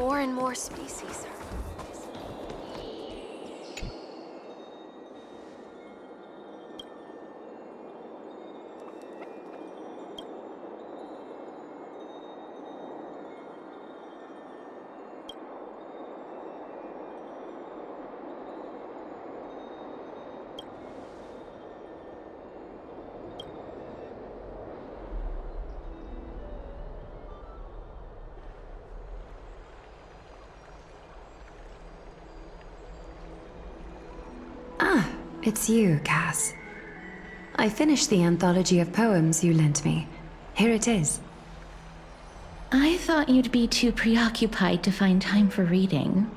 more and more species are... Ah, it's you, Cass. I finished the anthology of poems you lent me. Here it is. I thought you'd be too preoccupied to find time for reading.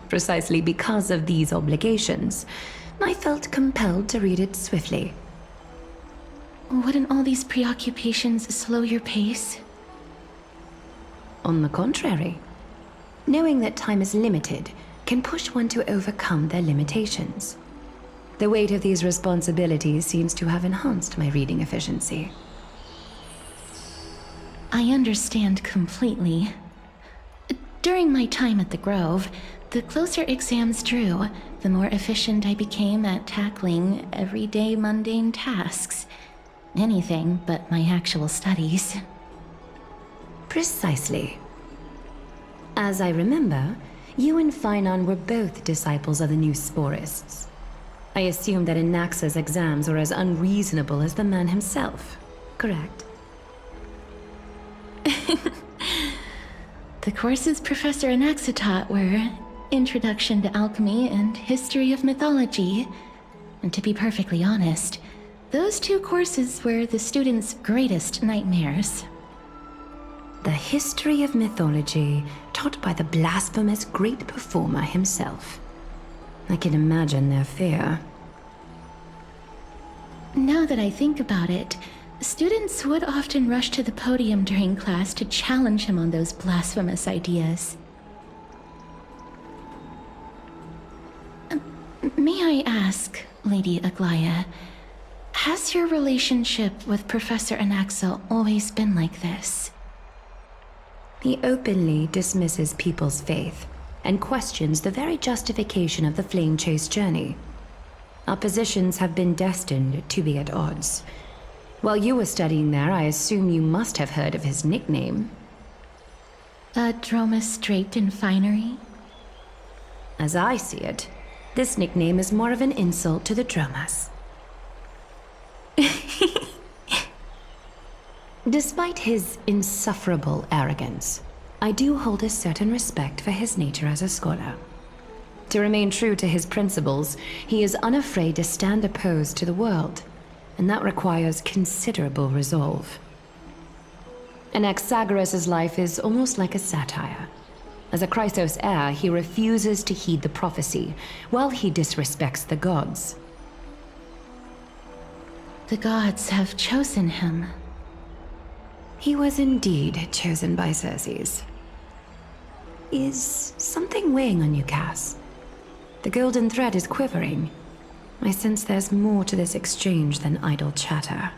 Precisely because of these obligations, I felt compelled to read it swiftly. Wouldn't all these preoccupations slow your pace? On the contrary, knowing that time is limited can push one to overcome their limitations. The weight of these responsibilities seems to have enhanced my reading efficiency. I understand completely. During my time at the Grove, the closer exams drew, the more efficient I became at tackling everyday mundane tasks. Anything but my actual studies. Precisely. As I remember, you and Finon were both disciples of the new Sporists. I assume that Anaxa's exams were as unreasonable as the man himself, correct? The courses Professor Anaxa taught were Introduction to Alchemy and History of Mythology. And to be perfectly honest, those two courses were the students' greatest nightmares. The history of mythology, taught by the blasphemous great performer himself. I can imagine their fear. Now that I think about it, students would often rush to the podium during class to challenge him on those blasphemous ideas. May I ask, Lady Aglaya, has your relationship with Professor Anaxa always been like this? He openly dismisses people's faith and questions the very justification of the flame chase journey. Our positions have been destined to be at odds. While you were studying there, I assume you must have heard of his nickname. A Dromus draped in finery? As I see it, this nickname is more of an insult to the Dromas. Despite his insufferable arrogance, I do hold a certain respect for his nature as a scholar. To remain true to his principles, he is unafraid to stand opposed to the world, and that requires considerable resolve. Anaxagoras' life is almost like a satire. As a Chrysos heir, he refuses to heed the prophecy, while he disrespects the gods. The gods have chosen him. He was indeed chosen by Circes. Is something weighing on you, Cass? The golden thread is quivering. I sense there's more to this exchange than idle chatter.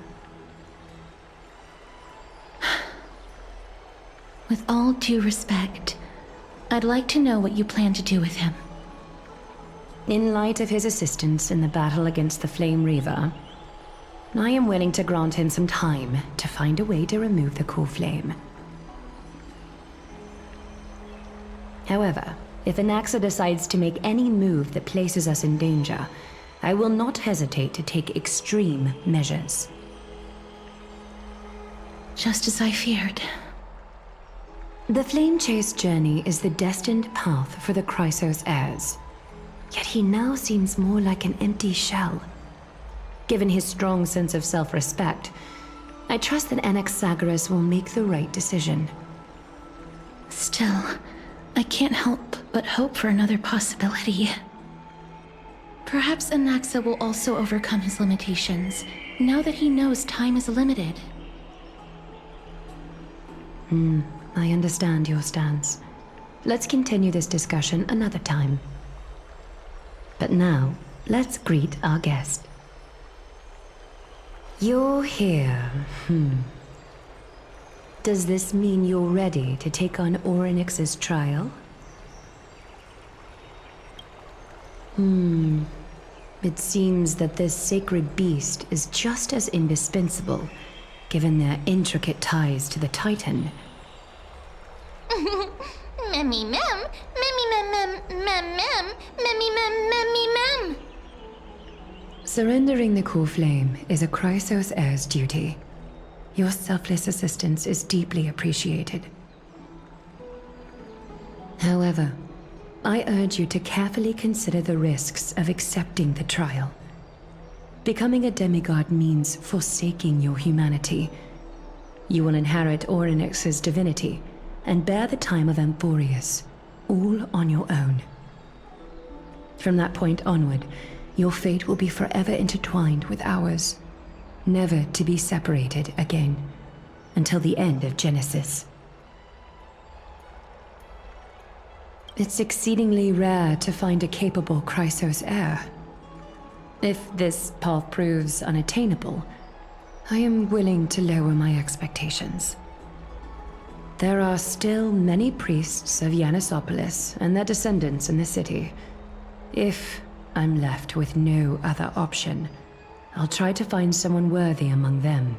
With all due respect, I'd like to know what you plan to do with him. In light of his assistance in the battle against the Flame Reaver, I am willing to grant him some time to find a way to remove the core flame. However, if Anaxa decides to make any move that places us in danger, I will not hesitate to take extreme measures. Just as I feared. The Flame Chase journey is the destined path for the Chrysos heirs. Yet he now seems more like an empty shell. Given his strong sense of self-respect, I trust that Anaxagoras will make the right decision. Still, I can't help but hope for another possibility. Perhaps Anaxa will also overcome his limitations, now that he knows time is limited. I understand your stance. Let's continue this discussion another time. But now, let's greet our guest. You're here. Does this mean you're ready to take on Orynyx's trial? It seems that this sacred beast is just as indispensable, given their intricate ties to the Titan. Memmy mem, memmy mem mem mem mem, memmy mem memmy mem. Surrendering the core flame is a Chrysos heir's duty. Your selfless assistance is deeply appreciated. However, I urge you to carefully consider the risks of accepting the trial. Becoming a demigod means forsaking your humanity. You will inherit Orynyx's divinity and bear the time of Amphorius, all on your own. From that point onward, your fate will be forever intertwined with ours, never to be separated again, until the end of Genesis. It's exceedingly rare to find a capable Chrysos heir. If this path proves unattainable, I am willing to lower my expectations. There are still many priests of Yanissopolis and their descendants in the city. If I'm left with no other option, I'll try to find someone worthy among them.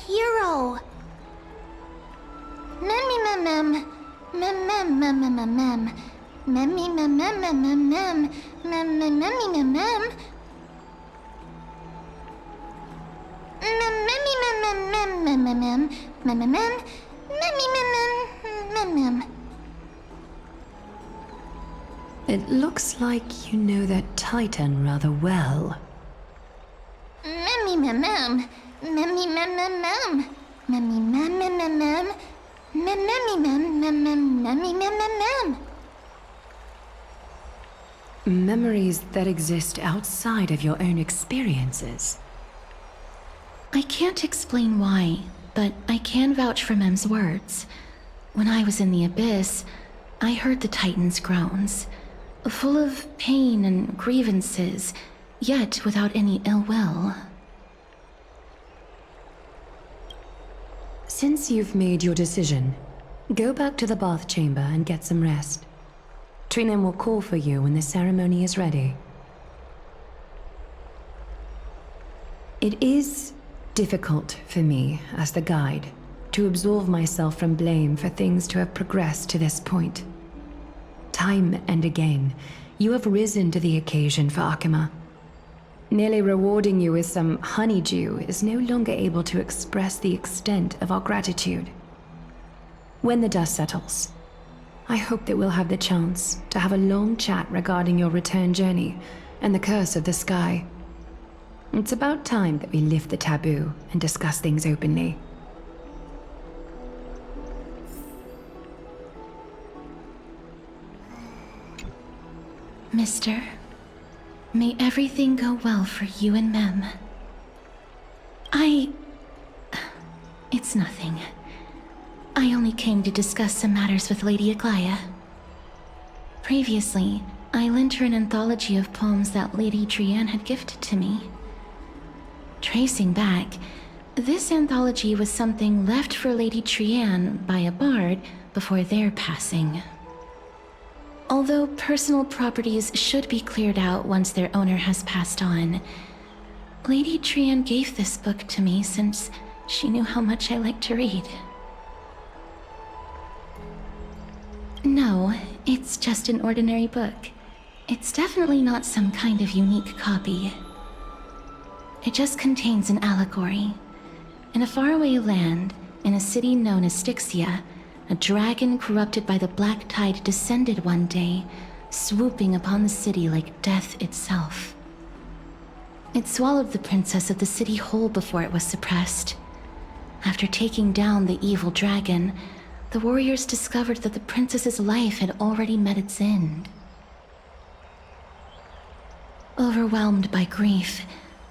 Hero. Memmy mem mem mem mem mem mem mem mem. Memmy mem mem mem mem mem mem mem memmy mem mem. Memmy mem mem mem mem mem mem mem mem mem. Memmy mem mem mem mem. It looks like you know that Titan rather well. Memmy mem mem. Memmy mem mem mem. Memmy mem mem mem mem. Memmy mem mem mem memmy mem mem mem. Memories that exist outside of your own experiences. I can't explain why, but I can vouch for Mem's words. When I was in the abyss, I heard the Titan's groans, full of pain and grievances, yet without any ill will. Since you've made your decision, go back to the bath chamber and get some rest. Trinem will call for you when the ceremony is ready. It is difficult for me, as the guide, to absolve myself from blame for things to have progressed to this point. Time and again, you have risen to the occasion for Akima. Merely rewarding you with some honeydew is no longer able to express the extent of our gratitude. When the dust settles, I hope that we'll have the chance to have a long chat regarding your return journey and the curse of the sky. It's about time that we lift the taboo and discuss things openly. Mister, may everything go well for you and Mem. It's nothing. I only came to discuss some matters with Lady Aglaia. Previously, I lent her an anthology of poems that Lady Trianne had gifted to me. Tracing back, this anthology was something left for Lady Trianne by a bard before their passing. Although personal properties should be cleared out once their owner has passed on, Lady Trianne gave this book to me since she knew how much I liked to read. No, it's just an ordinary book. It's definitely not some kind of unique copy. It just contains an allegory. In a faraway land, in a city known as Styxia, a dragon corrupted by the black tide descended one day, swooping upon the city like death itself. It swallowed the princess of the city whole before it was suppressed. After taking down the evil dragon, the warriors discovered that the princess's life had already met its end. Overwhelmed by grief,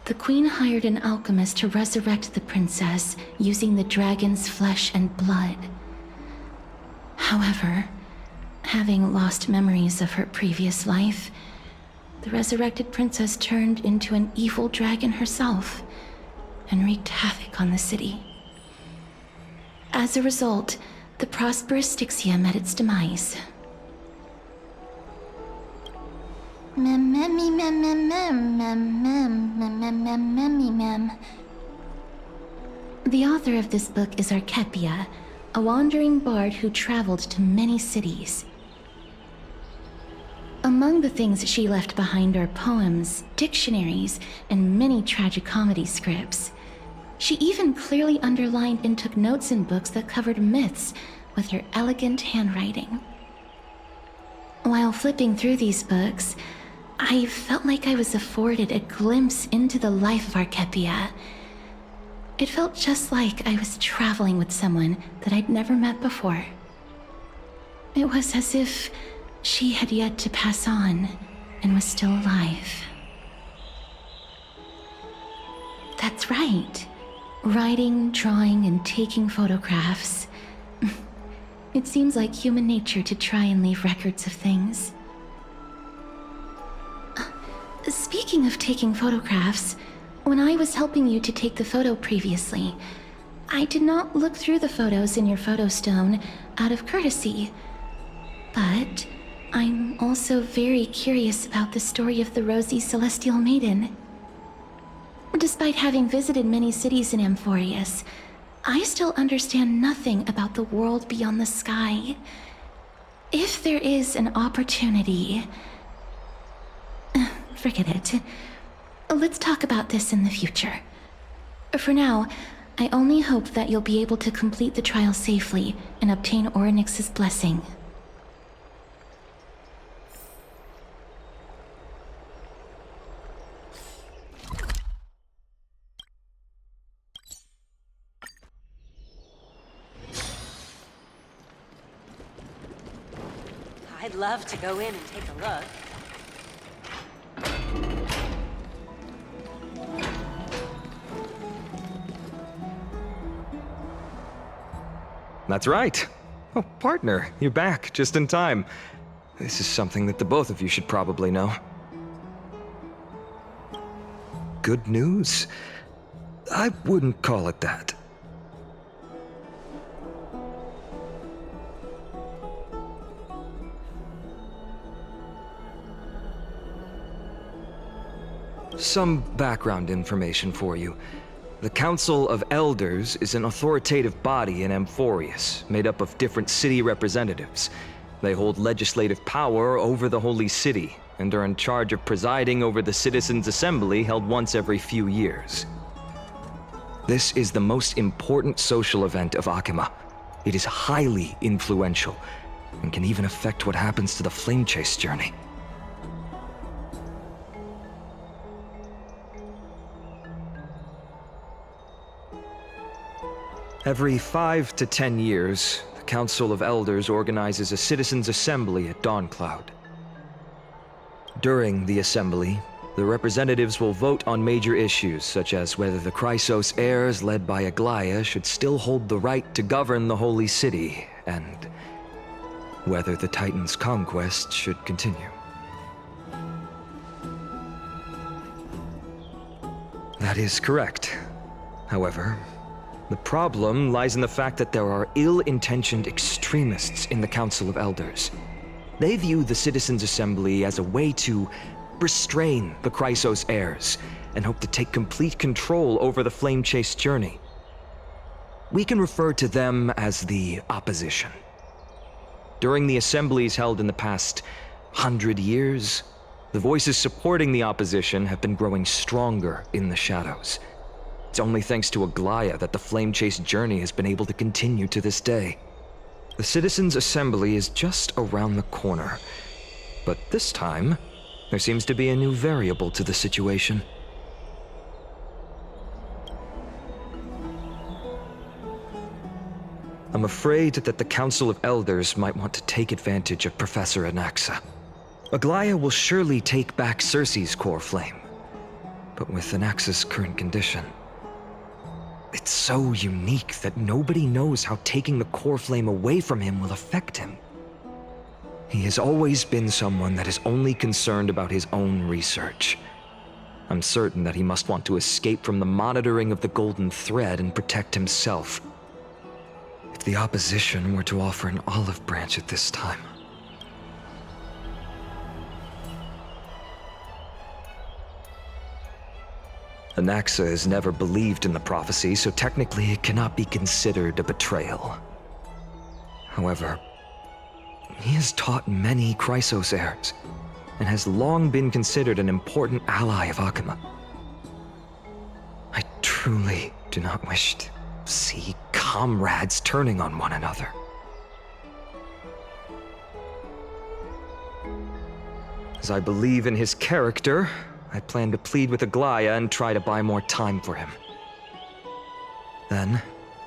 The queen hired an alchemist to resurrect the princess using the dragon's flesh and blood. However, having lost memories of her previous life, the resurrected princess turned into an evil dragon herself and wreaked havoc on the city. As a result, the prosperous Styxia met its demise. The author of this book is Archepia, a wandering bard who traveled to many cities. Among the things she left behind are poems, dictionaries, and many tragicomedy scripts. She even clearly underlined and took notes in books that covered myths with her elegant handwriting. While flipping through these books, I felt like I was afforded a glimpse into the life of Archepia. It felt just like I was traveling with someone that I'd never met before. It was as if she had yet to pass on and was still alive. That's right. Writing, drawing, and taking photographs. It seems like human nature to try and leave records of things. Speaking of taking photographs, when I was helping you to take the photo previously, I did not look through the photos in your photo stone out of courtesy. But I'm also very curious about the story of the Rosy Celestial Maiden. Despite having visited many cities in Amphorius, I still understand nothing about the world beyond the sky. If there is an opportunity... Forget it. Let's talk about this in the future. For now, I only hope that you'll be able to complete the trial safely and obtain Orynyx's blessing. I'd love to go in and take a look. That's right. Oh, partner, you're back just in time. This is something that the both of you should probably know. Good news? I wouldn't call it that. Some background information for you. The Council of Elders is an authoritative body in Amphorius, made up of different city representatives. They hold legislative power over the Holy City, and are in charge of presiding over the Citizens' Assembly held once every few years. This is the most important social event of Akima. It is highly influential, and can even affect what happens to the Flame Chase journey. Every 5 to 10 years, the Council of Elders organizes a citizens' assembly at Dawncloud. During the assembly, the representatives will vote on major issues such as whether the Chrysos heirs led by Aglaia should still hold the right to govern the Holy City, and whether the Titan's conquest should continue. That is correct. However, the problem lies in the fact that there are ill-intentioned extremists in the Council of Elders. They view the Citizens' Assembly as a way to restrain the Chrysos heirs and hope to take complete control over the Flame Chase journey. We can refer to them as the opposition. During the assemblies held in the past 100 years, the voices supporting the opposition have been growing stronger in the shadows. It's only thanks to Aglaia that the Flame Chase journey has been able to continue to this day. The Citizens' Assembly is just around the corner, but this time, there seems to be a new variable to the situation. I'm afraid that the Council of Elders might want to take advantage of Professor Anaxa. Aglaia will surely take back Circe's core flame. but with Anax's current condition, it's so unique that nobody knows how taking the core flame away from him will affect him. He has always been someone that is only concerned about his own research. I'm certain that he must want to escape from the monitoring of the Golden Thread and protect himself. If the opposition were to offer an olive branch at this time... Anaxa has never believed in the prophecy, so technically it cannot be considered a betrayal. However, he has taught many Chrysos heirs, and has long been considered an important ally of Akuma. I truly do not wish to see comrades turning on one another. As I believe in his character, I plan to plead with Aglaya and try to buy more time for him. Then,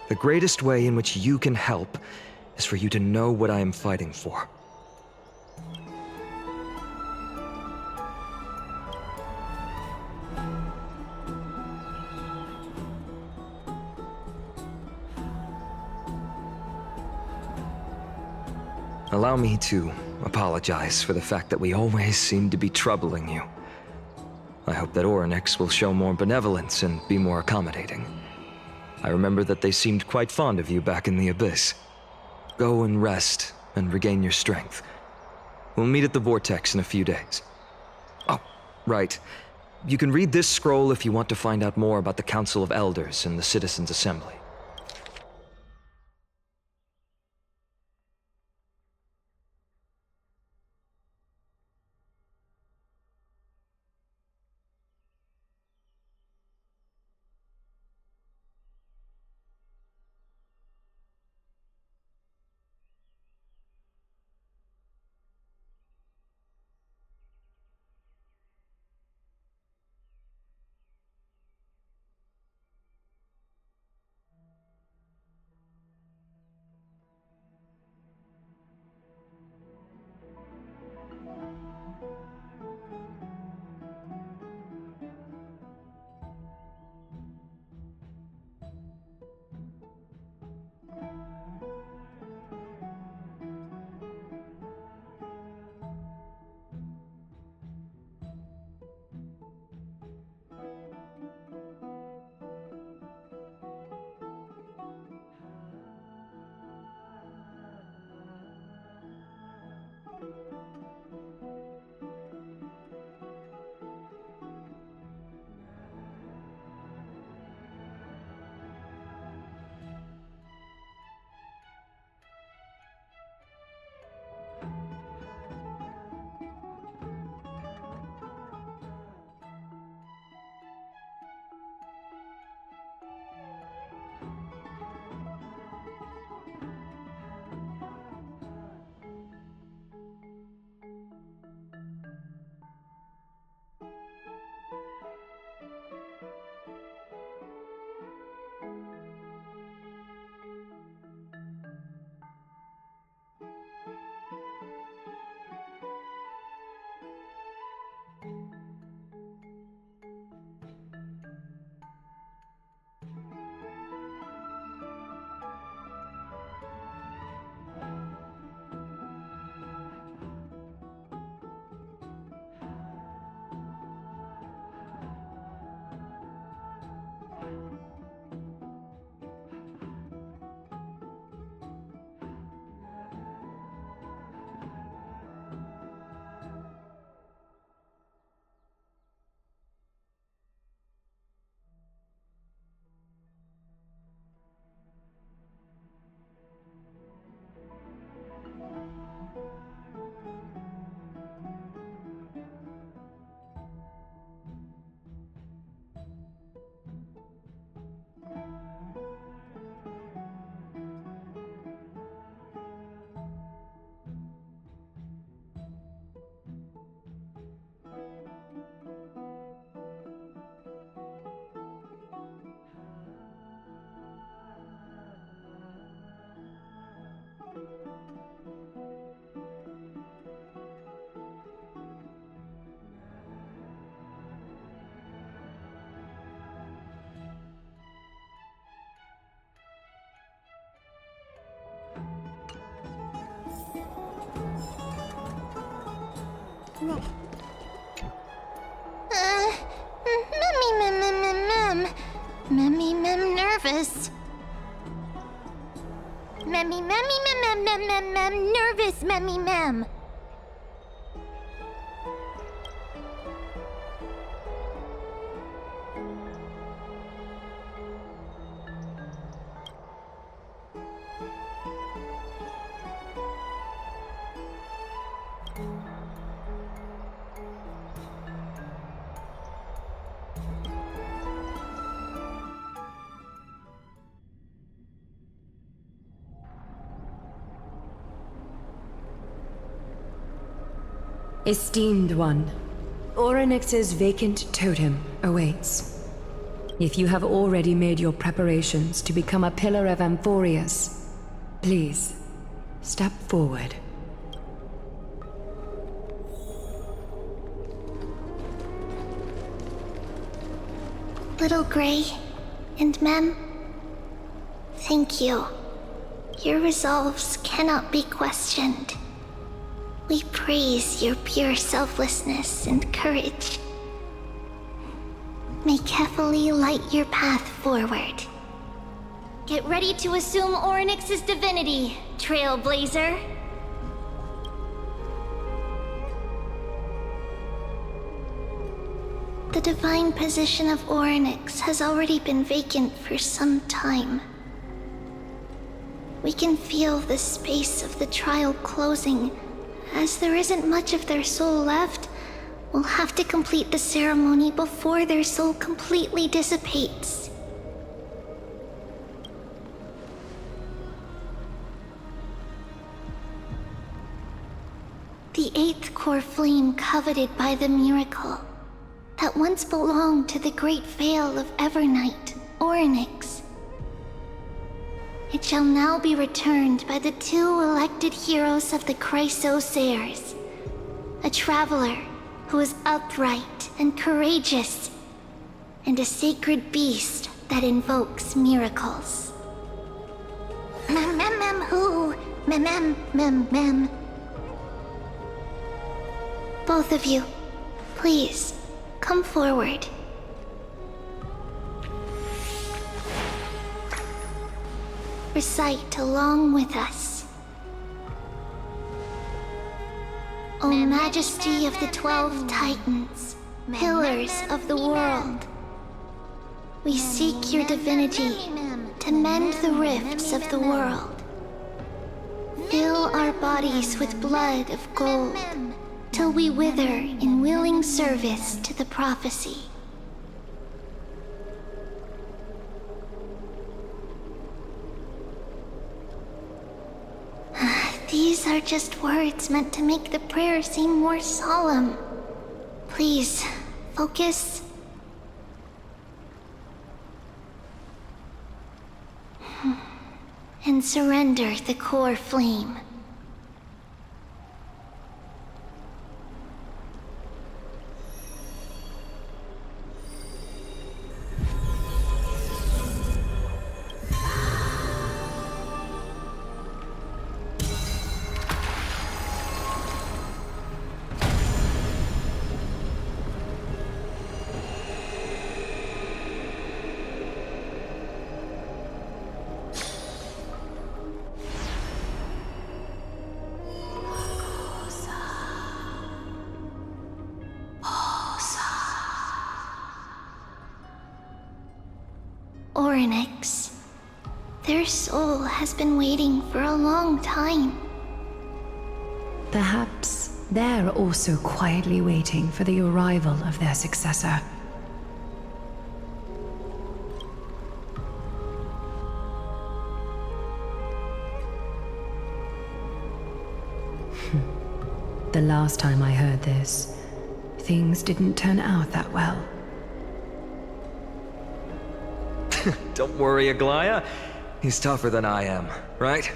the greatest way in which you can help is for you to know what I am fighting for. Allow me to apologize for the fact that we always seem to be troubling you. I hope that Orynyx will show more benevolence and be more accommodating. I remember that they seemed quite fond of you back in the Abyss. Go and rest and regain your strength. We'll meet at the Vortex in a few days. Oh, right. You can read this scroll if you want to find out more about the Council of Elders and the Citizens' Assembly. Memmy mem nervous. Memmy mem nervous, memmy mem. Esteemed one, Orynyx's vacant totem awaits. If you have already made your preparations to become a pillar of Amphorius, please, step forward. Little Gray and Mem, thank you. Your resolves cannot be questioned. We praise your pure selflessness and courage. May Kefali light your path forward. Get ready to assume Orynyx's divinity, Trailblazer. The divine position of Orynyx has already been vacant for some time. We can feel the space of the trial closing. As there isn't much of their soul left, we'll have to complete the ceremony before their soul completely dissipates. The 8th core flame coveted by the miracle that once belonged to the great Veil of Evernight, Orynyx. It shall now be returned by the 2 elected heroes of the Chrysos heirs. A traveler who is upright and courageous, and a sacred beast that invokes miracles. Who? Both of you, please, come forward. Recite along with us. O Majesty of the 12 Titans, pillars of the world, we seek your divinity to mend the rifts of the world. Fill our bodies with blood of gold, till we wither in willing service to the prophecy. These are just words meant to make the prayer seem more solemn. Please, focus. And surrender the core flame. Orynyx. Their soul has been waiting for a long time. Perhaps they're also quietly waiting for the arrival of their successor. The last time I heard this, things didn't turn out that well. Don't worry, Aglaya. He's tougher than I am, right?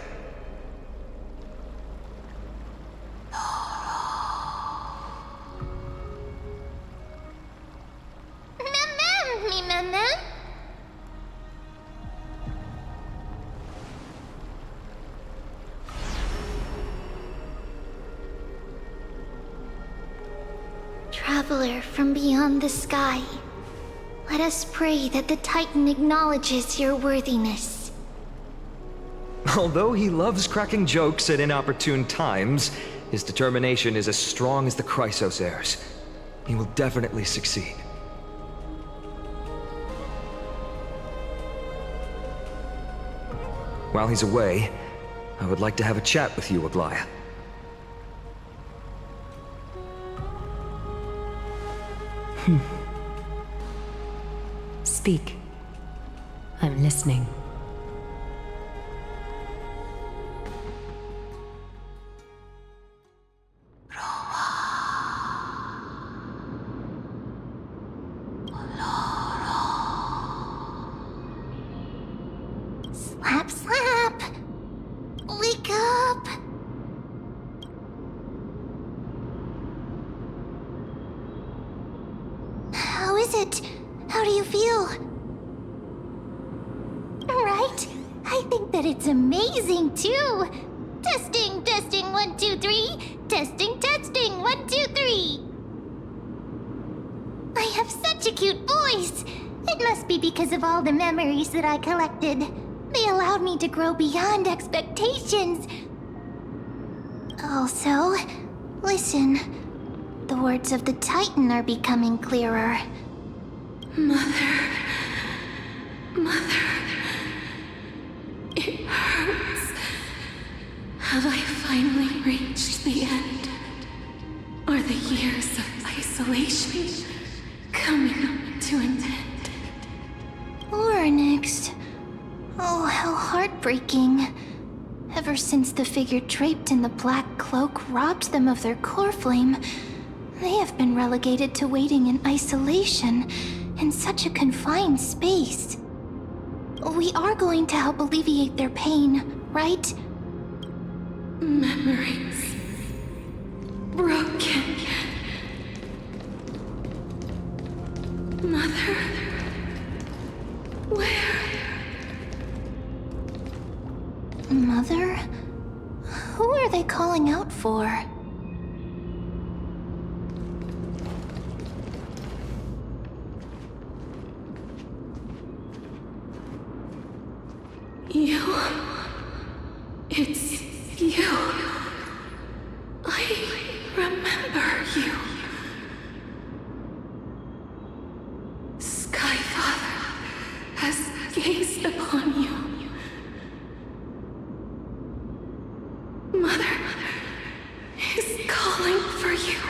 traveler from beyond the sky. Let us pray that the Titan acknowledges your worthiness. Although he loves cracking jokes at inopportune times, his determination is as strong as the Chrysos heirs. He will definitely succeed. While he's away, I would like to have a chat with you, Aglaya. Speak. I'm listening. Slap, slap! Wake up! How is it? How do you feel? Right? I think that it's amazing too! Testing, testing, 1, 2, 3! Testing, testing, 1, 2, 3! I have such a cute voice! It must be because of all the memories that I collected. They allowed me to grow beyond expectations. Also, listen. The words of the Titan are becoming clearer. Mother. It hurts. Have I finally reached the end? Are the years of isolation coming to an end? Onyx. Oh, how heartbreaking. Ever since the figure draped in the black cloak robbed them of their core flame, they have been relegated to waiting in isolation in such a confined space. We are going to help alleviate their pain, right? Memories. Broken. Mother. Where? Mother? Who are they calling out for? You. It's you. I remember you. Skyfather has gazed upon you. Mother is calling for you.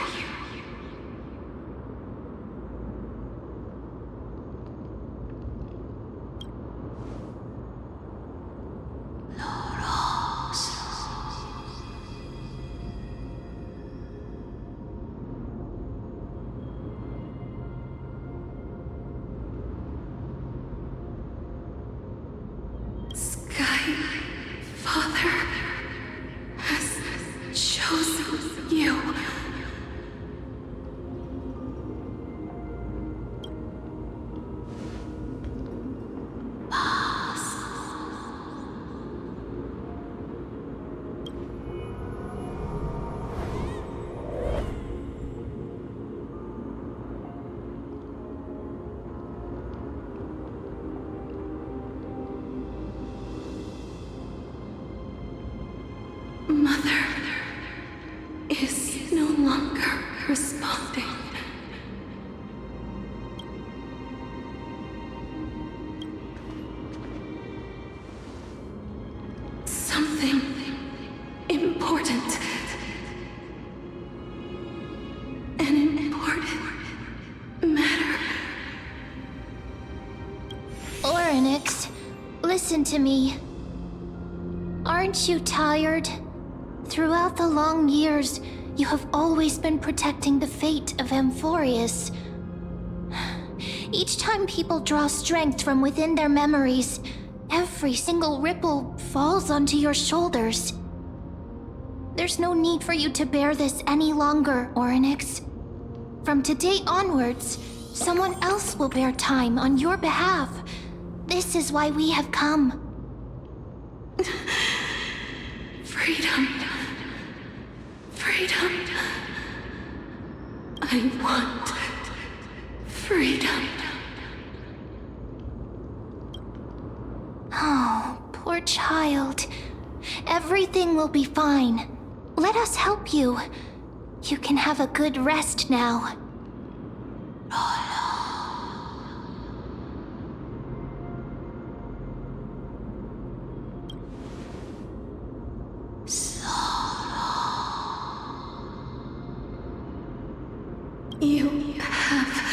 Skyfather has chosen you. Mother is no longer responding. Something important. An important matter. Onyx, listen to me. Aren't you tired? Throughout the long years, you have always been protecting the fate of Amphorius. Each time people draw strength from within their memories, every single ripple falls onto your shoulders. There's no need for you to bear this any longer, Onyx. From today onwards, someone else will bear time on your behalf. This is why we have come. Freedom. Freedom. I I want freedom. Oh, poor child. Everything will be fine. Let us help you. You can have a good rest now. You have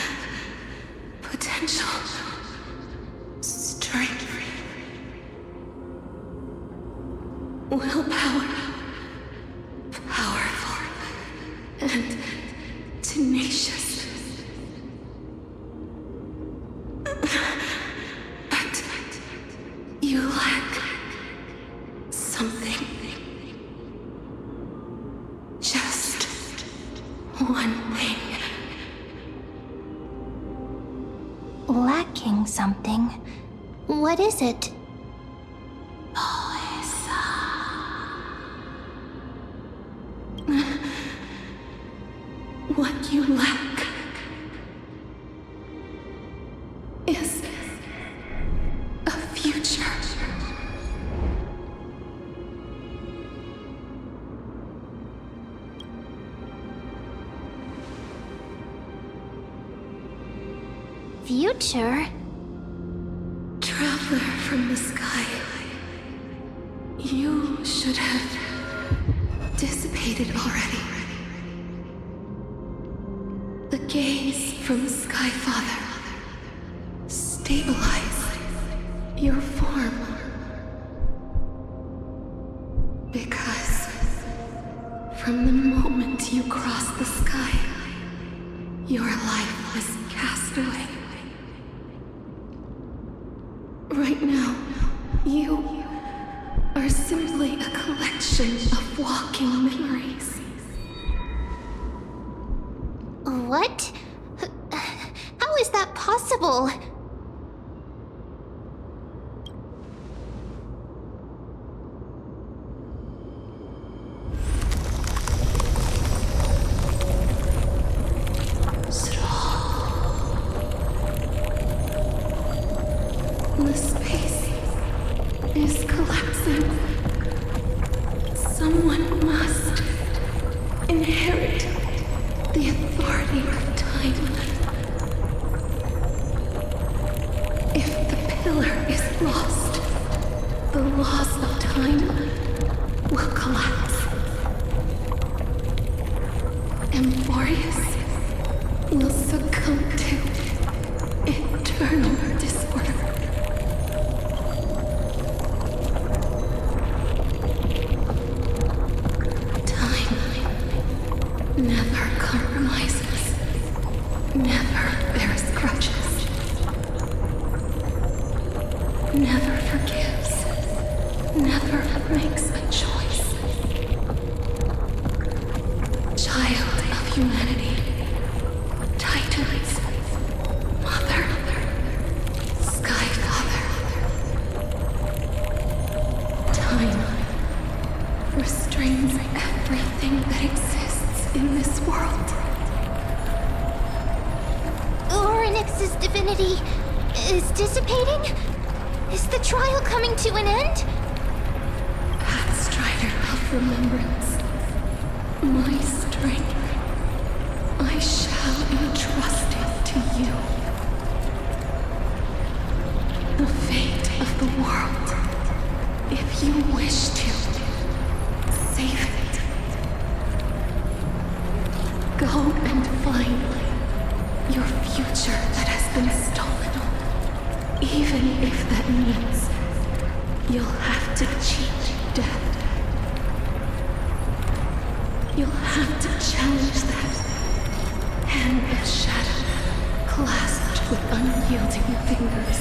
potential, strength, willpower, powerful, and tenacious. But you lack something. Just one thing. Lacking something. What is it? What you lack is a future. Future? Traveler from the sky, you should have dissipated already. The gaze from the Sky Father stabilize your form. Because from the moment you crossed the sky, your life was cast away. Right now, you are simply a collection of walking memories. What? How is that possible? The space is collapsing. Someone must inherit the authority of time. If the pillar is lost, the laws of time will collapse. Emborius will succumb to eternal disorder. Never compromises. Never bears grudges. Never forgives. Never makes a choice. Child of humanity. Titans. Mother. Sky Father. Time restrains everything that exists in this world. Orynyx's divinity is dissipating? Is the trial coming to an end? Pathstrider of remembrance, my strength, I shall entrust it to you. The fate of the world, if you wish to, save it. Go and find your future that has been stolen. Even if that means you'll have to cheat death. You'll have to challenge that hand of shadow clasped with unyielding fingers.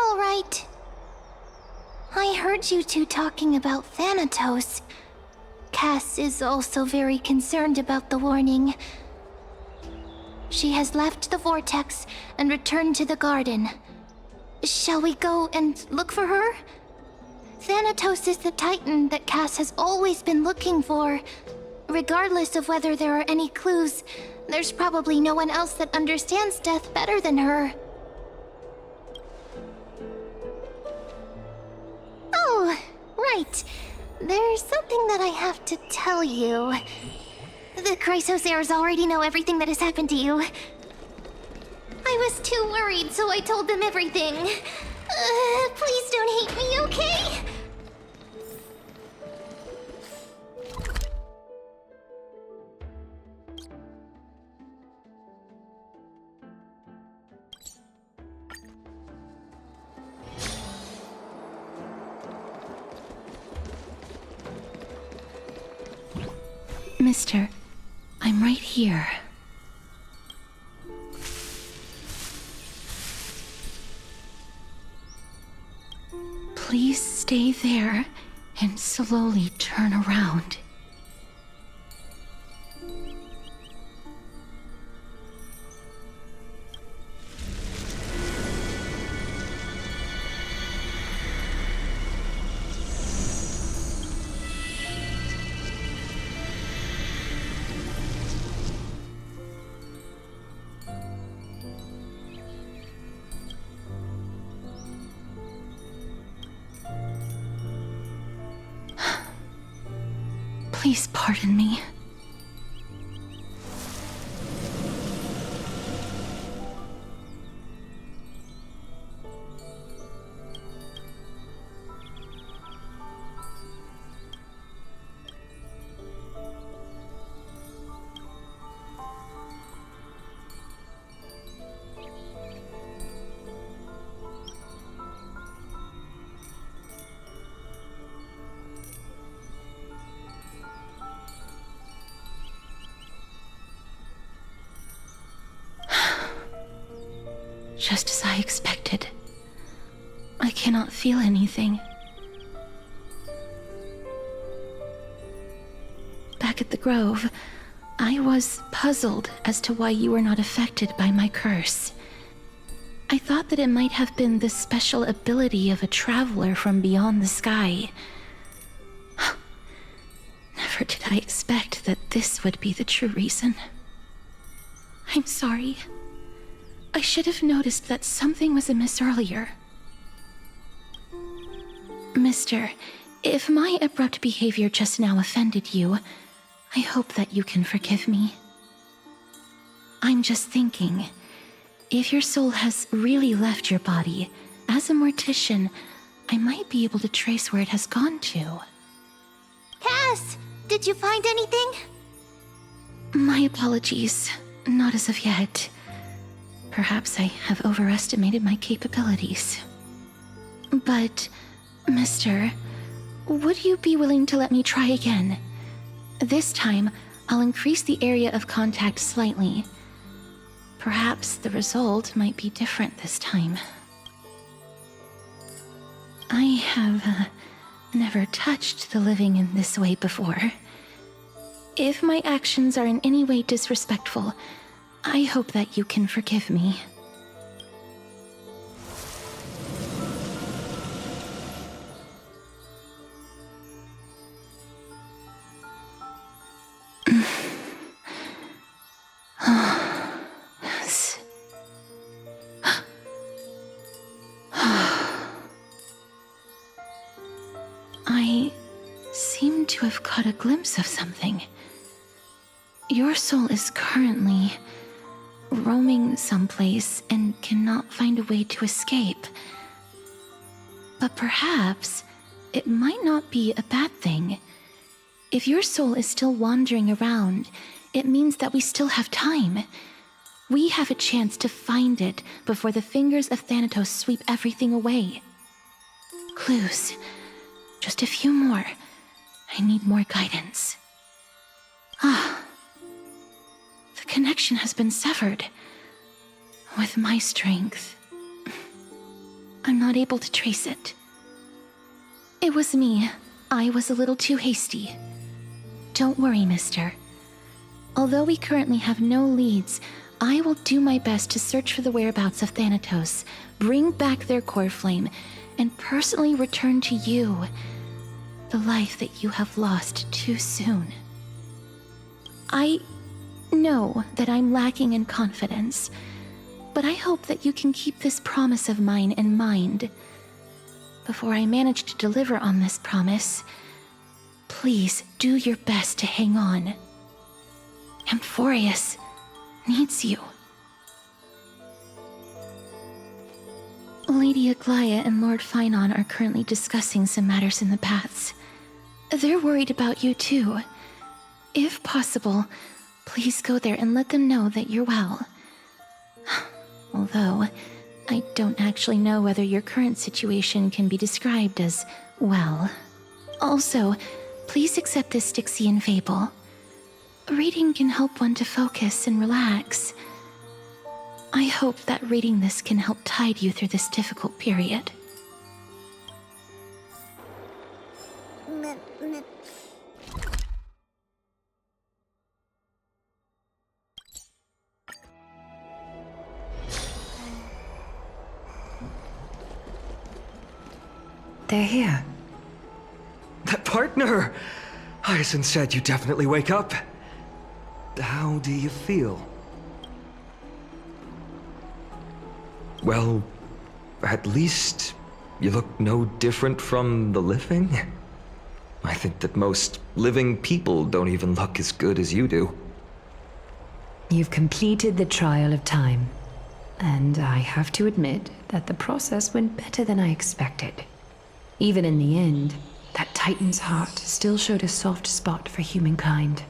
all right. I heard you two talking about Thanatos. Cass is also very concerned about the warning. She has left the vortex and returned to the garden. Shall we go and look for her? Thanatos is the Titan that Cass has always been looking for. Regardless of whether there are any clues, there's probably no one else that understands death better than her. Oh, right. There's something that I have to tell you. The Chrysosaurs already know everything that has happened to you. I was too worried, so I told them everything. Please don't hate me, okay? Mister, I'm right here. Please stay there and slowly turn around. Please pardon me. Just as I expected. I cannot feel anything. Back at the Grove, I was puzzled as to why you were not affected by my curse. I thought that it might have been the special ability of a traveler from beyond the sky. Never did I expect that this would be the true reason. I'm sorry. I should have noticed that something was amiss earlier. Mister, if my abrupt behavior just now offended you, I hope that you can forgive me. I'm just thinking, if your soul has really left your body, as a mortician, I might be able to trace where it has gone to. Cass, did you find anything? My apologies. Not as of yet. Perhaps I have overestimated my capabilities. But, Mister, would you be willing to let me try again? This time, I'll increase the area of contact slightly. Perhaps the result might be different this time. I have never touched the living in this way before. If my actions are in any way disrespectful, I hope that you can forgive me. I seem to have caught a glimpse of something. Your soul is currently roaming someplace and cannot find a way to escape. But perhaps it might not be a bad thing. If your soul is still wandering around, it means that we still have time. We have a chance to find it before the fingers of Thanatos sweep everything away. Clues. Just a few more. I need more guidance. The connection has been severed. With my strength, I'm not able to trace it. It was me. I was a little too hasty. Don't worry, mister. Although we currently have no leads, I will do my best to search for the whereabouts of Thanatos, bring back their core flame, and personally return to you the life that you have lost too soon. I know that I'm lacking in confidence, but I hope that you can keep this promise of mine in mind. Before I manage to deliver on this promise, please do your best to hang on. Amphorius needs you. Lady Aglaia and Lord Finon are currently discussing some matters in the paths. They're worried about you too. If possible, please go there and let them know that you're well. Although, I don't actually know whether your current situation can be described as well. Also, please accept this Styxian fable. Reading can help one to focus and relax. I hope that reading this can help tide you through this difficult period. They're here. That partner! Hyacinth said you definitely wake up. How do you feel? Well, at least you look no different from the living. I think that most living people don't even look as good as you do. You've completed the trial of time, and I have to admit that the process went better than I expected. Even in the end, that Titan's heart still showed a soft spot for humankind.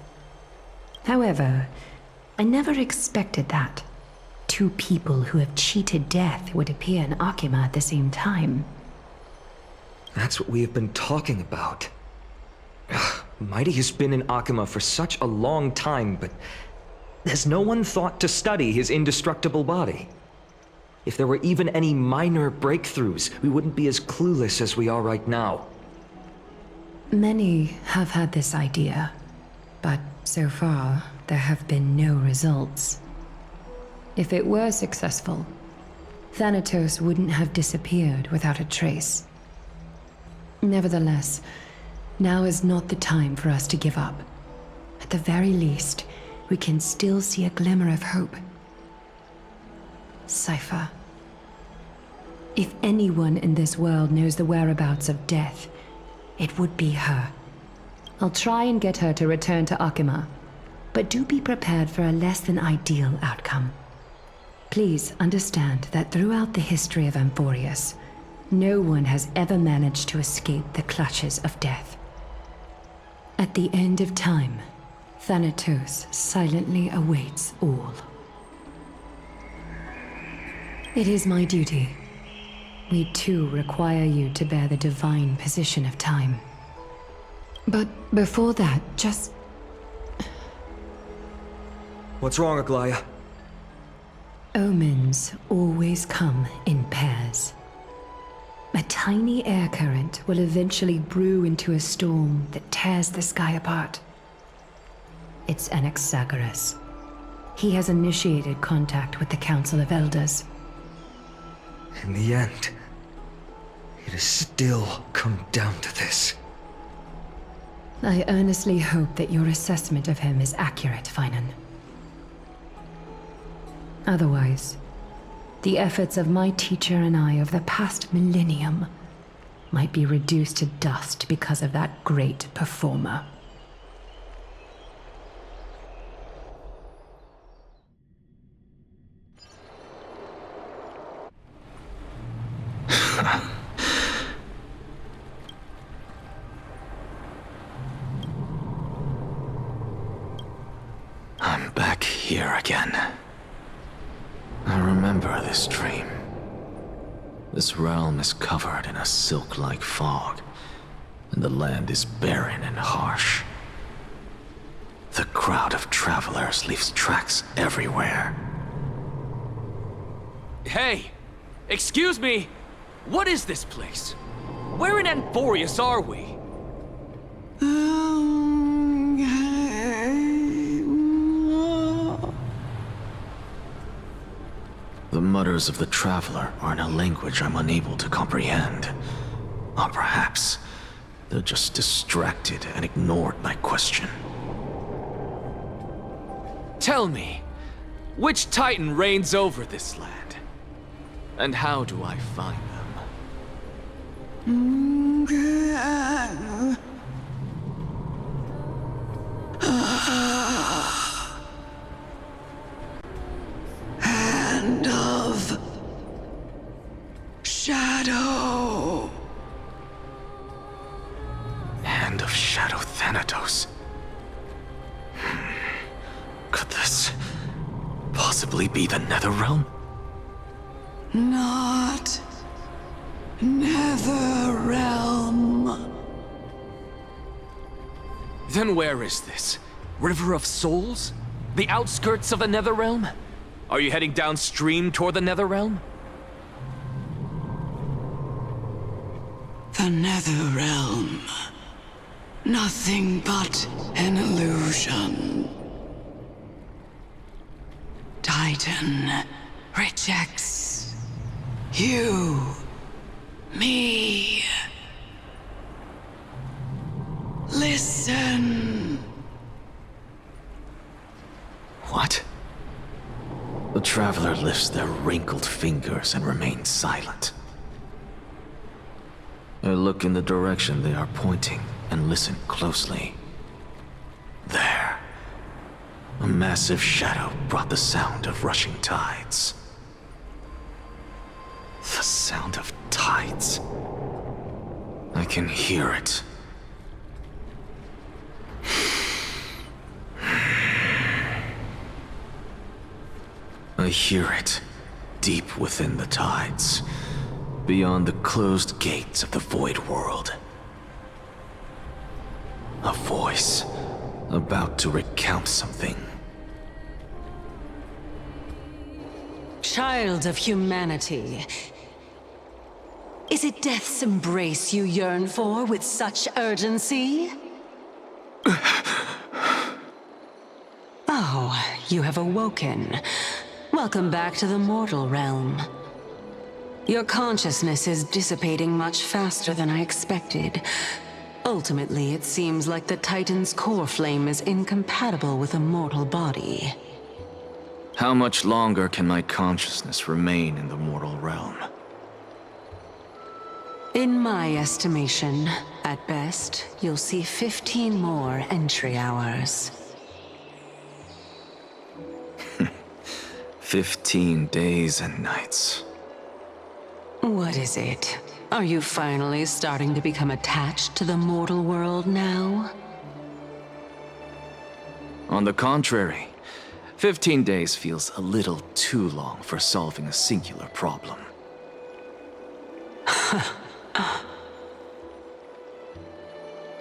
However, I never expected that two people who have cheated death would appear in Akima at the same time. That's what we have been talking about. Mighty has been in Akima for such a long time, but has no one thought to study his indestructible body? If there were even any minor breakthroughs, we wouldn't be as clueless as we are right now. Many have had this idea, but so far, there have been no results. If it were successful, Thanatos wouldn't have disappeared without a trace. Nevertheless, now is not the time for us to give up. At the very least, we can still see a glimmer of hope. Cypher. If anyone in this world knows the whereabouts of death, it would be her. I'll try and get her to return to Akima, but do be prepared for a less than ideal outcome. Please understand that throughout the history of Amphorius, no one has ever managed to escape the clutches of death. At the end of time, Thanatos silently awaits all. It is my duty. We too require you to bear the divine position of time. But before that, just... What's wrong, Aglaia? Omens always come in pairs. A tiny air current will eventually brew into a storm that tears the sky apart. It's Anaxagoras. He has initiated contact with the Council of Elders. In the end, it has still come down to this. I earnestly hope that your assessment of him is accurate, Finan. Otherwise, the efforts of my teacher and I of the past millennium might be reduced to dust because of that great performer. I'm back here again. I remember this dream. This realm is covered in a silk-like fog, and the land is barren and harsh. The crowd of travelers leaves tracks everywhere. Hey! Excuse me! What is this place? Where in Anthorius are we? The mutters of the Traveler are in a language I'm unable to comprehend. Or perhaps they're just distracted and ignored my question. Tell me, which Titan reigns over this land? And how do I find them? Hand of Shadow. Hand of Shadow Thanatos. Could this possibly be the Netherrealm? Not Netherrealm. Then where is this? River of Souls? The outskirts of the Netherrealm? Are you heading downstream toward the Netherrealm? The Netherrealm. Nothing but an illusion. Titan rejects you, me. Listen. What? The Traveler lifts their wrinkled fingers and remains silent. I look in the direction they are pointing and listen closely. There. A massive shadow brought the sound of rushing tides. The sound of tides. I can hear it. I hear it, deep within the tides, beyond the closed gates of the Void World. A voice, about to recount something. Child of humanity, is it death's embrace you yearn for with such urgency? Oh, you have awoken. Welcome back to the mortal realm. Your consciousness is dissipating much faster than I expected. Ultimately, it seems like the Titan's core flame is incompatible with a mortal body. How much longer can my consciousness remain in the mortal realm? In my estimation, at best, you'll see 15 more entry hours. 15 days and nights. What is it? Are you finally starting to become attached to the mortal world now? On the contrary, 15 days feels a little too long for solving a singular problem.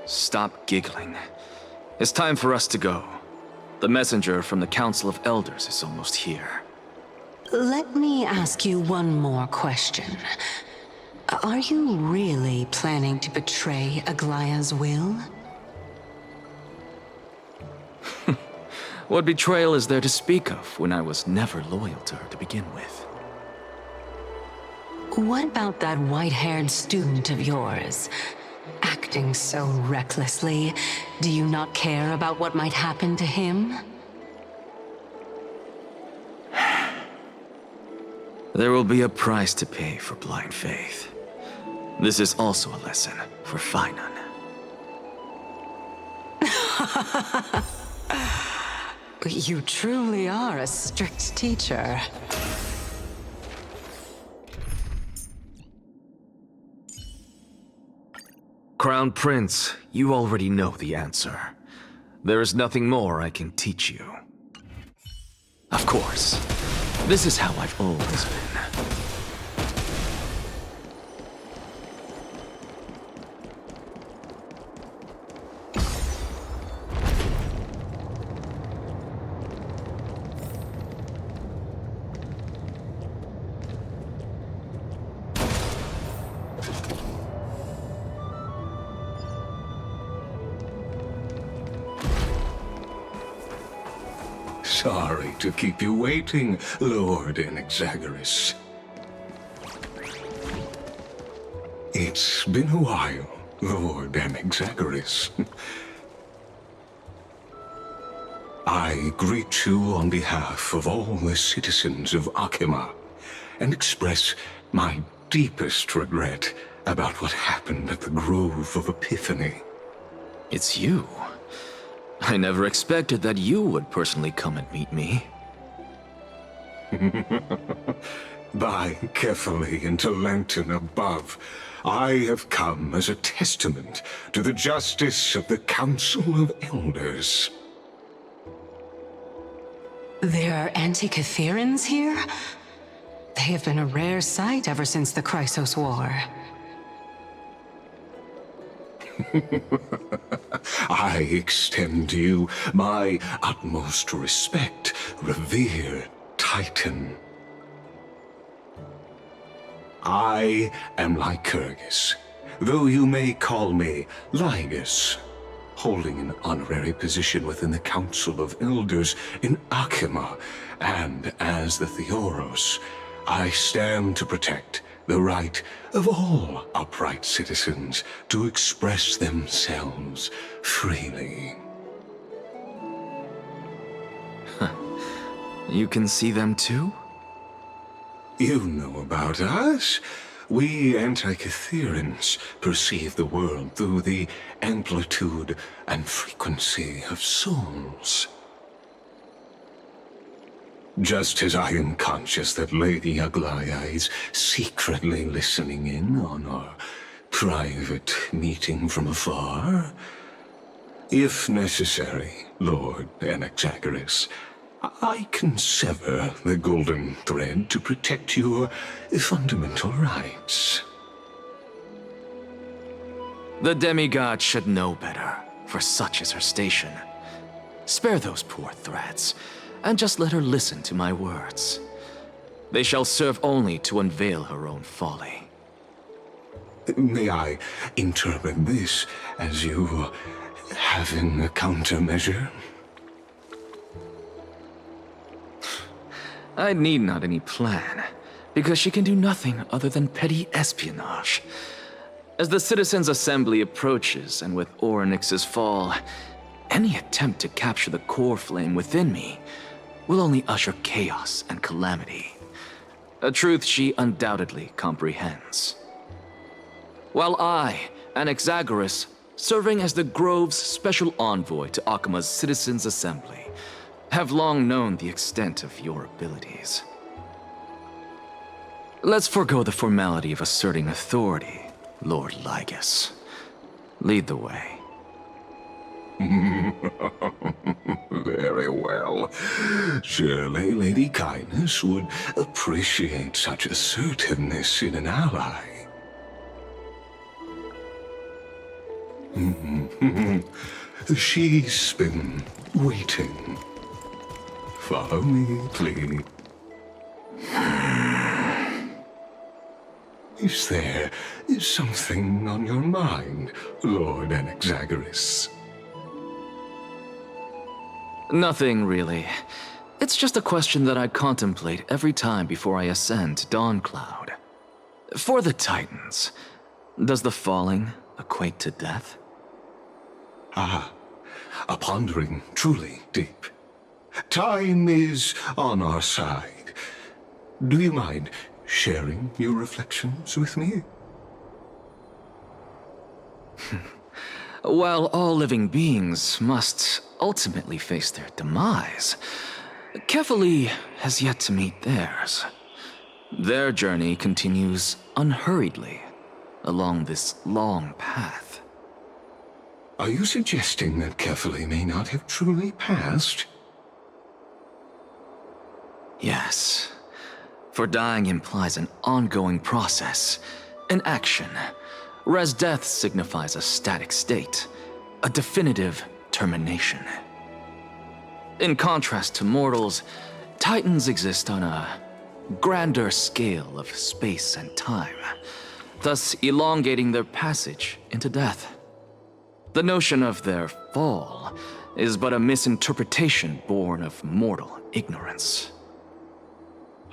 Stop giggling. It's time for us to go. The messenger from the Council of Elders is almost here. Let me ask you one more question. Are you really planning to betray Aglaya's will? What betrayal is there to speak of when I was never loyal to her to begin with? What about that white-haired student of yours? Acting so recklessly, do you not care about what might happen to him? There will be a price to pay for blind faith. This is also a lesson for Finan. You truly are a strict teacher. Crown Prince, you already know the answer. There is nothing more I can teach you. Of course, this is how I've always been. Sorry to keep you waiting, Lord Enexagoras. It's been a while, Lord Enexagoras. I greet you on behalf of all the citizens of Akima, and express my deepest regret about what happened at the Grove of Epiphany. It's you. I never expected that you would personally come and meet me. By carefully into Lantern above, I have come as a testament to the justice of the Council of Elders. There are Antikytherans here? They have been a rare sight ever since the Chrysos War. I extend to you my utmost respect, revered Titan. I am Lycurgus, though you may call me Lygus, holding an honorary position within the Council of Elders in Akima, and as the Theoros, I stand to protect the right of all upright citizens to express themselves freely. You can see them too? You know about us. We Antikytherans perceive the world through the amplitude and frequency of souls. Just as I am conscious that Lady Aglaya is secretly listening in on our private meeting from afar, if necessary, Lord Enexagoras, I can sever the golden thread to protect your fundamental rights. The demigod should know better, for such is her station. Spare those poor threats, and just let her listen to my words. They shall serve only to unveil her own folly. May I interpret this as you having a countermeasure? I need not any plan, because she can do nothing other than petty espionage. As the Citizens' Assembly approaches, and with Orynyx's fall, any attempt to capture the core flame within me will only usher chaos and calamity. A truth she undoubtedly comprehends. While I, Enexagoras, serving as the Grove's special envoy to Akima's Citizens' Assembly, have long known the extent of your abilities. Let's forego the formality of asserting authority, Lord Lygus. Lead the way. Very well. Surely Lady Kindness would appreciate such assertiveness in an ally. She's been waiting. Follow me, please. Is there something on your mind, Lord Enexagoras? Nothing, really. It's just a question that I contemplate every time before I ascend to Dawncloud. For the Titans, does the falling equate to death? Ah, a pondering truly deep. Time is on our side. Do you mind sharing your reflections with me? While all living beings must ultimately face their demise, Kefali has yet to meet theirs. Their journey continues unhurriedly along this long path. Are you suggesting that Kefali may not have truly passed? Yes. For dying implies an ongoing process, an action, whereas death signifies a static state, a definitive termination. In contrast to mortals, Titans exist on a grander scale of space and time, thus elongating their passage into death. The notion of their fall is but a misinterpretation born of mortal ignorance.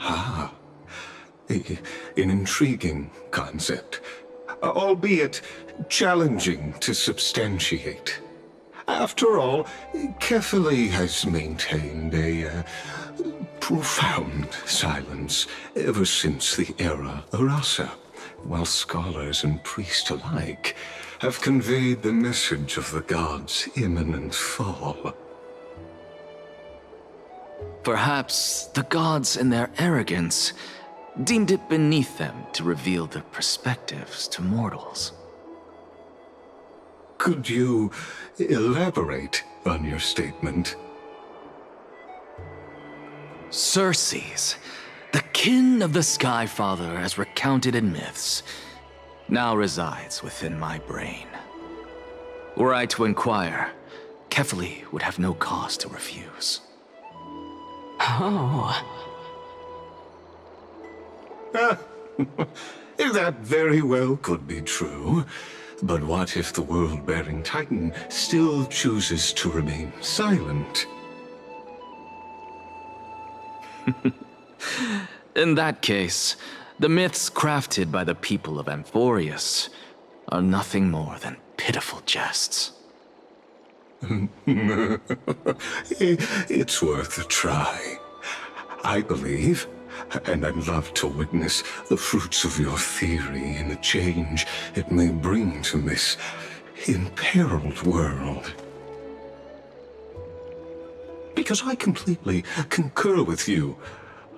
Ah, an intriguing concept, albeit challenging to substantiate. After all, Kefali has maintained a profound silence ever since the era Arasa, while scholars and priests alike have conveyed the message of the gods' imminent fall. Perhaps the gods, in their arrogance, deemed it beneath them to reveal their perspectives to mortals. Could you elaborate on your statement? Circes, the kin of the Sky Father as recounted in myths, now resides within my brain. Were I to inquire, Kefali would have no cause to refuse. Oh. That very well could be true. But what if the world-bearing Titan still chooses to remain silent? In that case, the myths crafted by the people of Amphorius are nothing more than pitiful jests. It's worth a try. I believe, and I'd love to witness the fruits of your theory and the change it may bring to this imperiled world. Because I completely concur with you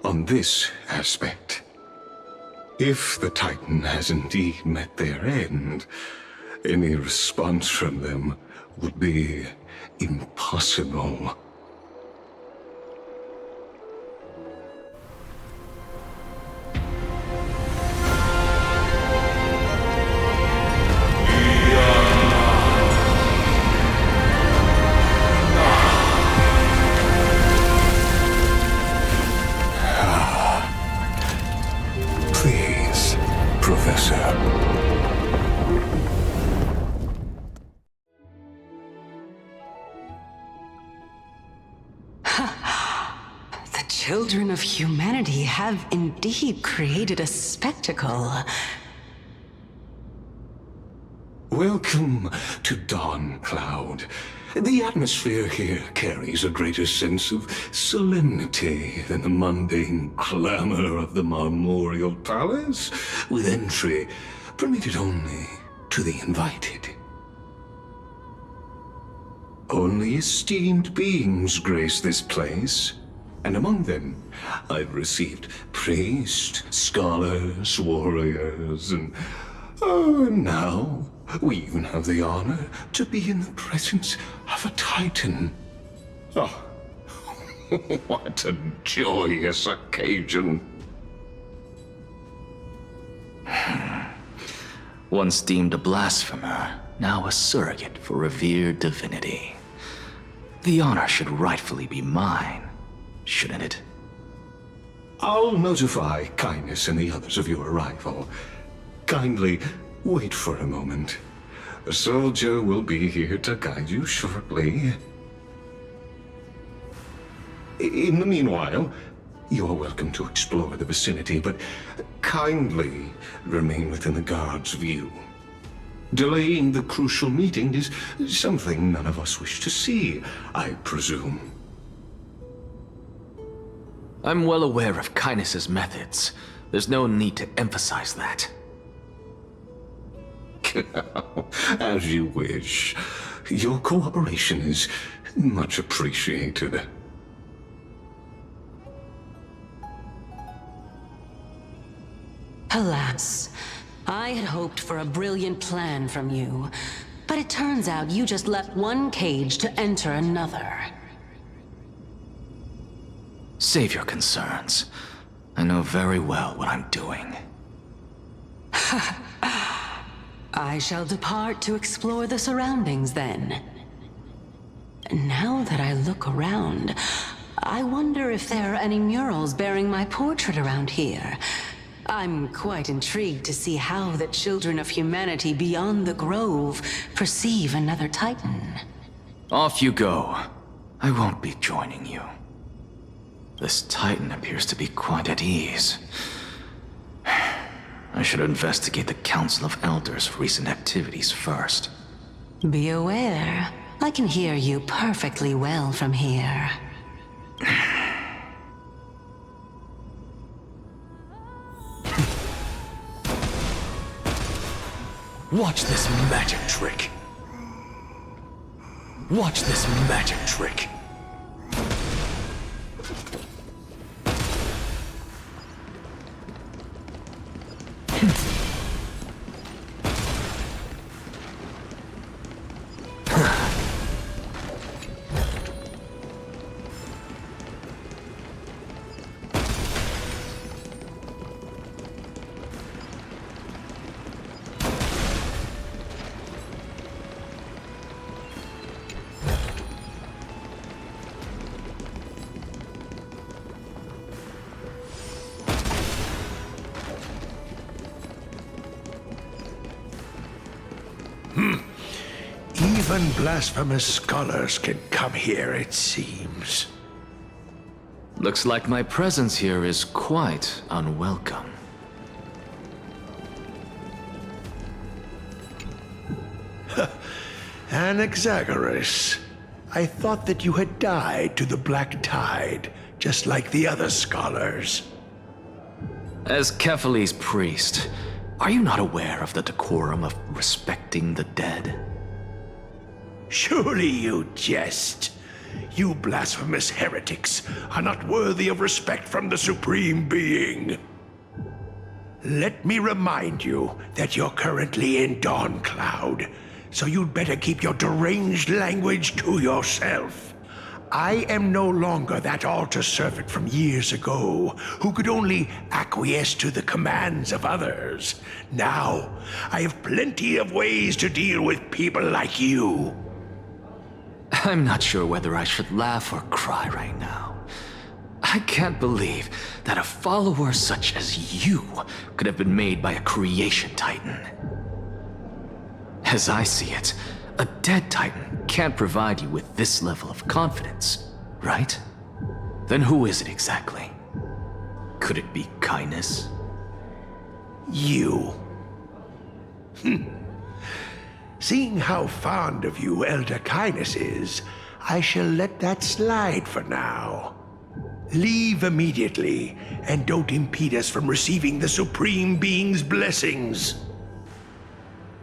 on this aspect. If the Titan has indeed met their end, any response from them would be impossible. Please, Professor. The children of humanity have indeed created a spectacle. Welcome to Dawn Cloud. The atmosphere here carries a greater sense of solemnity than the mundane clamor of the Marmorial Palace, with entry permitted only to the invited. Only esteemed beings grace this place, and among them I've received priests, scholars, warriors, and now we even have the honor to be in the presence of a Titan. Oh, what a joyous occasion. Once deemed a blasphemer, now a surrogate for revered divinity. The honor should rightfully be mine, shouldn't it? I'll notify Kindness and the others of your arrival. Kindly wait for a moment. A soldier will be here to guide you shortly. In the meanwhile, you are welcome to explore the vicinity, but kindly remain within the guard's view. Delaying the crucial meeting is something none of us wish to see, I presume. I'm well aware of Kindness's methods. There's no need to emphasize that. As you wish. Your cooperation is much appreciated. Alas, I had hoped for a brilliant plan from you, but it turns out you just left one cage to enter another. Save your concerns. I know very well what I'm doing. I shall depart to explore the surroundings then. Now that I look around, I wonder if there are any murals bearing my portrait around here. I'm quite intrigued to see how the children of humanity beyond the grove perceive another Titan. Off you go. I won't be joining you. This Titan appears to be quite at ease. I should investigate the Council of Elders' recent activities first. Be aware. I can hear you perfectly well from here. Watch this magic trick. Watch this magic trick. Even blasphemous scholars can come here, it seems. Looks like my presence here is quite unwelcome. Anaxagoras, I thought that you had died to the Black Tide, just like the other scholars. As Kephales's priest, are you not aware of the decorum of respecting the dead? Surely you jest. You blasphemous heretics are not worthy of respect from the Supreme Being. Let me remind you that you're currently in Dawn Cloud, so you'd better keep your deranged language to yourself. I am no longer that altar servant from years ago who could only acquiesce to the commands of others. Now, I have plenty of ways to deal with people like you. I'm not sure whether I should laugh or cry right now. I can't believe that a follower such as you could have been made by a creation titan. As I see it, a dead titan can't provide you with this level of confidence, right? Then who is it exactly? Could it be kindness? You. Seeing how fond of you Elder Kindness is, I shall let that slide for now. Leave immediately, and don't impede us from receiving the Supreme Being's blessings.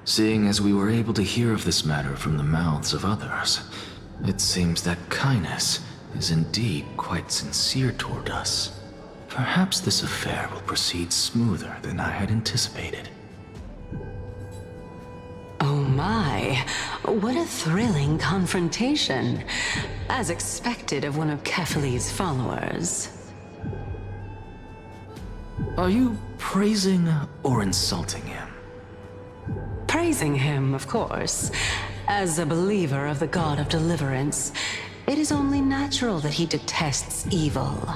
Seeing as we were able to hear of this matter from the mouths of others, it seems that Kindness is indeed quite sincere toward us. Perhaps this affair will proceed smoother than I had anticipated. Oh my, what a thrilling confrontation. As expected of one of Kephales's followers. Are you praising or insulting him? Praising him, of course. As a believer of the God of Deliverance, it is only natural that he detests evil.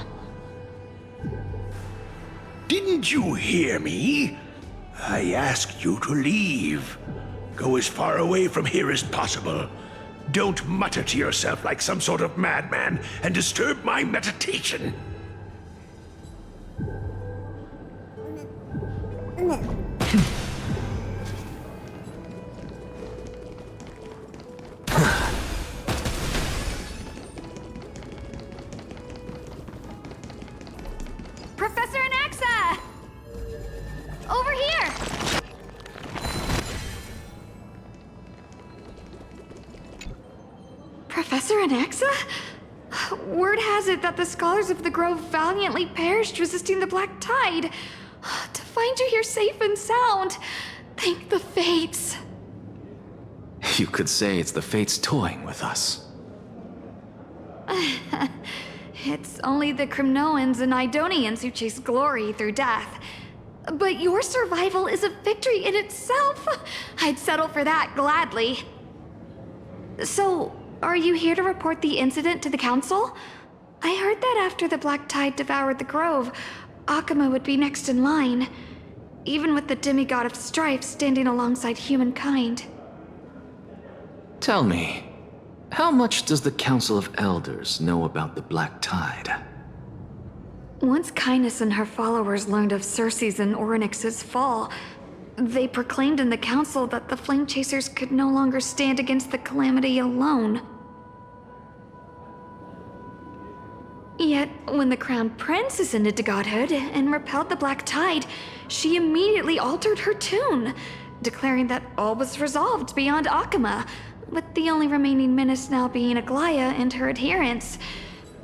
Didn't you hear me? I asked you to leave. Go as far away from here as possible. Don't mutter to yourself like some sort of madman and disturb my meditation. Professor Anaxa! Over here! Professor Anaxa? Word has it that the scholars of the Grove valiantly perished resisting the Black Tide. To find you here safe and sound, thank the Fates. You could say it's the Fates toying with us. It's only the Crimnoans and Idonians who chase glory through death. But your survival is a victory in itself. I'd settle for that gladly. So, are you here to report the incident to the Council? I heard that after the Black Tide devoured the Grove, Akuma would be next in line, even with the demigod of strife standing alongside humankind. Tell me, How much does the Council of Elders know about the Black Tide? Once Kindness and her followers learned of Circe's and Orynyx's fall, they proclaimed in the council that the Flame Chasers could no longer stand against the calamity alone. Yet, when the Crown Prince ascended to godhood and repelled the Black Tide, she immediately altered her tune, declaring that all was resolved beyond Akama, with the only remaining menace now being Aglaya and her adherents.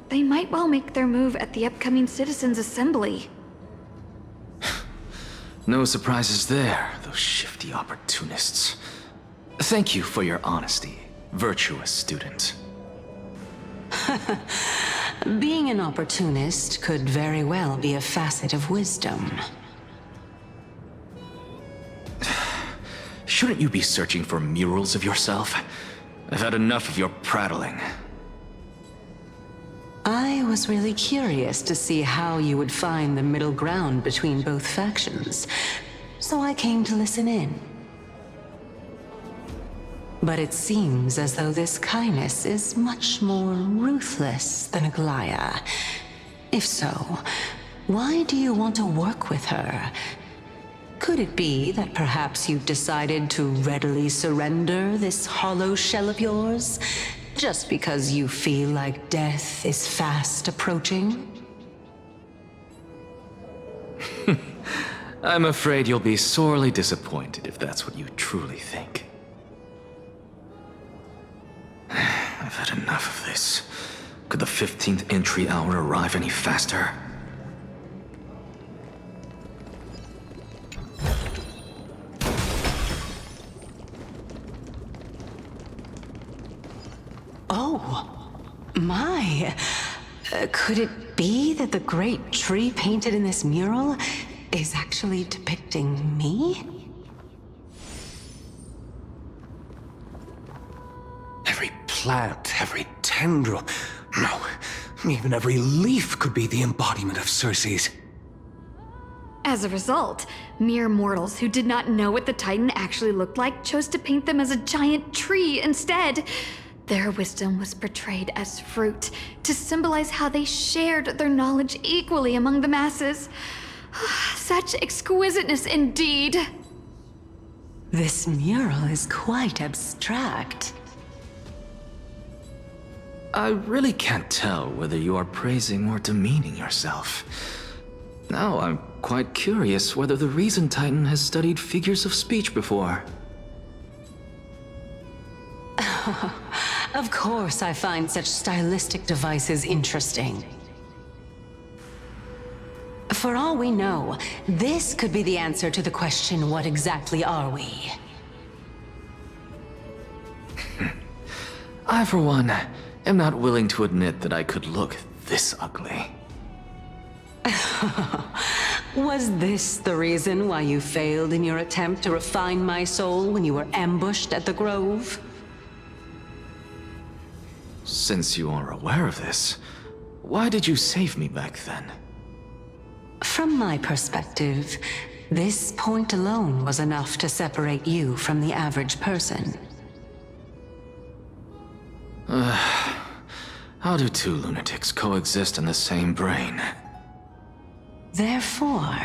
They might well make their move at the upcoming Citizens' Assembly. No surprises there, those shifty opportunists. Thank you for your honesty, virtuous student. Being an opportunist could very well be a facet of wisdom. Shouldn't you be searching for murals of yourself? I've had enough of your prattling. I was really curious to see how you would find the middle ground between both factions, so I came to listen in. But it seems as though this Kindness is much more ruthless than Aglaya. If so, why do you want to work with her? Could it be that perhaps you've decided to readily surrender this hollow shell of yours, just because you feel like death is fast approaching? I'm afraid you'll be sorely disappointed if that's what you truly think. I've had enough of this. Could the 15th entry hour arrive any faster? Oh, my. Could it be that the great tree painted in this mural is actually depicting me? Every plant, every tendril, no, even every leaf could be the embodiment of Circe's. As a result, mere mortals who did not know what the Titan actually looked like chose to paint them as a giant tree instead. Their wisdom was portrayed as fruit, to symbolize how they shared their knowledge equally among the masses. Such exquisiteness indeed. This mural is quite abstract. I really can't tell whether you are praising or demeaning yourself. Now I'm quite curious whether the Reason Titan has studied figures of speech before. Of course I find such stylistic devices interesting. For all we know, this could be the answer to the question, what exactly are we? I, for one, am not willing to admit that I could look this ugly. Was this the reason why you failed in your attempt to refine my soul when you were ambushed at the Grove? Since you are aware of this, why did you save me back then? From my perspective, this point alone was enough to separate you from the average person. How do two lunatics coexist in the same brain? Therefore,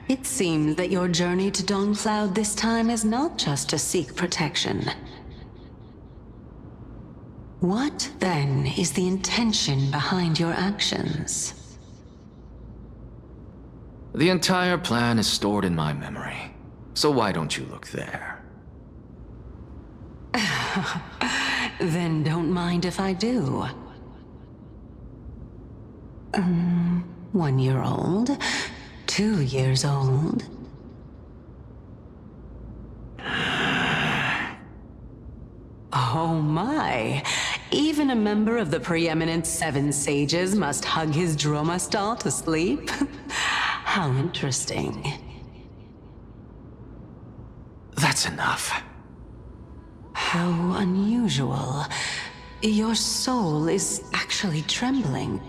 it seems that your journey to Dawnfloud this time is not just to seek protection. What, then, is the intention behind your actions? The entire plan is stored in my memory, so why don't you look there? Then don't mind if I do. 1 year old? 2 years old? Oh my! Even a member of the preeminent Seven Sages must hug his Dromastal to sleep? How interesting. That's enough. How unusual. Your soul is actually trembling.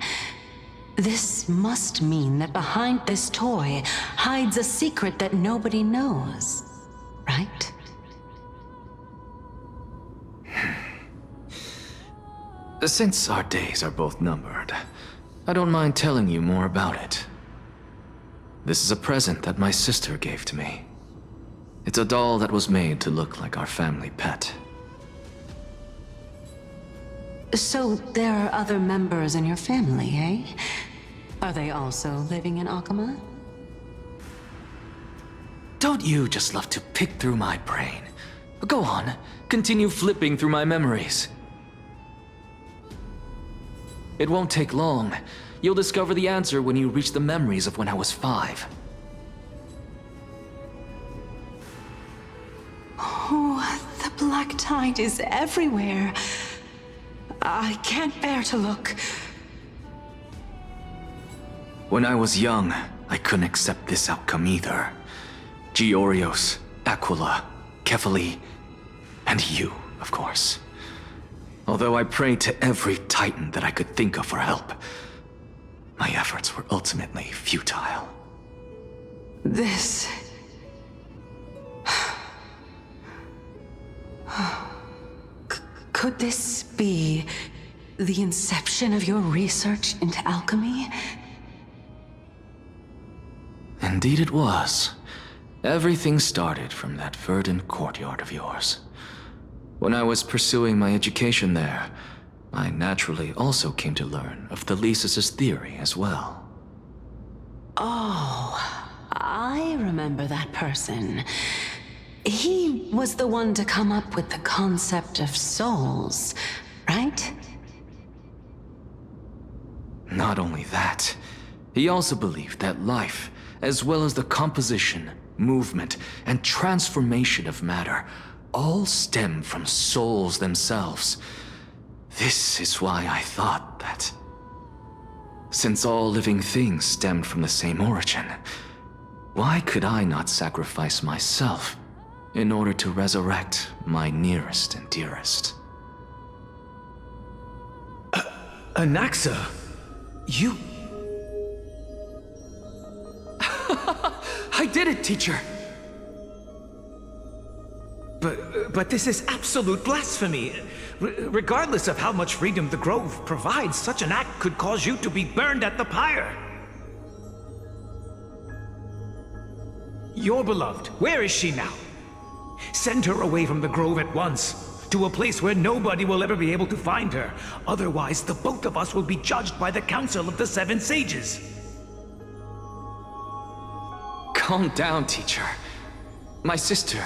This must mean that behind this toy hides a secret that nobody knows, right? Since our days are both numbered, I don't mind telling you more about it. This is a present that my sister gave to me. It's a doll that was made to look like our family pet. So there are other members in your family, eh? Are they also living in Akama? Don't you just love to pick through my brain? Go on, continue flipping through my memories. It won't take long. You'll discover the answer when you reach the memories of when I was 5. Oh, the black tide is everywhere. I can't bear to look. When I was young, I couldn't accept this outcome either. Georios, Aquila, Kefali, and you, of course. Although I prayed to every titan that I could think of for help, my efforts were ultimately futile. This... Could this be the inception of your research into alchemy? Indeed it was. Everything started from that verdant courtyard of yours. When I was pursuing my education there, I naturally also came to learn of Thelesis' theory as well. Oh, I remember that person. He was the one to come up with the concept of souls, right? Not only that, he also believed that life, as well as the composition, movement, and transformation of matter, all stem from souls themselves. This is why I thought that, since all living things stemmed from the same origin, why could I not sacrifice myself in order to resurrect my nearest and dearest? Anaxa, you... I did it, teacher! But this is absolute blasphemy. Regardless of how much freedom the Grove provides, such an act could cause you to be burned at the pyre. Your beloved, where is she now? Send her away from the Grove at once, to a place where nobody will ever be able to find her. Otherwise, the both of us will be judged by the Council of the Seven Sages. Calm down, teacher. My sister,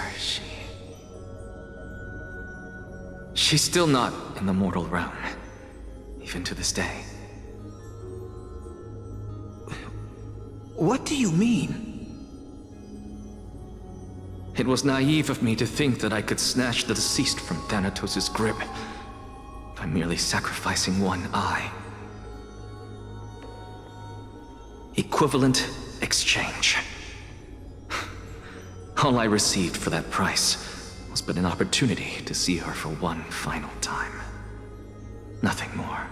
she's still not in the mortal realm, even to this day. What do you mean? It was naive of me to think that I could snatch the deceased from Thanatos' grip by merely sacrificing one eye. Equivalent exchange. All I received for that price was but an opportunity to see her for one final time. Nothing more.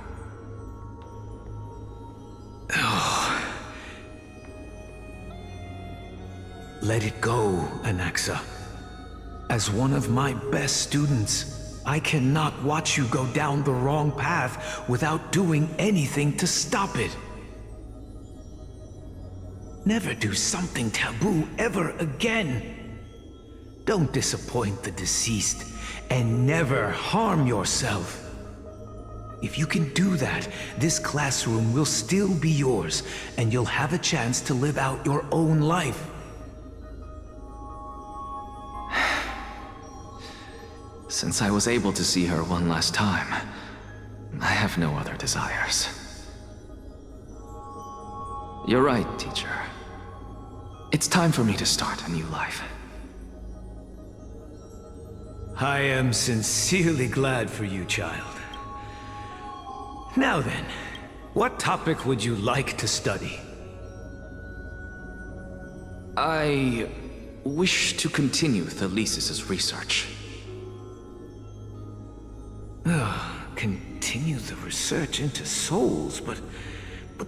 Oh. Let it go, Anaxa. As one of my best students, I cannot watch you go down the wrong path without doing anything to stop it. Never do something taboo ever again. Don't disappoint the deceased, and never harm yourself. If you can do that, this classroom will still be yours, and you'll have a chance to live out your own life. Since I was able to see her one last time, I have no other desires. You're right, teacher. It's time for me to start a new life. I am sincerely glad for you, child. Now then, what topic would you like to study? I wish to continue Thelesis' research. Continue the research into souls, but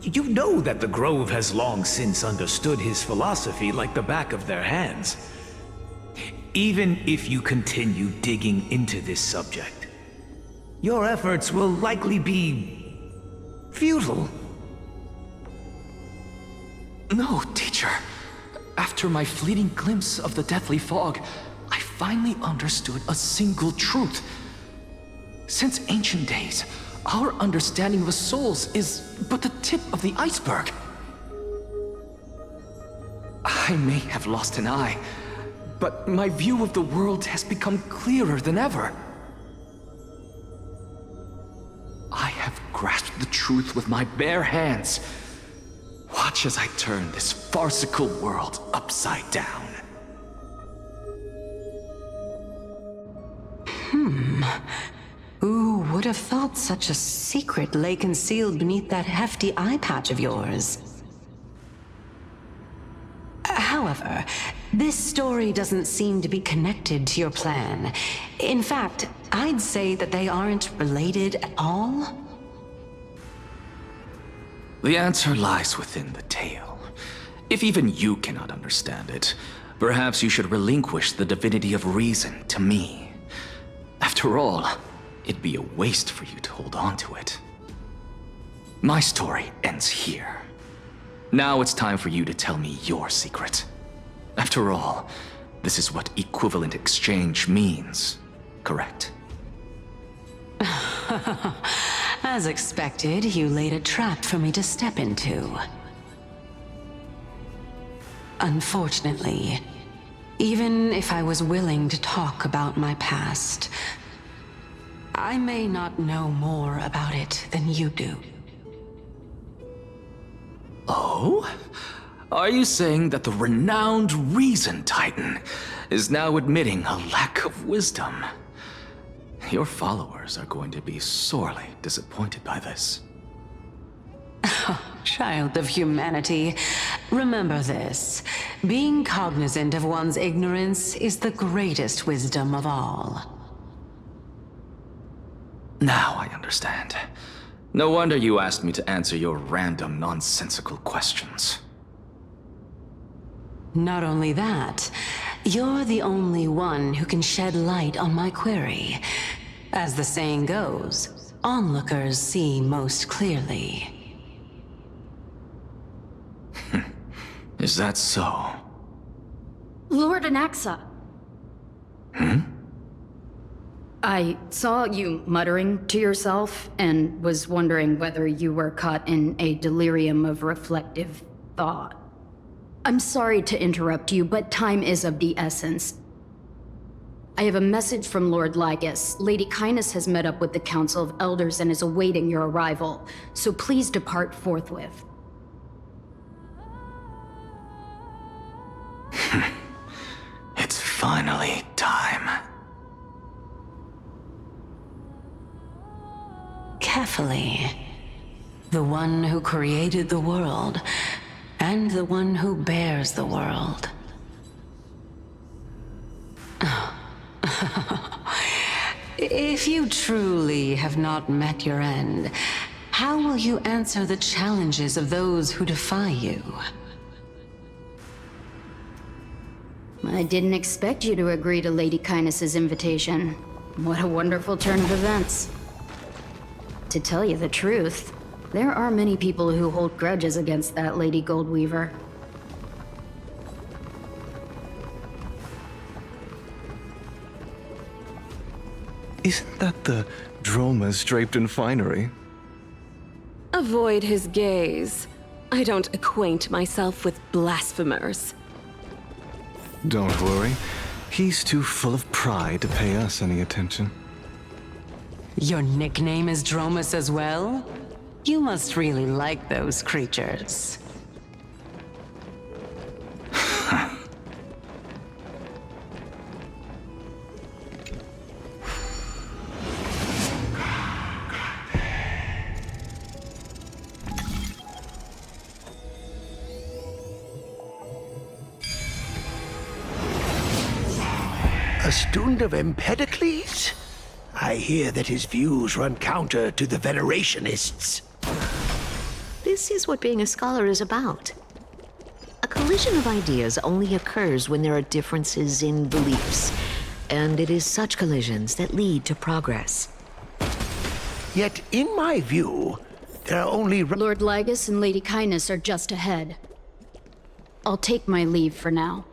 you know that the Grove has long since understood his philosophy like the back of their hands. Even if you continue digging into this subject, your efforts will likely be futile. No, teacher. After my fleeting glimpse of the deathly fog, I finally understood a single truth. Since ancient days, our understanding of the souls is but the tip of the iceberg. I may have lost an eye, but my view of the world has become clearer than ever. I have grasped the truth with my bare hands. Watch as I turn this farcical world upside down. Who would have thought such a secret lay concealed beneath that hefty eye patch of yours? However, this story doesn't seem to be connected to your plan. In fact, I'd say that they aren't related at all. The answer lies within the tale. If even you cannot understand it, perhaps you should relinquish the divinity of reason to me. After all, it'd be a waste for you to hold on to it. My story ends here. Now it's time for you to tell me your secret. After all, this is what equivalent exchange means, correct? As expected, you laid a trap for me to step into. Unfortunately, even if I was willing to talk about my past, I may not know more about it than you do. Oh? Are you saying that the renowned Reason Titan is now admitting a lack of wisdom? Your followers are going to be sorely disappointed by this. Child of humanity, remember this. Being cognizant of one's ignorance is the greatest wisdom of all. Now I understand. No wonder you asked me to answer your random, nonsensical questions. Not only that, you're the only one who can shed light on my query. As the saying goes, onlookers see most clearly. Is that so? Lord Anaxa. I saw you muttering to yourself and was wondering whether you were caught in a delirium of reflective thought. I'm sorry to interrupt you, but time is of the essence. I have a message from Lord Lygus. Lady Kindness has met up with the Council of Elders and is awaiting your arrival, so please depart forthwith. It's finally time. Carefully. The one who created the world, and the one who bears the world. If you truly have not met your end, how will you answer the challenges of those who defy you? I didn't expect you to agree to Lady Kindness's invitation. What a wonderful turn of events. To tell you the truth, there are many people who hold grudges against that Lady Goldweaver. Isn't that the Dromas draped in finery? Avoid his gaze. I don't acquaint myself with blasphemers. Don't worry. He's too full of pride to pay us any attention. Your nickname is Dromas as well? You must really like those creatures. A student of Empedocles? I hear that his views run counter to the Venerationists. This is what being a scholar is about. A collision of ideas only occurs when there are differences in beliefs, and it is such collisions that lead to progress. Yet, in my view, there are only... Lord Lygus and Lady Kindness are just ahead. I'll take my leave for now.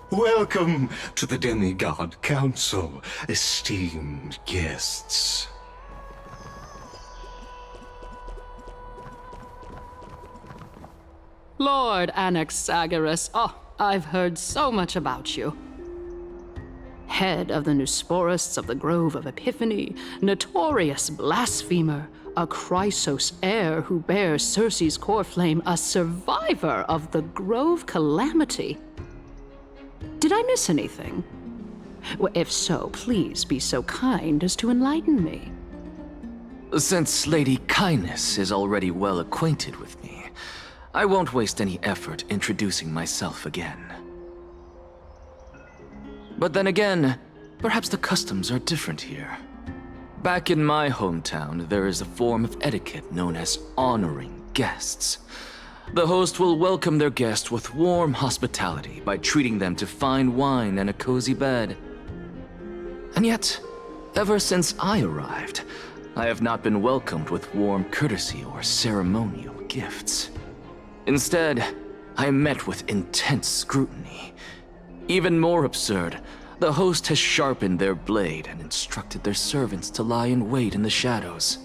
Welcome to the Demigod Council, esteemed guests. Lord Anaxagoras, I've heard so much about you. Head of the Nusporists of the Grove of Epiphany, notorious blasphemer, a Chrysos heir who bears Circe's core flame, a survivor of the Grove calamity. Did I miss anything? Well, if so, please be so kind as to enlighten me. Since Lady Kindness is already well acquainted with me, I won't waste any effort introducing myself again. But then again, perhaps the customs are different here. Back in my hometown, there is a form of etiquette known as honoring guests. The host will welcome their guest with warm hospitality by treating them to fine wine and a cozy bed. And yet, ever since I arrived, I have not been welcomed with warm courtesy or ceremonial gifts. Instead, I am met with intense scrutiny. Even more absurd, the host has sharpened their blade and instructed their servants to lie in wait in the shadows.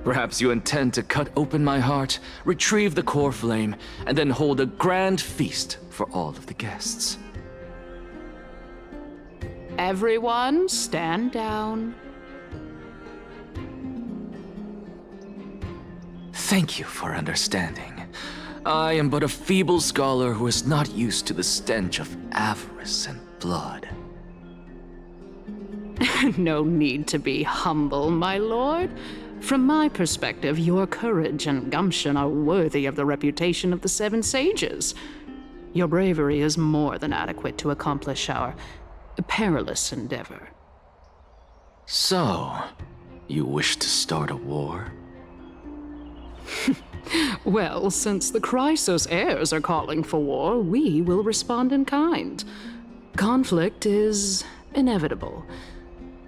Perhaps you intend to cut open my heart, retrieve the core flame, and then hold a grand feast for all of the guests. Everyone, stand down. Thank you for understanding. I am but a feeble scholar who is not used to the stench of avarice and blood. No need to be humble, my lord. From my perspective, your courage and gumption are worthy of the reputation of the Seven Sages. Your bravery is more than adequate to accomplish our perilous endeavor. So, you wish to start a war? Well, since the Chrysos heirs are calling for war, we will respond in kind. Conflict is inevitable.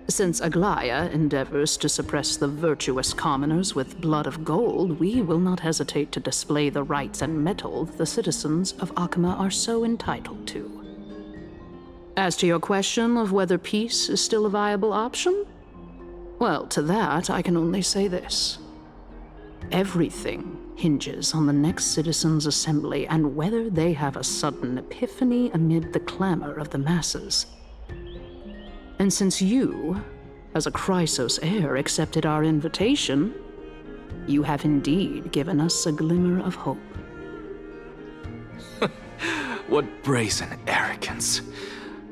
Since Aglaya endeavors to suppress the virtuous commoners with blood of gold, we will not hesitate to display the rights and metal the citizens of Akima are so entitled to. As to your question of whether peace is still a viable option, well, to that I can only say this. Everything hinges on the next citizens' assembly and whether they have a sudden epiphany amid the clamor of the masses. And since you, as a Chrysos heir, accepted our invitation, you have indeed given us a glimmer of hope. What brazen arrogance.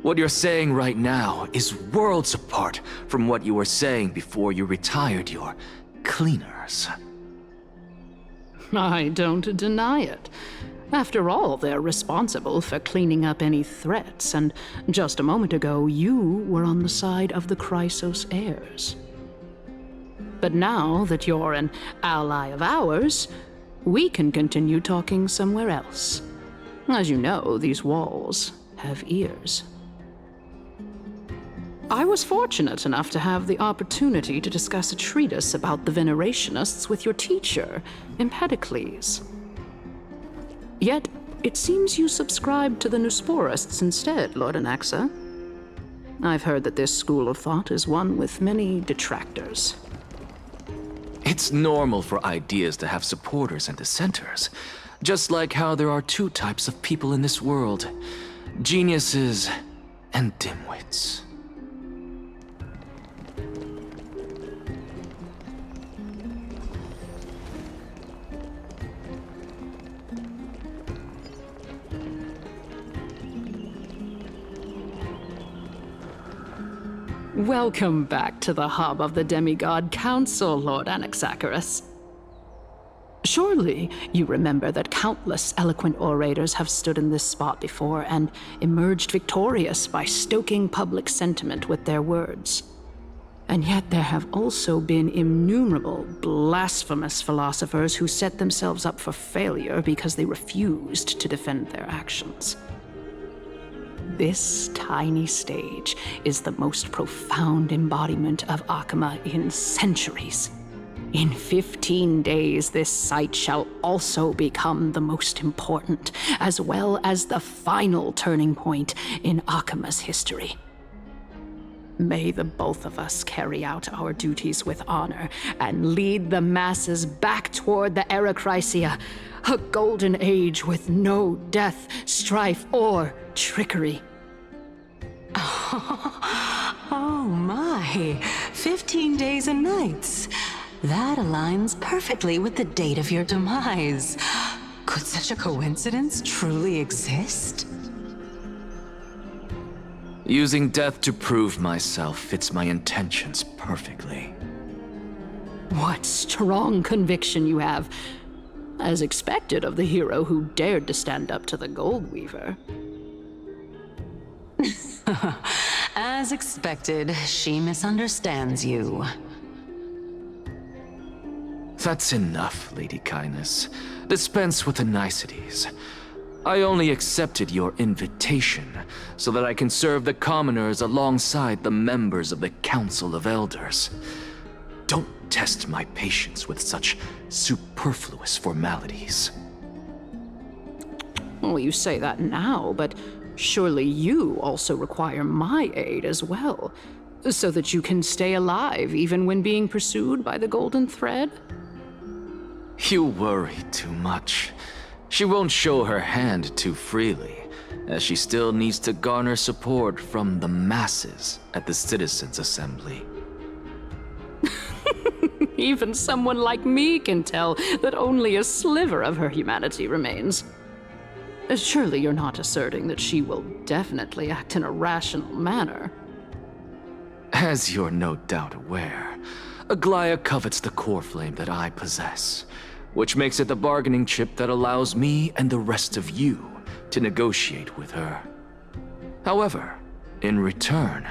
What you're saying right now is worlds apart from what you were saying before you retired your cleaners. I don't deny it. After all, they're responsible for cleaning up any threats, and just a moment ago, you were on the side of the Chrysos heirs. But now that you're an ally of ours, we can continue talking somewhere else. As you know, these walls have ears. I was fortunate enough to have the opportunity to discuss a treatise about the Venerationists with your teacher, Empedocles. Yet, it seems you subscribe to the Nusporists instead, Lord Anaxa. I've heard that this school of thought is one with many detractors. It's normal for ideas to have supporters and dissenters, just like how there are two types of people in this world, geniuses and dimwits. Welcome back to the hub of the Demigod Council, Lord Anaxagoras. Surely you remember that countless eloquent orators have stood in this spot before and emerged victorious by stoking public sentiment with their words. And yet there have also been innumerable blasphemous philosophers who set themselves up for failure because they refused to defend their actions. This tiny stage is the most profound embodiment of Akama in centuries. In 15 days, this site shall also become the most important, as well as the final turning point in Akama's history. May the both of us carry out our duties with honor and lead the masses back toward the Erechrysia, a golden age with no death, strife, or trickery. Oh my, 15 days and nights. That aligns perfectly with the date of your demise. Could such a coincidence truly exist? Using death to prove myself fits my intentions perfectly. What strong conviction you have, as expected of the hero who dared to stand up to the Gold Weaver. As expected, she misunderstands you. That's enough, Lady Kindness. Dispense with the niceties. I only accepted your invitation so that I can serve the commoners alongside the members of the Council of Elders. Don't test my patience with such superfluous formalities. Well, you say that now, but surely you also require my aid as well, so that you can stay alive even when being pursued by the Golden Thread? You worry too much. She won't show her hand too freely, as she still needs to garner support from the masses at the Citizens' Assembly. Even someone like me can tell that only a sliver of her humanity remains. Surely you're not asserting that she will definitely act in a rational manner. As you're no doubt aware, Aglaya covets the core flame that I possess, which makes it the bargaining chip that allows me and the rest of you to negotiate with her. However, in return,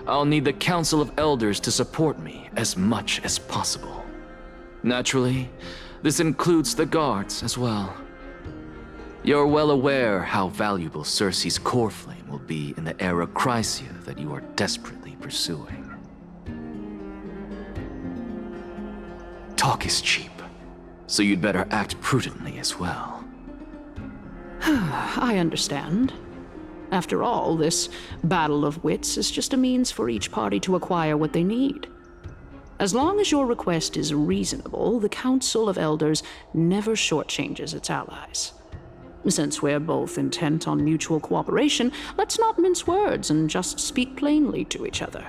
I'll need the Council of Elders to support me as much as possible. Naturally, this includes the guards as well. You're well aware how valuable Cersei's core flame will be in the Erechrysia that you are desperately pursuing. Talk is cheap, so you'd better act prudently as well. I understand. After all, this battle of wits is just a means for each party to acquire what they need. As long as your request is reasonable, the Council of Elders never shortchanges its allies. Since we're both intent on mutual cooperation, let's not mince words and just speak plainly to each other.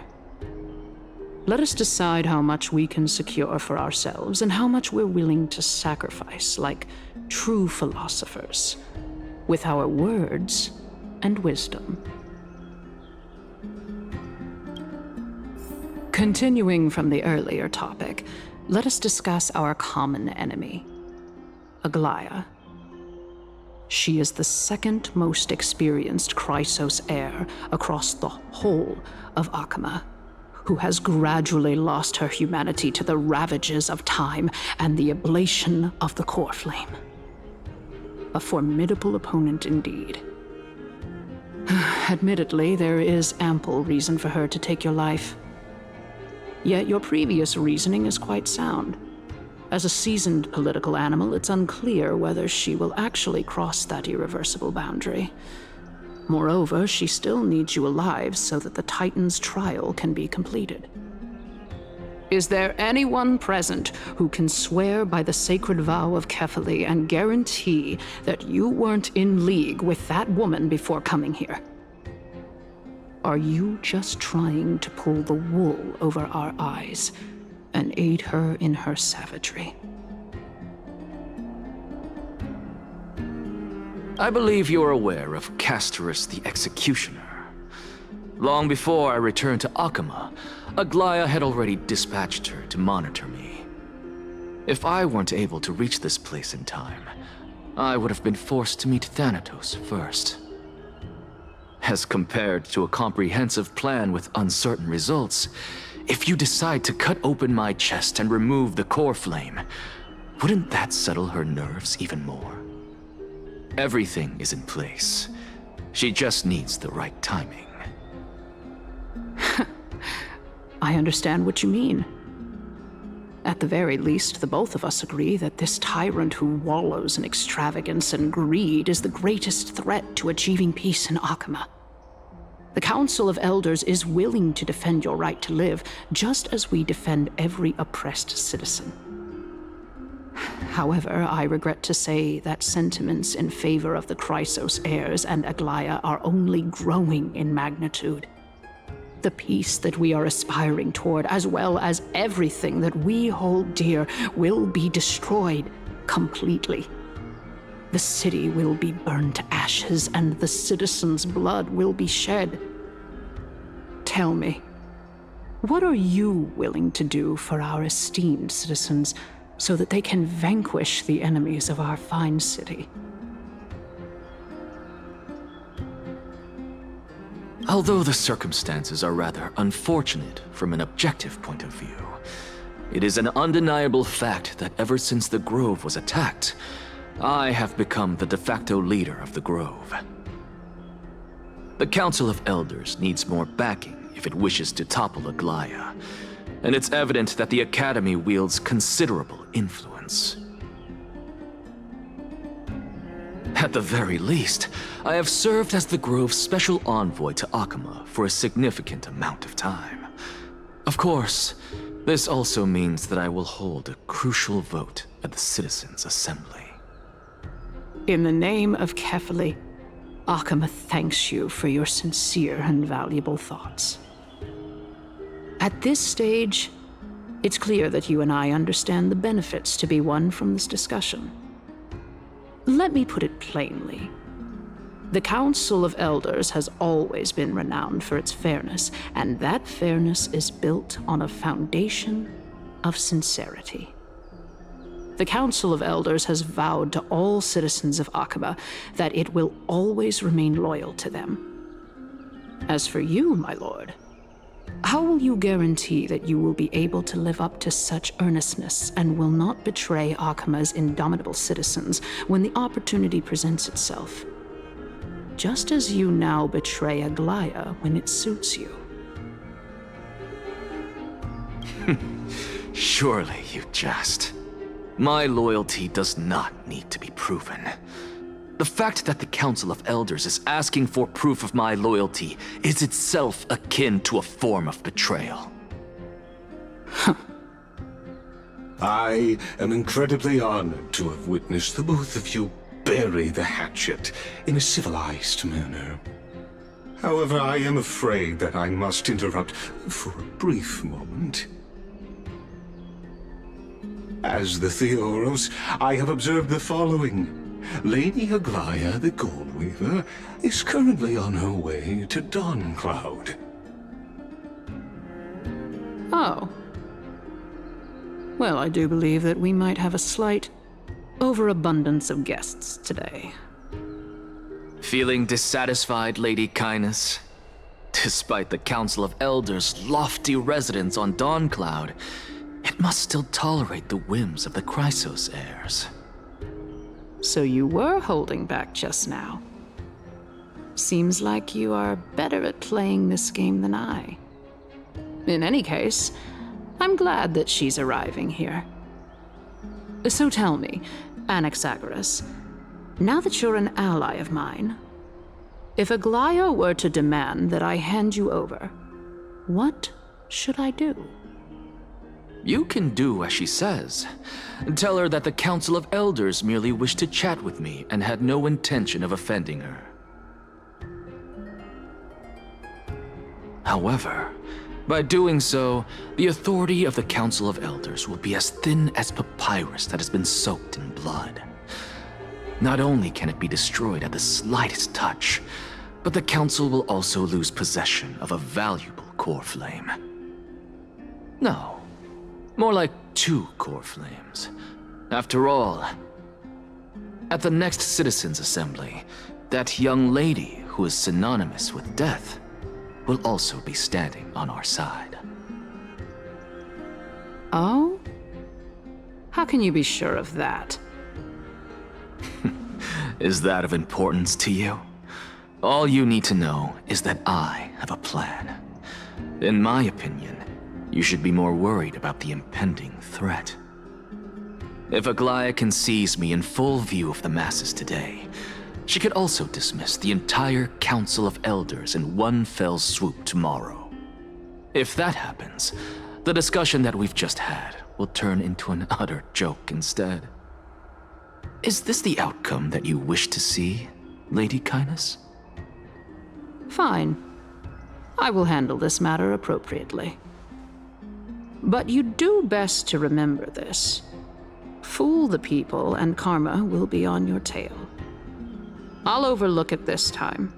Let us decide how much we can secure for ourselves and how much we're willing to sacrifice, like true philosophers, with our words and wisdom. Continuing from the earlier topic, let us discuss our common enemy, Aglaya. She is the second most experienced Chrysos heir across the whole of Akama, who has gradually lost her humanity to the ravages of time and the ablation of the core flame. A formidable opponent indeed. Admittedly, there is ample reason for her to take your life. Yet your previous reasoning is quite sound. As a seasoned political animal, it's unclear whether she will actually cross that irreversible boundary. Moreover, she still needs you alive so that the Titan's trial can be completed. Is there anyone present who can swear by the sacred vow of Kefali and guarantee that you weren't in league with that woman before coming here? Are you just trying to pull the wool over our eyes and aid her in her savagery? I believe you're aware of Castorus the Executioner. Long before I returned to Akama, Aglaya had already dispatched her to monitor me. If I weren't able to reach this place in time, I would have been forced to meet Thanatos first. As compared to a comprehensive plan with uncertain results, if you decide to cut open my chest and remove the core flame, wouldn't that settle her nerves even more? Everything is in place. She just needs the right timing. I understand what you mean. At the very least, the both of us agree that this tyrant who wallows in extravagance and greed is the greatest threat to achieving peace in Akama. The Council of Elders is willing to defend your right to live, just as we defend every oppressed citizen. However, I regret to say that sentiments in favor of the Chrysos heirs and Aglaya are only growing in magnitude. The peace that we are aspiring toward, as well as everything that we hold dear, will be destroyed completely. The city will be burned to ashes, and the citizens' blood will be shed. Tell me, what are you willing to do for our esteemed citizens so that they can vanquish the enemies of our fine city? Although the circumstances are rather unfortunate from an objective point of view, it is an undeniable fact that ever since the Grove was attacked, I have become the de facto leader of the Grove. The Council of Elders needs more backing if it wishes to topple Aglaya, and it's evident that the Academy wields considerable influence. At the very least, I have served as the Grove's special envoy to Akama for a significant amount of time. Of course, this also means that I will hold a crucial vote at the Citizens' Assembly. In the name of Kefali, Akama thanks you for your sincere and valuable thoughts. At this stage, it's clear that you and I understand the benefits to be won from this discussion. Let me put it plainly. The Council of Elders has always been renowned for its fairness, and that fairness is built on a foundation of sincerity. The Council of Elders has vowed to all citizens of Akaba that it will always remain loyal to them. As for you, my lord, how will you guarantee that you will be able to live up to such earnestness and will not betray Akama's indomitable citizens when the opportunity presents itself? Just as you now betray Aglaya when it suits you. Surely you jest. My loyalty does not need to be proven. The fact that the Council of Elders is asking for proof of my loyalty is itself akin to a form of betrayal. I am incredibly honored to have witnessed the both of you bury the hatchet in a civilized manner. However, I am afraid that I must interrupt for a brief moment. As the Theoros, I have observed the following. Lady Aglaya, the Goldweaver, is currently on her way to Dawncloud. Oh. Well, I do believe that we might have a slight overabundance of guests today. Feeling dissatisfied, Lady Kindness? Despite the Council of Elders' lofty residence on Dawncloud, it must still tolerate the whims of the Chrysos heirs. So you were holding back just now. Seems like you are better at playing this game than I. In any case, I'm glad that she's arriving here. So tell me, Anaxagoras, now that you're an ally of mine, if Aglaya were to demand that I hand you over, what should I do? You can do as she says. Tell her that the Council of Elders merely wished to chat with me and had no intention of offending her. However, by doing so, the authority of the Council of Elders will be as thin as papyrus that has been soaked in blood. Not only can it be destroyed at the slightest touch, but the Council will also lose possession of a valuable core flame. No. More like 2 core flames. After all, at the next Citizens' Assembly, that young lady who is synonymous with death will also be standing on our side. Oh? How can you be sure of that? Is that of importance to you? All you need to know is that I have a plan. In my opinion, you should be more worried about the impending threat. If Aglaia can seize me in full view of the masses today, she could also dismiss the entire Council of Elders in one fell swoop tomorrow. If that happens, the discussion that we've just had will turn into an utter joke instead. Is this the outcome that you wish to see, Lady Kindness? Fine. I will handle this matter appropriately. But you do best to remember this. Fool the people and karma will be on your tail. I'll overlook it this time,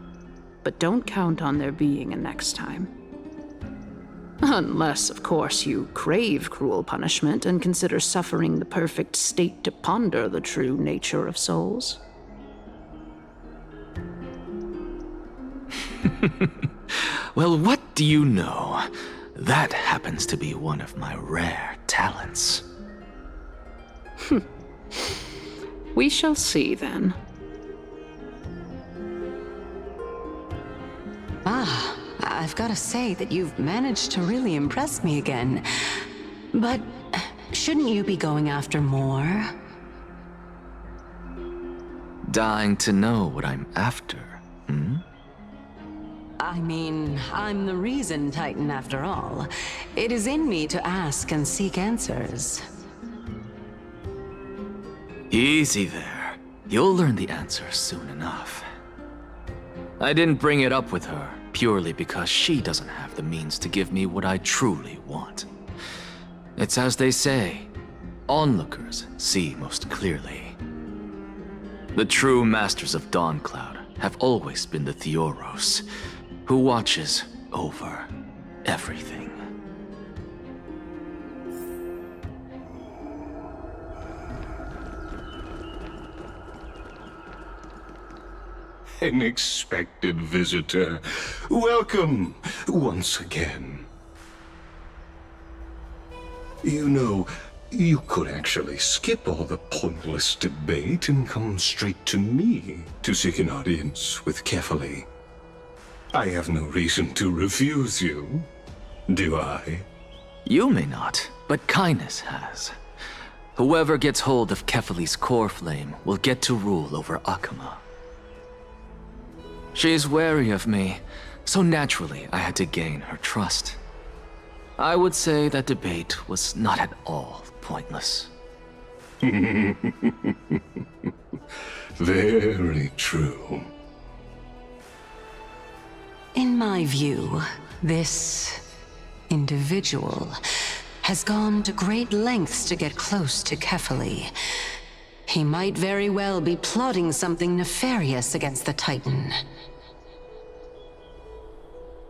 but don't count on there being a next time. Unless, of course, you crave cruel punishment and consider suffering the perfect state to ponder the true nature of souls. Well, what do you know? That happens to be one of my rare talents. We shall see, then. Ah, I've got to say that you've managed to really impress me again. But shouldn't you be going after more? Dying to know what I'm after, hmm? I mean, I'm the reason Titan after all. It is in me to ask and seek answers. Easy there. You'll learn the answer soon enough. I didn't bring it up with her purely because she doesn't have the means to give me what I truly want. It's as they say, onlookers see most clearly. The true masters of Dawncloud have always been the Theoros, who watches over everything. An expected visitor. Welcome once again. You know, you could actually skip all the pointless debate and come straight to me to seek an audience with Kefali. I have no reason to refuse you, do I? You may not, but Kindness has. Whoever gets hold of Kefali's core flame will get to rule over Akama. She's wary of me, so naturally I had to gain her trust. I would say that debate was not at all pointless. Very true. In my view, this individual has gone to great lengths to get close to Kefali. He might very well be plotting something nefarious against the Titan.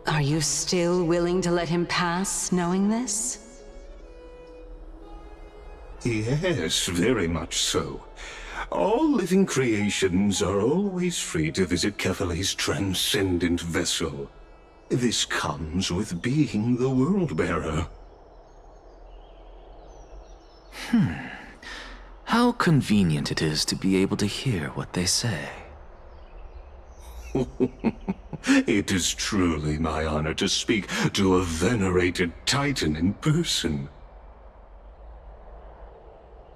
Are you still willing to let him pass, knowing this? Yes, very much so. All living creations are always free to visit Kefali's transcendent vessel. This comes with being the World-Bearer. How convenient it is to be able to hear what they say. It is truly my honor to speak to a venerated Titan in person.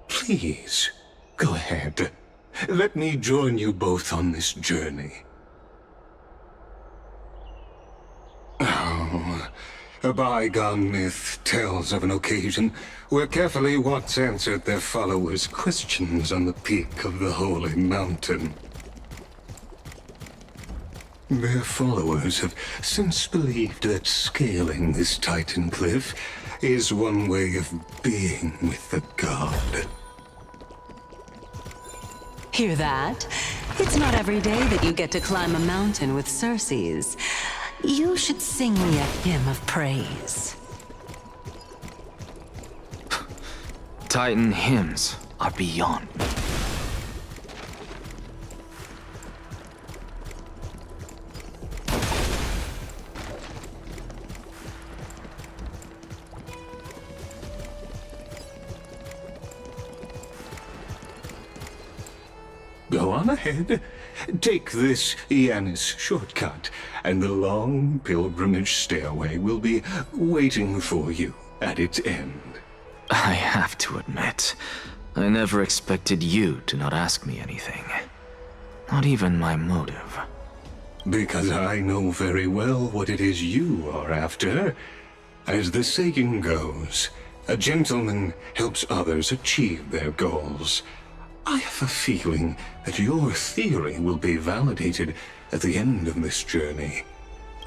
Please, go ahead. Let me join you both on this journey. Oh, a bygone myth tells of an occasion where Kefali once answered their followers' questions on the peak of the holy mountain. Their followers have since believed that scaling this Titan cliff is one way of being with the god. Hear that? It's not every day that you get to climb a mountain with Circes. You should sing me a hymn of praise. Titan hymns are beyond me. go on ahead. Take this Yanis shortcut, and the long pilgrimage stairway will be waiting for you at its end. I have to admit, I never expected you to not ask me anything. Not even my motive. Because I know very well what it is you are after. As the saying goes, a gentleman helps others achieve their goals. I have a feeling that your theory will be validated at the end of this journey.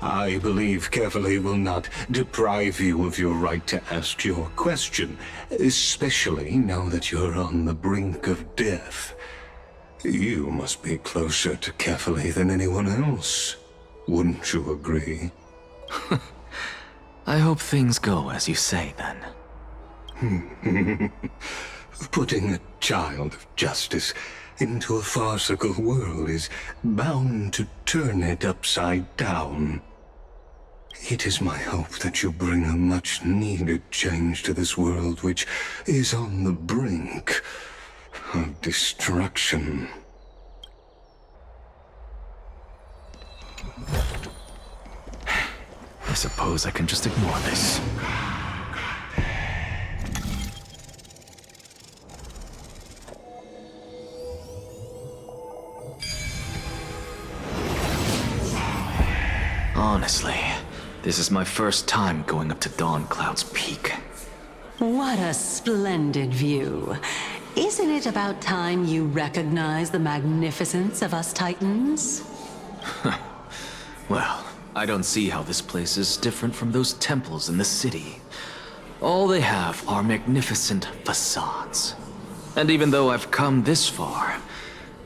I believe Kefali will not deprive you of your right to ask your question, especially now that you're on the brink of death. You must be closer to Kefali than anyone else. Wouldn't you agree? I hope things go as you say, then. Putting a child of justice into a farcical world is bound to turn it upside down. It is my hope that you bring a much-needed change to this world which is on the brink of destruction. I suppose I can just ignore this. Honestly, this is my first time going up to Dawn Cloud's peak. What a splendid view. Isn't it about time you recognize the magnificence of us Titans? Well, I don't see how this place is different from those temples in the city. All they have are magnificent facades. And even though I've come this far,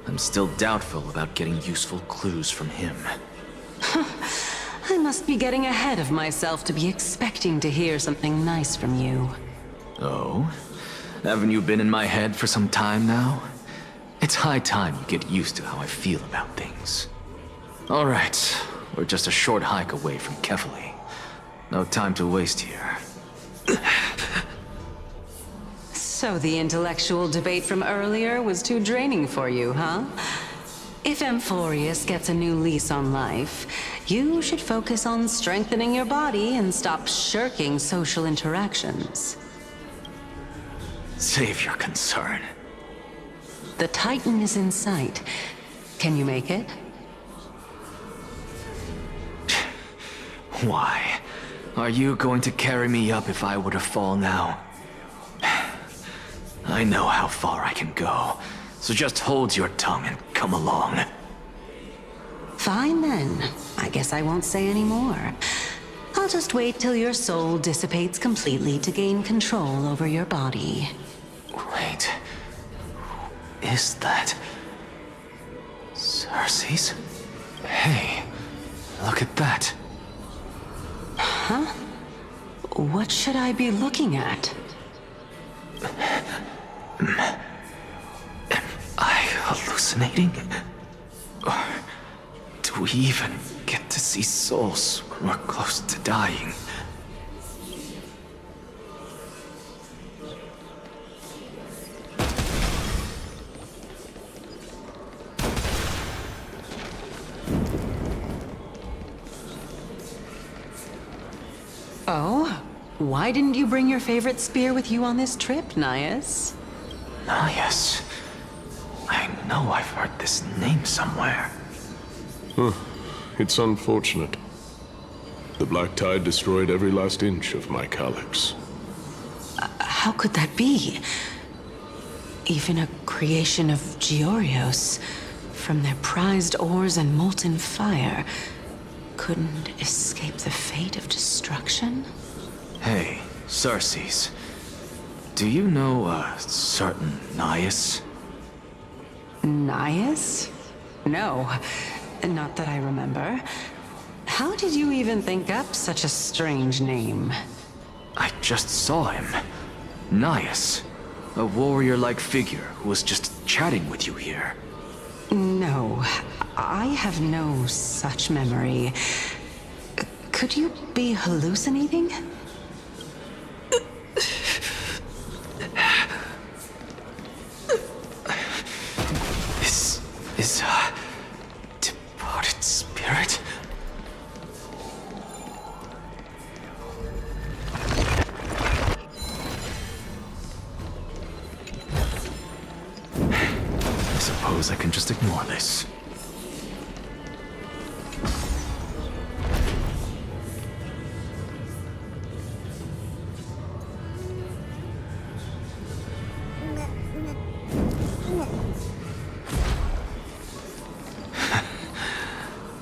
I'm still doubtful about getting useful clues from him. I must be getting ahead of myself to be expecting to hear something nice from you. Oh? Haven't you been in my head for some time now? It's high time you get used to how I feel about things. All right, we're just a short hike away from Kefali. No time to waste here. So the intellectual debate from earlier was too draining for you, huh? If Amphorius gets a new lease on life, you should focus on strengthening your body and stop shirking social interactions. Save your concern. The Titan is in sight. Can you make it? Why? Are you going to carry me up if I were to fall now? I know how far I can go, so just hold your tongue and come along. Fine then. I guess I won't say any more. I'll just wait till your soul dissipates completely to gain control over your body. Wait. Who is that? Cersei's? Hey, look at that. Huh? What should I be looking at? Am I hallucinating? Or do we even get to see souls when we're close to dying? Oh? Why didn't you bring your favorite spear with you on this trip, Nias? Nias. I know I've heard this name somewhere. Huh. It's unfortunate. The Black Tide destroyed every last inch of my calyx. How could that be? Even a creation of Georios, from their prized ores and molten fire, couldn't escape the fate of destruction? Hey, Cersei's. Do you know a certain Nias? Nias? No, not that I remember. How did you even think up such a strange name? I just saw him. Nias. A warrior-like figure who was just chatting with you here. No, I have no such memory. Could you be hallucinating? suppose I can just ignore this.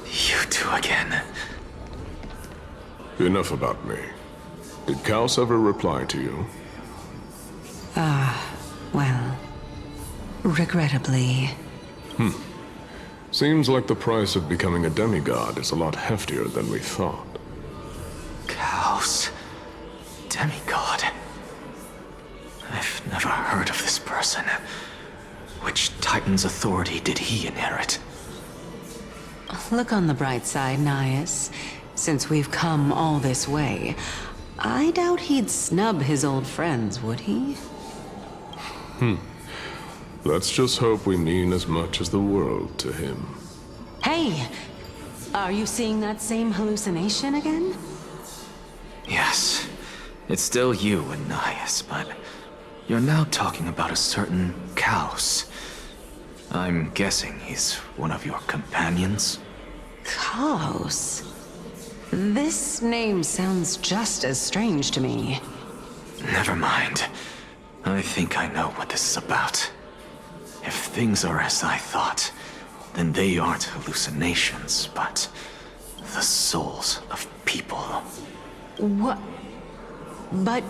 You two again. Enough about me. Did Kaos ever reply to you? Well, regrettably. Seems like the price of becoming a demigod is a lot heftier than we thought. Kaos. Demigod. I've never heard of this person. Which Titan's authority did he inherit? Look on the bright side, Nias. Since we've come all this way, I doubt he'd snub his old friends, would he? Let's just hope we mean as much as the world to him. Hey! Are you seeing that same hallucination again? Yes. It's still you and Nias, but you're now talking about a certain Kaos. I'm guessing he's one of your companions? Kaos? This name sounds just as strange to me. Never mind. I think I know what this is about. If things are as I thought, then they aren't hallucinations, but the souls of people. What? But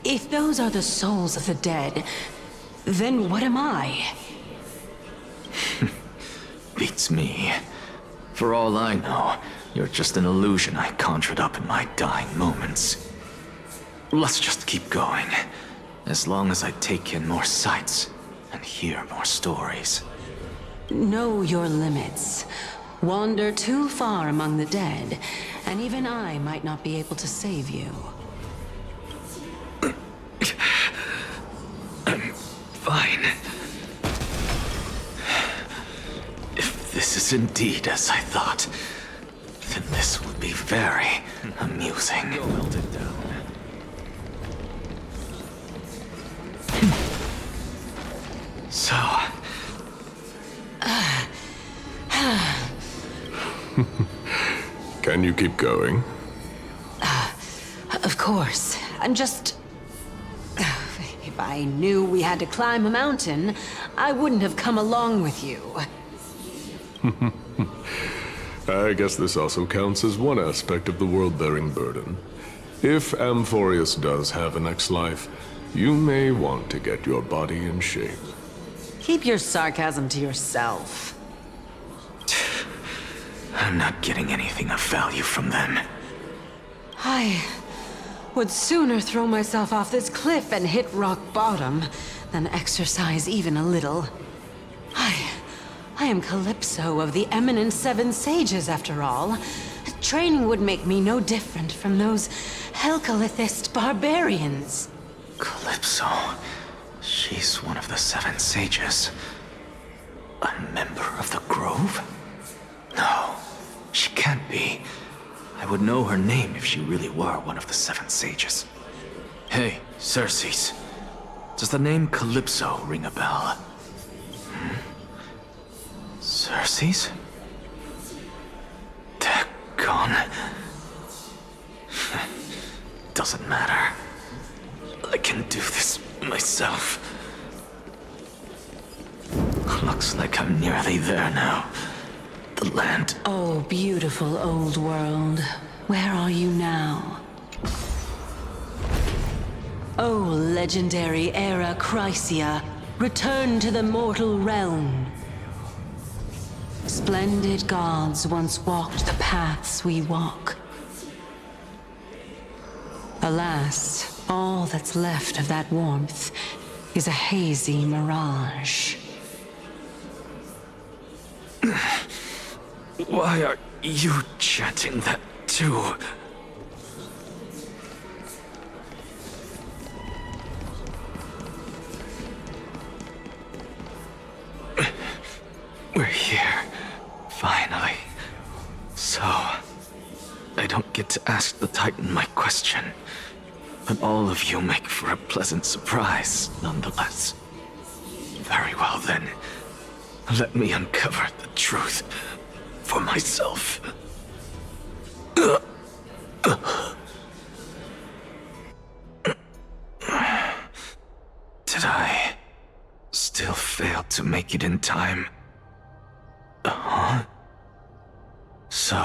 if those are the souls of the dead, then what am I? Beats me. For all I know, you're just an illusion I conjured up in my dying moments. Let's just keep going. As long as I take in more sights and hear more stories. Know your limits. Wander too far among the dead, and even I might not be able to save you. I'm fine. If this is indeed as I thought, then this will be very amusing. Go melt it down. So... Can you keep going? Of course. I'm just... If I knew we had to climb a mountain, I wouldn't have come along with you. I guess this also counts as one aspect of the world-bearing burden. If Amphorius does have a next life, you may want to get your body in shape. Keep your sarcasm to yourself. I'm not getting anything of value from them. I would sooner throw myself off this cliff and hit rock bottom than exercise even a little. I am Calypso of the eminent Seven Sages, after all. Training would make me no different from those Helcalithist barbarians. Calypso. She's one of the Seven Sages. A member of the Grove? No, she can't be. I would know her name if she really were one of the Seven Sages. Hey, Circes. Does the name Calypso ring a bell? Circes? They're gone. Doesn't matter. I can do this myself. Looks like I'm nearly there now. The land. Oh, beautiful old world. Where are you now? Oh, legendary era Chrysia, return to the mortal realm. Splendid gods once walked the paths we walk. Alas, all that's left of that warmth is a hazy mirage. Why are you chanting that too? We're here, finally. So, I don't get to ask the Titan my question, but all of you make for a pleasant surprise, nonetheless. Very well then. Let me uncover the truth for myself. Did I still fail to make it in time? Huh? So,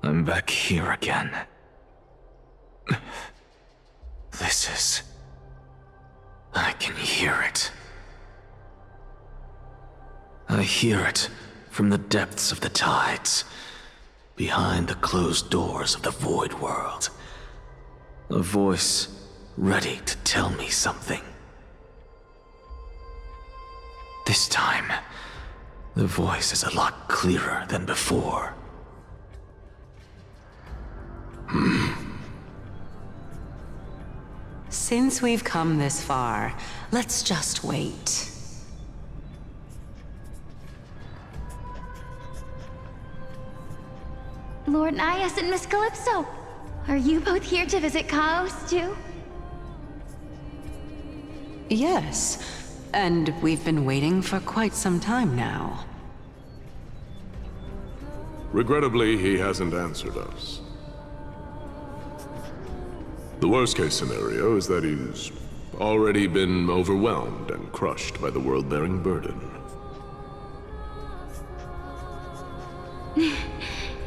I'm back here again. This is... I can hear it. I hear it from the depths of the tides, behind the closed doors of the Void World. A voice ready to tell me something. This time, the voice is a lot clearer than before. Since we've come this far, let's just wait. Lord Nias and Miss Calypso, are you both here to visit Chaos too? Yes, and we've been waiting for quite some time now. Regrettably, he hasn't answered us. The worst-case scenario is that he's already been overwhelmed and crushed by the world-bearing burden.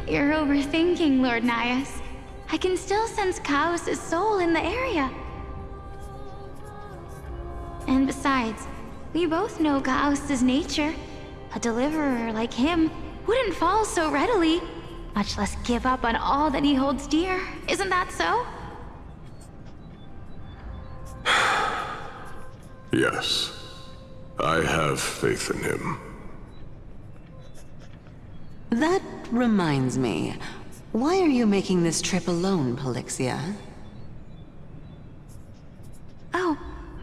You're overthinking, Lord Nias. I can still sense Chaos' soul in the area. And besides, we both know Chaos' nature. A deliverer like him wouldn't fall so readily, much less give up on all that he holds dear. Isn't that so? Yes, I have faith in him. That reminds me, why are you making this trip alone, Polixia? Oh,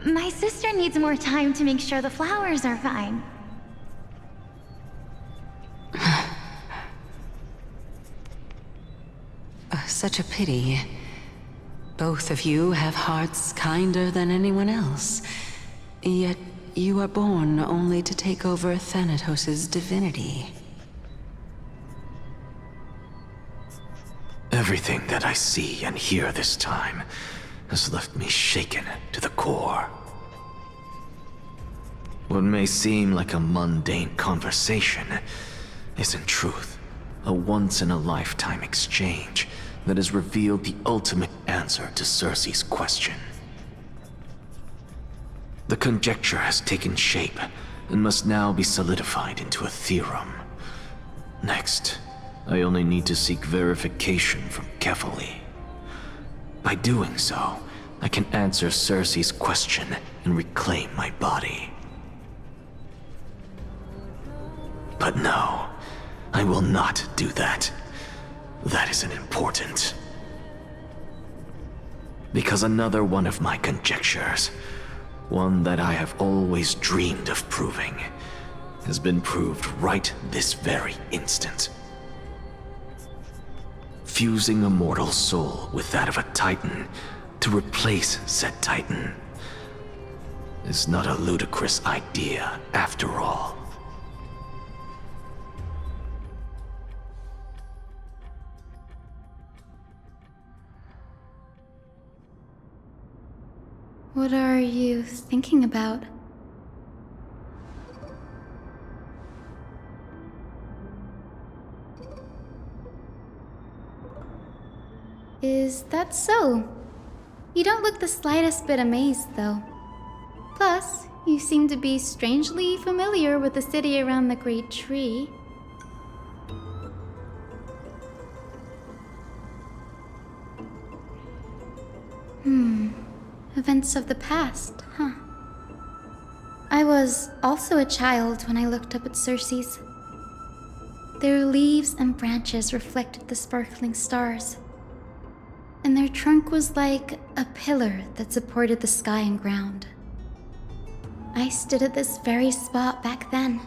my sister needs more time to make sure the flowers are fine. Such a pity. Both of you have hearts kinder than anyone else. Yet you are born only to take over Thanatos' divinity. Everything that I see and hear this time has left me shaken to the core. What may seem like a mundane conversation is in truth a once-in-a-lifetime exchange that has revealed the ultimate answer to Circe's question. The conjecture has taken shape and must now be solidified into a theorem. Next, I only need to seek verification from Kefali. By doing so, I can answer Circe's question and reclaim my body. But no, I will not do that. That isn't important. Because another one of my conjectures, one that I have always dreamed of proving, has been proved right this very instant. Fusing a mortal soul with that of a Titan to replace said Titan is not a ludicrous idea after all. What are you thinking about? Is that so? You don't look the slightest bit amazed, though. Plus, you seem to be strangely familiar with the city around the Great Tree. Events of the past, huh? I was also a child when I looked up at Circe's. Their leaves and branches reflected the sparkling stars, and their trunk was like a pillar that supported the sky and ground. I stood at this very spot back then,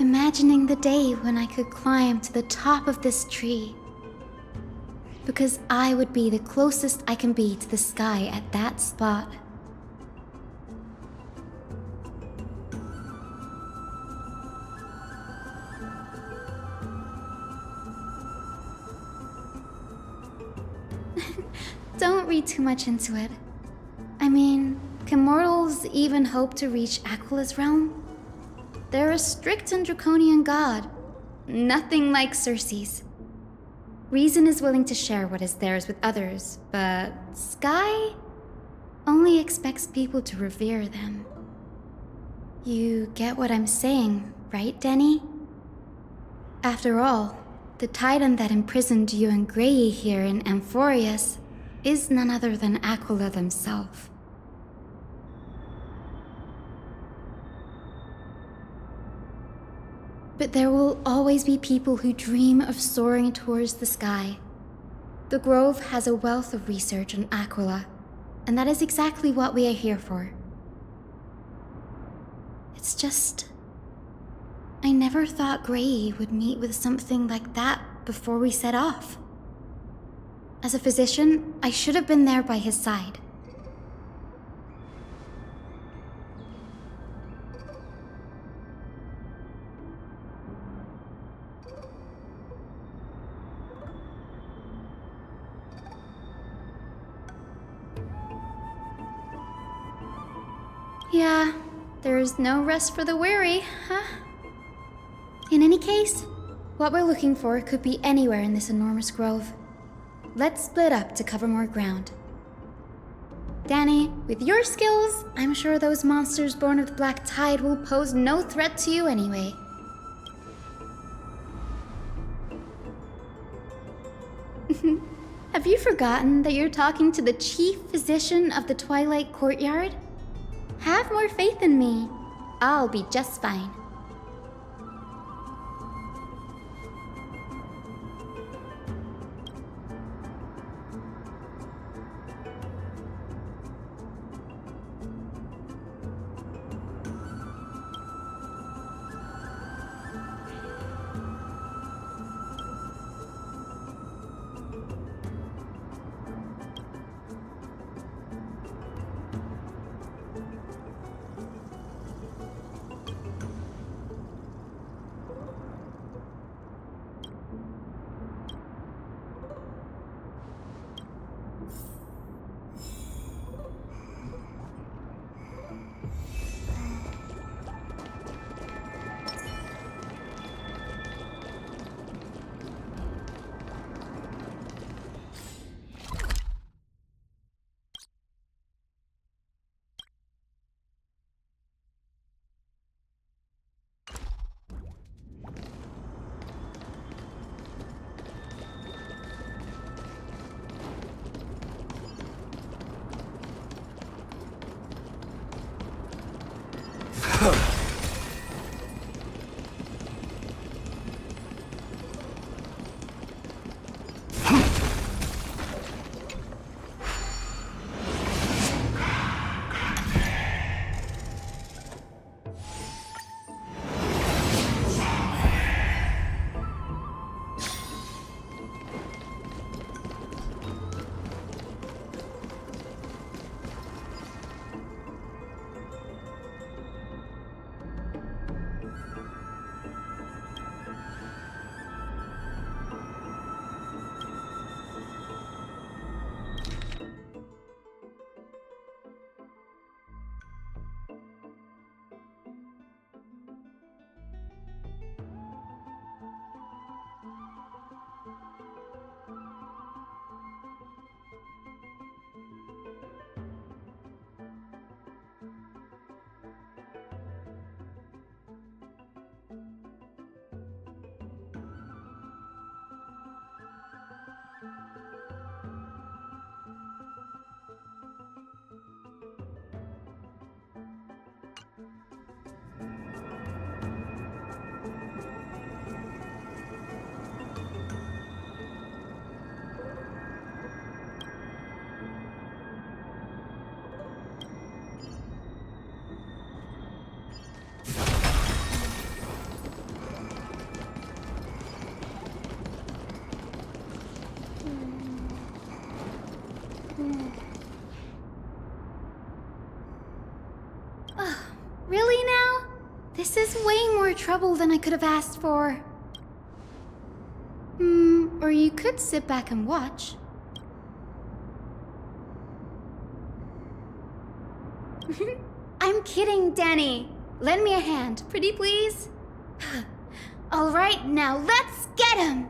imagining the day when I could climb to the top of this tree, because I would be the closest I can be to the sky at that spot. read too much into it. I mean, can mortals even hope to reach Aquila's realm? They're a strict and draconian god. Nothing like Circe's. Reason is willing to share what is theirs with others, but Sky only expects people to revere them. You get what I'm saying, right, Denny? After all, the titan that imprisoned you and Grey here in Amphorius is none other than Aquila themselves. But there will always be people who dream of soaring towards the sky. The Grove has a wealth of research on Aquila, and that is exactly what we are here for. It's just... I never thought Grey would meet with something like that before we set off. As a physician, I should have been there by his side. Yeah, there's no rest for the weary, huh? In any case, what we're looking for could be anywhere in this enormous grove. Let's split up to cover more ground. Danny, with your skills, I'm sure those monsters born of the Black Tide will pose no threat to you anyway. Have you forgotten that you're talking to the chief physician of the Twilight Courtyard? Have more faith in me. I'll be just fine. Really now? This is way more trouble than I could have asked for. Or you could sit back and watch. I'm kidding, Danny. Lend me a hand, pretty please? All right, now let's get him!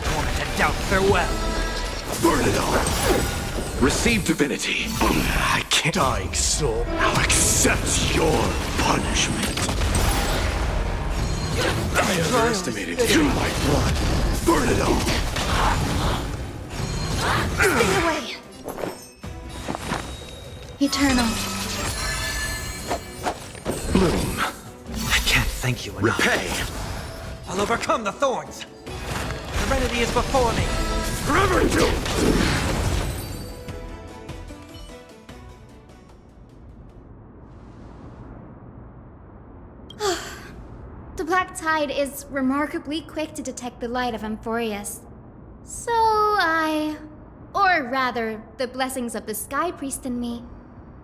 Torment and doubt, farewell! Burn it all! Receive divinity. I can't. Dying soul, now accept your punishment. I underestimated you. My blood. Burn it all! Stay away! Eternal. Bloom. I can't thank you enough. Repay! I'll overcome the thorns. Serenity is before me. Forever doomed! The Black Tide is remarkably quick to detect the light of Amphorius. So or rather, the blessings of the Sky Priest in me,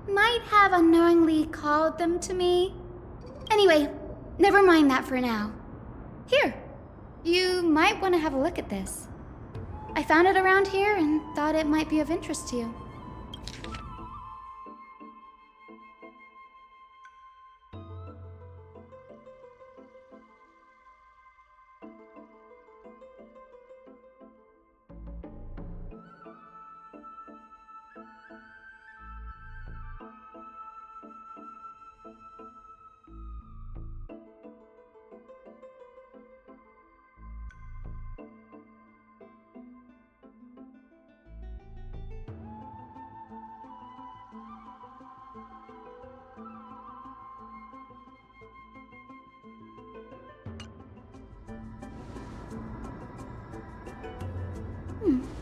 might have unknowingly called them to me. Anyway, never mind that for now. Here, you might want to have a look at this. I found it around here and thought it might be of interest to you.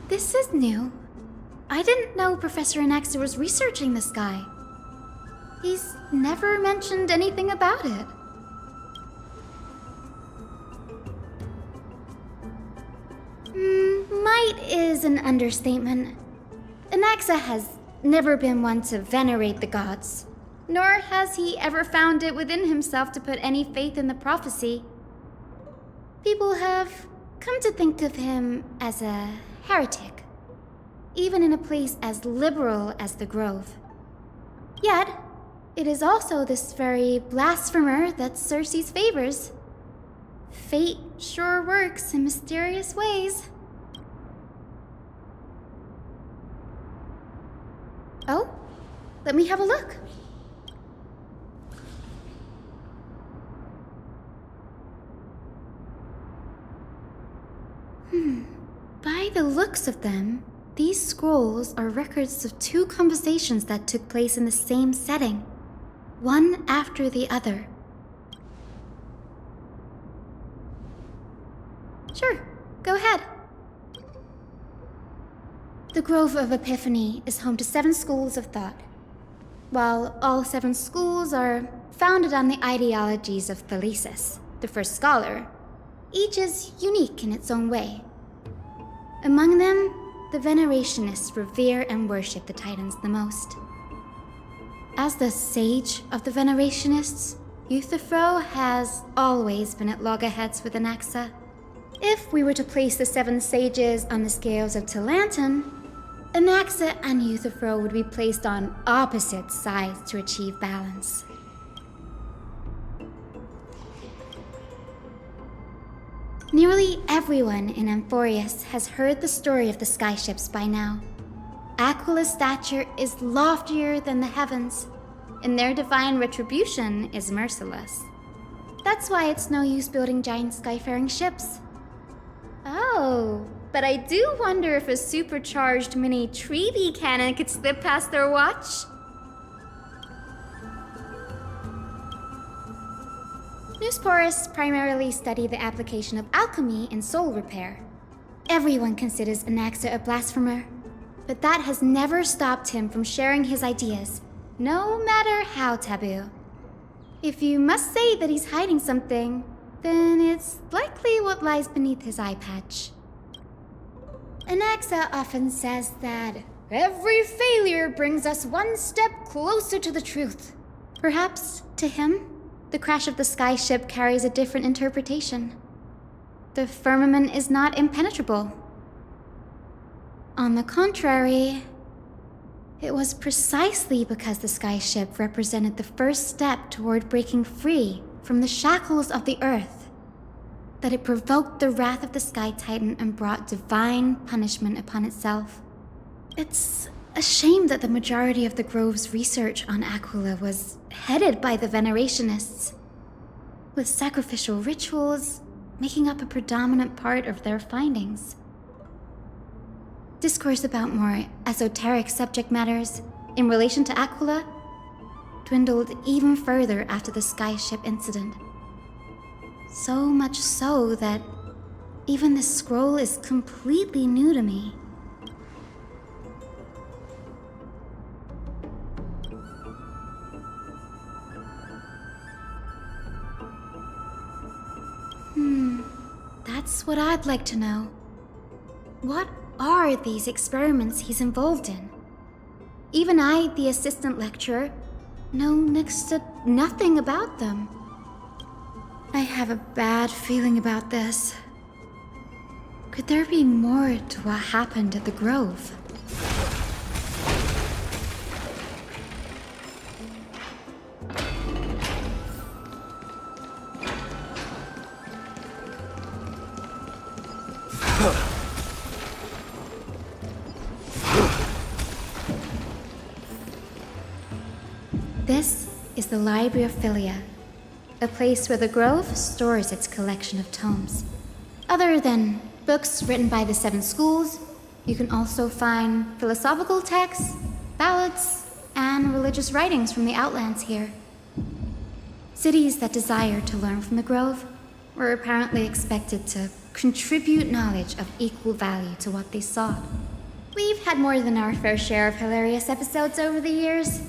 This is new. I didn't know Professor Anaxa was researching the sky. He's never mentioned anything about it. Might is an understatement. Anaxa has never been one to venerate the gods, nor has he ever found it within himself to put any faith in the prophecy. People have come to think of him as a heretic, even in a place as liberal as the Grove. Yet, it is also this very blasphemer that Circe's favors. Fate sure works in mysterious ways. Oh, let me have a look. By the looks of them, these scrolls are records of two conversations that took place in the same setting, one after the other. Sure, go ahead. The Grove of Epiphany is home to 7 schools of thought. While all 7 schools are founded on the ideologies of Thalesis, the first scholar, each is unique in its own way. Among them, the Venerationists revere and worship the Titans the most. As the sage of the Venerationists, Euthyphro has always been at loggerheads with Anaxa. If we were to place the 7 sages on the scales of Talanton, Anaxa and Euthyphro would be placed on opposite sides to achieve balance. Nearly everyone in Amphorius has heard the story of the skyships by now. Aquila's stature is loftier than the heavens, and their divine retribution is merciless. That's why it's no use building giant skyfaring ships. Oh, but I do wonder if a supercharged mini Treevee cannon could slip past their watch. Newsporists primarily study the application of alchemy in soul repair. Everyone considers Anaxa a blasphemer, but that has never stopped him from sharing his ideas, no matter how taboo. If you must say that he's hiding something, then it's likely what lies beneath his eye patch. Anaxa often says that every failure brings us one step closer to the truth. Perhaps, to him, the crash of the skyship carries a different interpretation. the firmament is not impenetrable. On the contrary, it was precisely because the skyship represented the first step toward breaking free from the shackles of the earth that it provoked the wrath of the Sky Titan and brought divine punishment upon itself. It's a shame that the majority of the Grove's research on Aquila was headed by the Venerationists, with sacrificial rituals making up a predominant part of their findings. Discourse about more esoteric subject matters in relation to Aquila dwindled even further after the skyship incident. So much so that even this scroll is completely new to me. That's what I'd like to know. What are these experiments he's involved in? Even I, the assistant lecturer, know next to nothing about them. I have a bad feeling about this. Could there be more to what happened at the Grove? This is the Library of Philia, a place where the Grove stores its collection of tomes. Other than books written by the 7 schools, you can also find philosophical texts, ballads, and religious writings from the Outlands here. Cities that desire to learn from the Grove were apparently expected to contribute knowledge of equal value to what they sought. We've had more than our fair share of hilarious episodes over the years.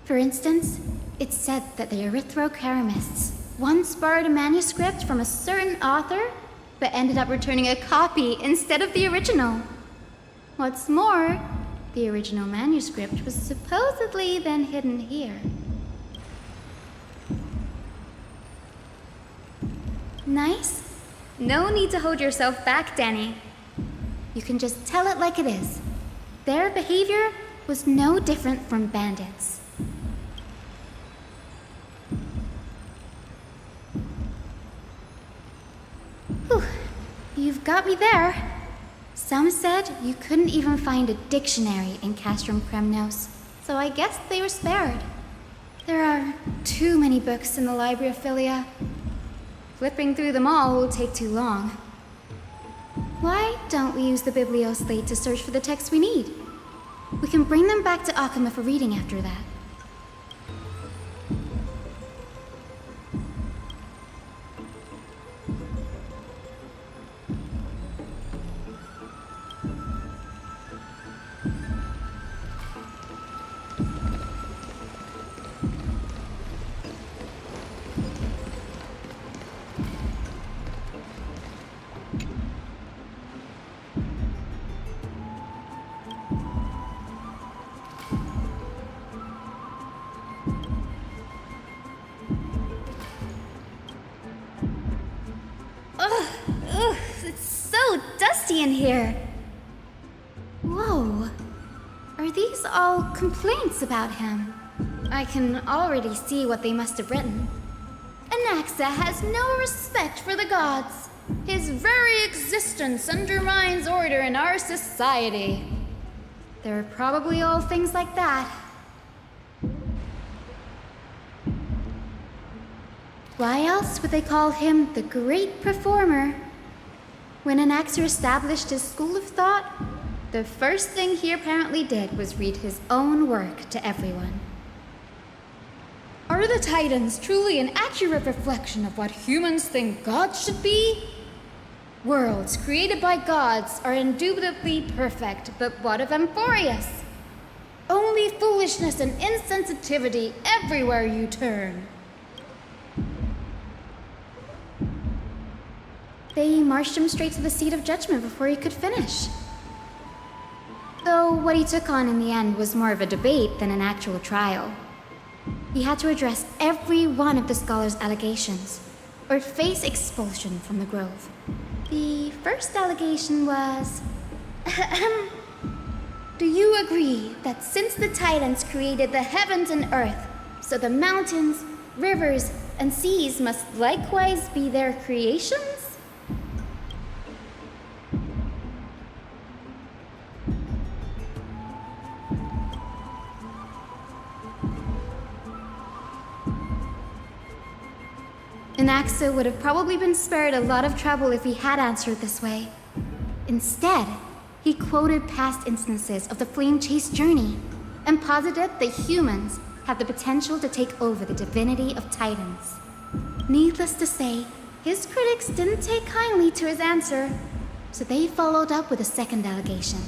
For instance, it's said that the Erythrocheramists once borrowed a manuscript from a certain author, but ended up returning a copy instead of the original. What's more, the original manuscript was supposedly then hidden here. Nice? No need to hold yourself back, Danny. You can just tell it like it is. Their behavior was no different from bandits. Whew. You've got me there. Some said you couldn't even find a dictionary in Castrum Kremnos, so I guess they were spared. There are too many books in the Library of Philia. Flipping through them all will take too long. Why don't we use the Biblioslate to search for the texts we need? We can bring them back to Akama for reading after that. In here. Whoa. Are these all complaints about him? I can already see what they must have written. Anaxa has no respect for the gods. His very existence undermines order in our society. They're probably all things like that. Why else would they call him the Great Performer? When Anaxer established his school of thought, the first thing he apparently did was read his own work to everyone. Are the Titans truly an accurate reflection of what humans think gods should be? Worlds created by gods are indubitably perfect, but what of Amphorius? Only foolishness and insensitivity everywhere you turn. They marched him straight to the seat of judgment before he could finish. Though what he took on in the end was more of a debate than an actual trial. He had to address every one of the scholar's allegations, or face expulsion from the Grove. The first allegation was... Do you agree that since the Titans created the heavens and earth, so the mountains, rivers, and seas must likewise be their creations? Anaxa would have probably been spared a lot of trouble if he had answered this way. Instead, he quoted past instances of the Flame Chase journey and posited that humans have the potential to take over the divinity of Titans. Needless to say, his critics didn't take kindly to his answer, so they followed up with a second allegation.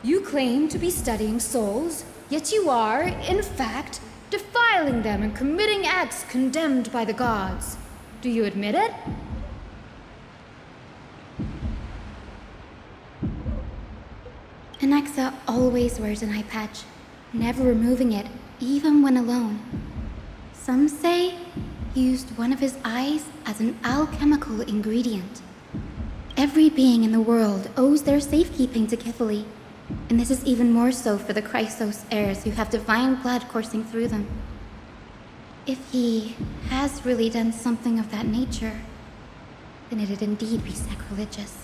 You claim to be studying souls, yet you are, in fact, defiling them and committing acts condemned by the gods. Do you admit it? Anaxa always wears an eye patch, never removing it, even when alone. Some say he used one of his eyes as an alchemical ingredient. Every being in the world owes their safekeeping to Kithily, and this is even more so for the Chrysos heirs who have divine blood coursing through them. If he has really done something of that nature, then it'd indeed be sacrilegious.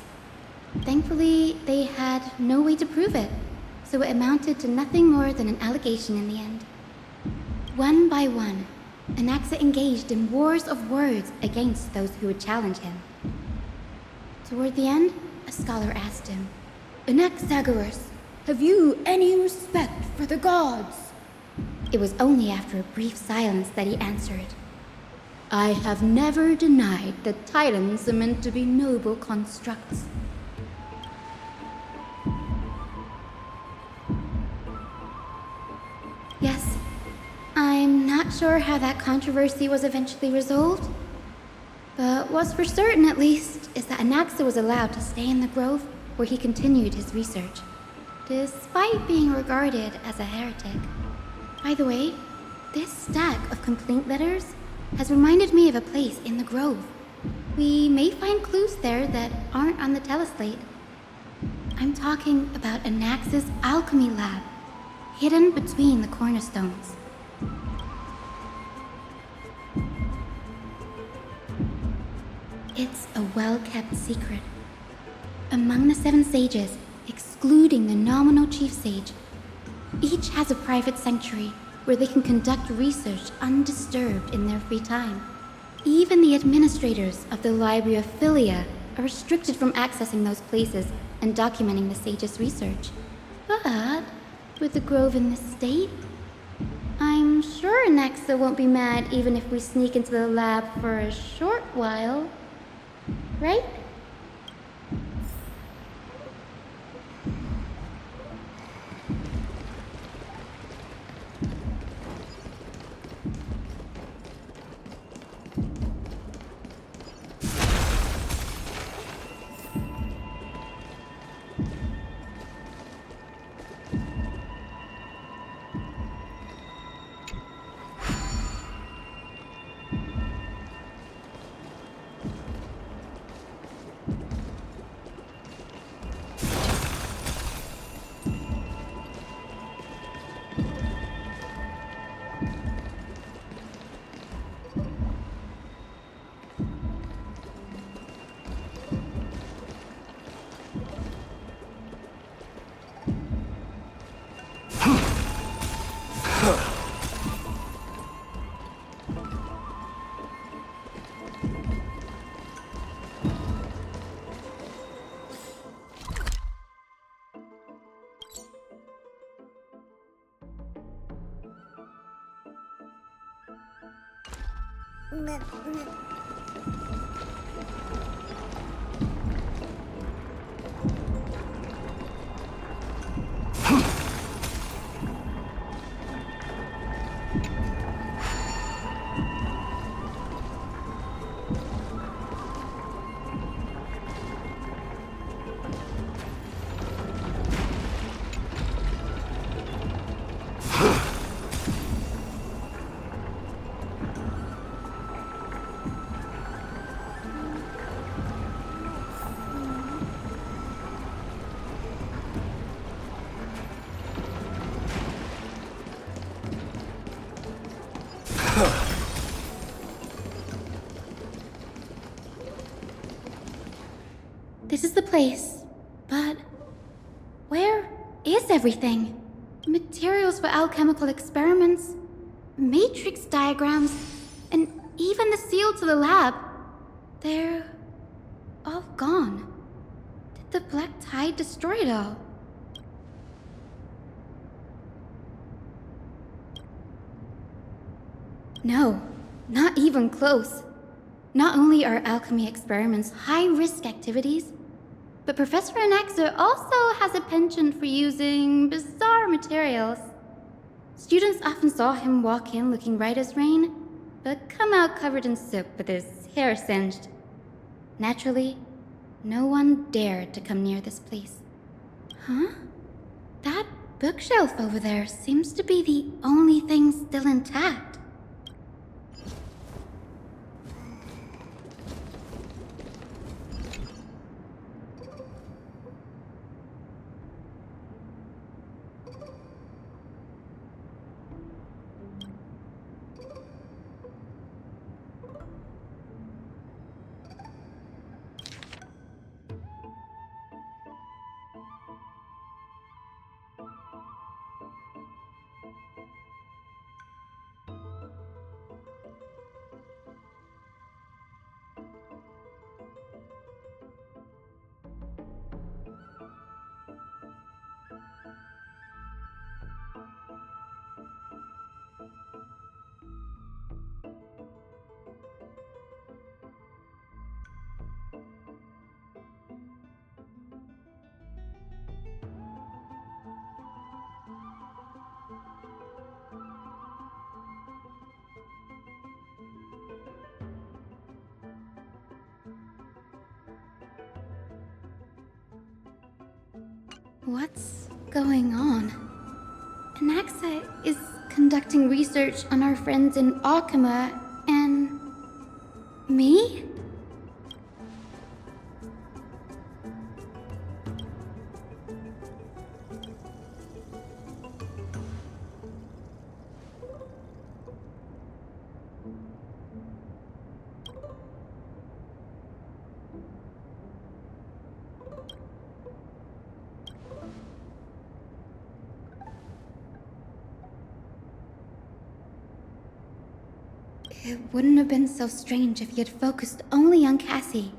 Thankfully, they had no way to prove it, so it amounted to nothing more than an allegation in the end. One by one, Anaxa engaged in wars of words against those who would challenge him. Toward the end, a scholar asked him, "Anaxagoras, have you any respect for the gods?" It was only after a brief silence that he answered, "I have never denied that Titans are meant to be noble constructs." Yes, I'm not sure how that controversy was eventually resolved, but what's for certain at least is that Anaxa was allowed to stay in the Grove where he continued his research, despite being regarded as a heretic. By the way, this stack of complaint letters has reminded me of a place in the Grove. We may find clues there that aren't on the teleslate. I'm talking about Anaxa's alchemy lab, hidden between the cornerstones. It's a well-kept secret. Among the 7 sages, excluding the nominal chief sage, each has a private sanctuary where they can conduct research undisturbed in their free time. Even the administrators of the Library of Philia are restricted from accessing those places and documenting the sage's research. But with the Grove in this state, I'm sure Anaxa won't be mad even if we sneak into the lab for a short while. Right? place, but where is everything? Materials for alchemical experiments, matrix diagrams, and even the seal to the lab. They're all gone. Did the Black Tide destroy it all? No, not even close. Not only are alchemy experiments high-risk activities, but Professor Anaxa also has a penchant for using bizarre materials. Students often saw him walk in looking right as rain, but come out covered in soot with his hair singed. Naturally, no one dared to come near this place. Huh? That bookshelf over there seems to be the only thing still intact. What's going on? Anaxa is conducting research on our friends in Alchema and... me? It wouldn't have been so strange if he had focused only on Cassie,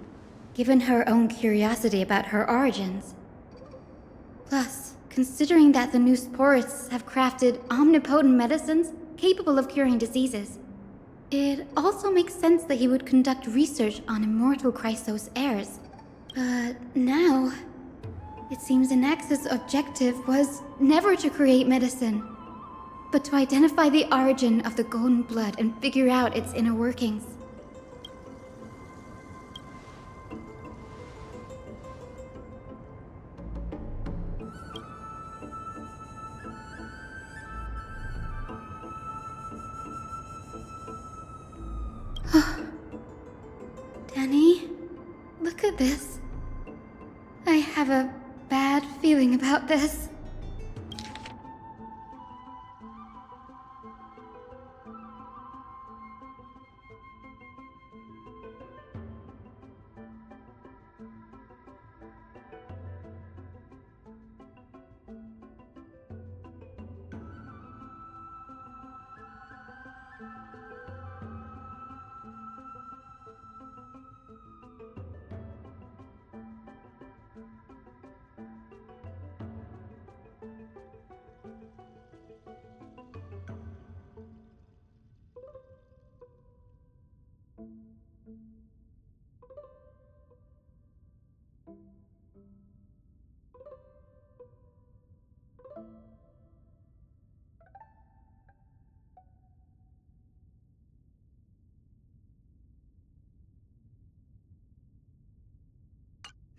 given her own curiosity about her origins. Plus, considering that the new sporists have crafted omnipotent medicines capable of curing diseases, it also makes sense that he would conduct research on immortal Chrysos heirs. But now, it seems Anaxa's objective was never to create medicine, but to identify the origin of the golden blood and figure out its inner workings. Danny, look at this. I have a bad feeling about this.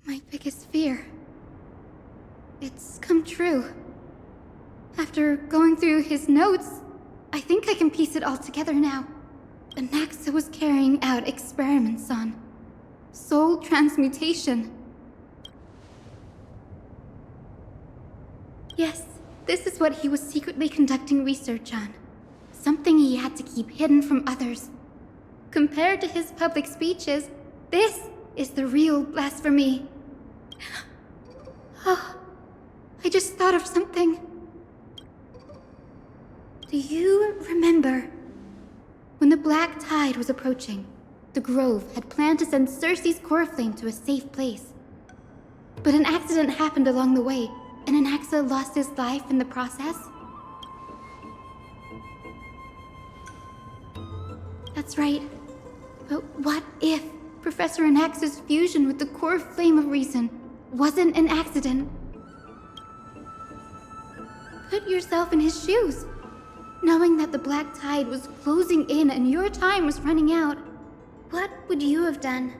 My biggest fear. It's come true. After going through his notes, I think I can piece it all together now. Anaxa was carrying out experiments on soul transmutation. Yes, this is what he was secretly conducting research on. Something he had to keep hidden from others. Compared to his public speeches, this is the real blasphemy. just thought of something. Do you remember when the black tide was approaching? The Grove had planned to send Cersei's core flame to a safe place. But an accident happened along the way, and Anaxa lost his life in the process? That's right. But what if Professor Anaxa's fusion with the core flame of reason wasn't an accident? Put yourself in his shoes. Knowing that the black tide was closing in and your time was running out, what would you have done?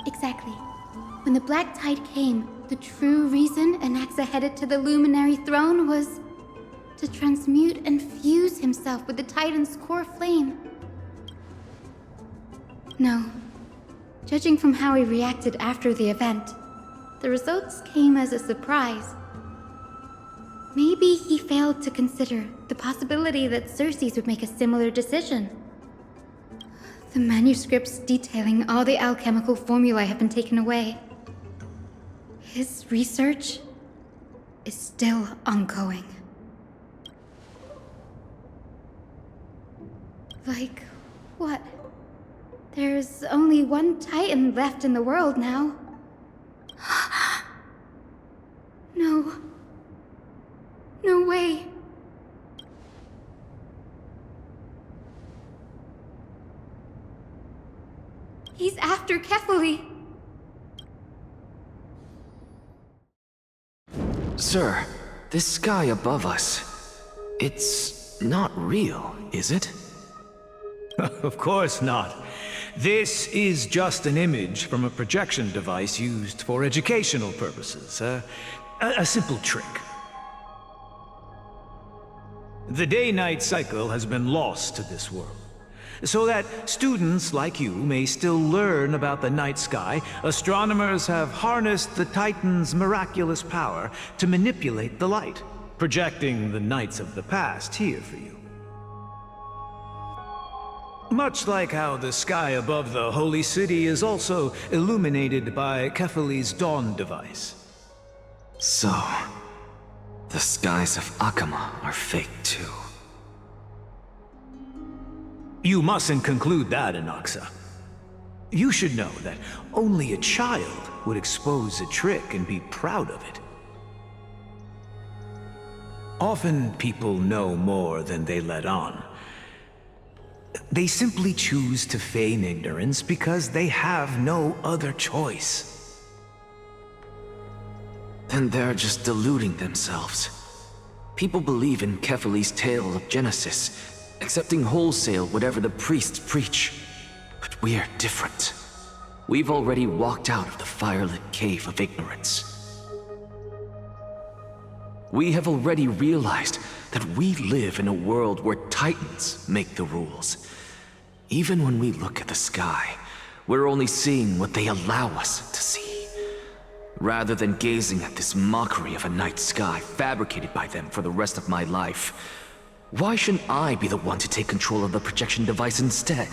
Exactly. When the black tide came, the true reason Anaxa headed to the Luminary Throne was to transmute and fuse himself with the Titan's core flame. No. Judging from how he reacted after the event, the results came as a surprise. Maybe he failed to consider the possibility that Cersei's would make a similar decision. The manuscripts detailing all the alchemical formulae have been taken away. His research is still ongoing. Like, what? There's only one Titan left in the world now. No. No way. He's after Kefali. Sir, this sky above us, it's not real, is it? Of course not. This is just an image from a projection device used for educational purposes. A simple trick. The day-night cycle has been lost to this world. So that students like you may still learn about the night sky, astronomers have harnessed the Titan's miraculous power to manipulate the light, projecting the nights of the past here for you. Much like how the sky above the Holy City is also illuminated by Kefali's dawn device. So, the skies of Akama are fake too. You mustn't conclude that, Anaxa. You should know that only a child would expose a trick and be proud of it. Often people know more than they let on. They simply choose to feign ignorance because they have no other choice. Then they're just deluding themselves. People believe in Kefali's tale of Genesis, accepting wholesale whatever the priests preach. But we're different. We've already walked out of the firelit cave of ignorance. We have already realized that we live in a world where Titans make the rules. Even when we look at the sky, we're only seeing what they allow us to see. Rather than gazing at this mockery of a night sky fabricated by them for the rest of my life, why shouldn't I be the one to take control of the projection device instead?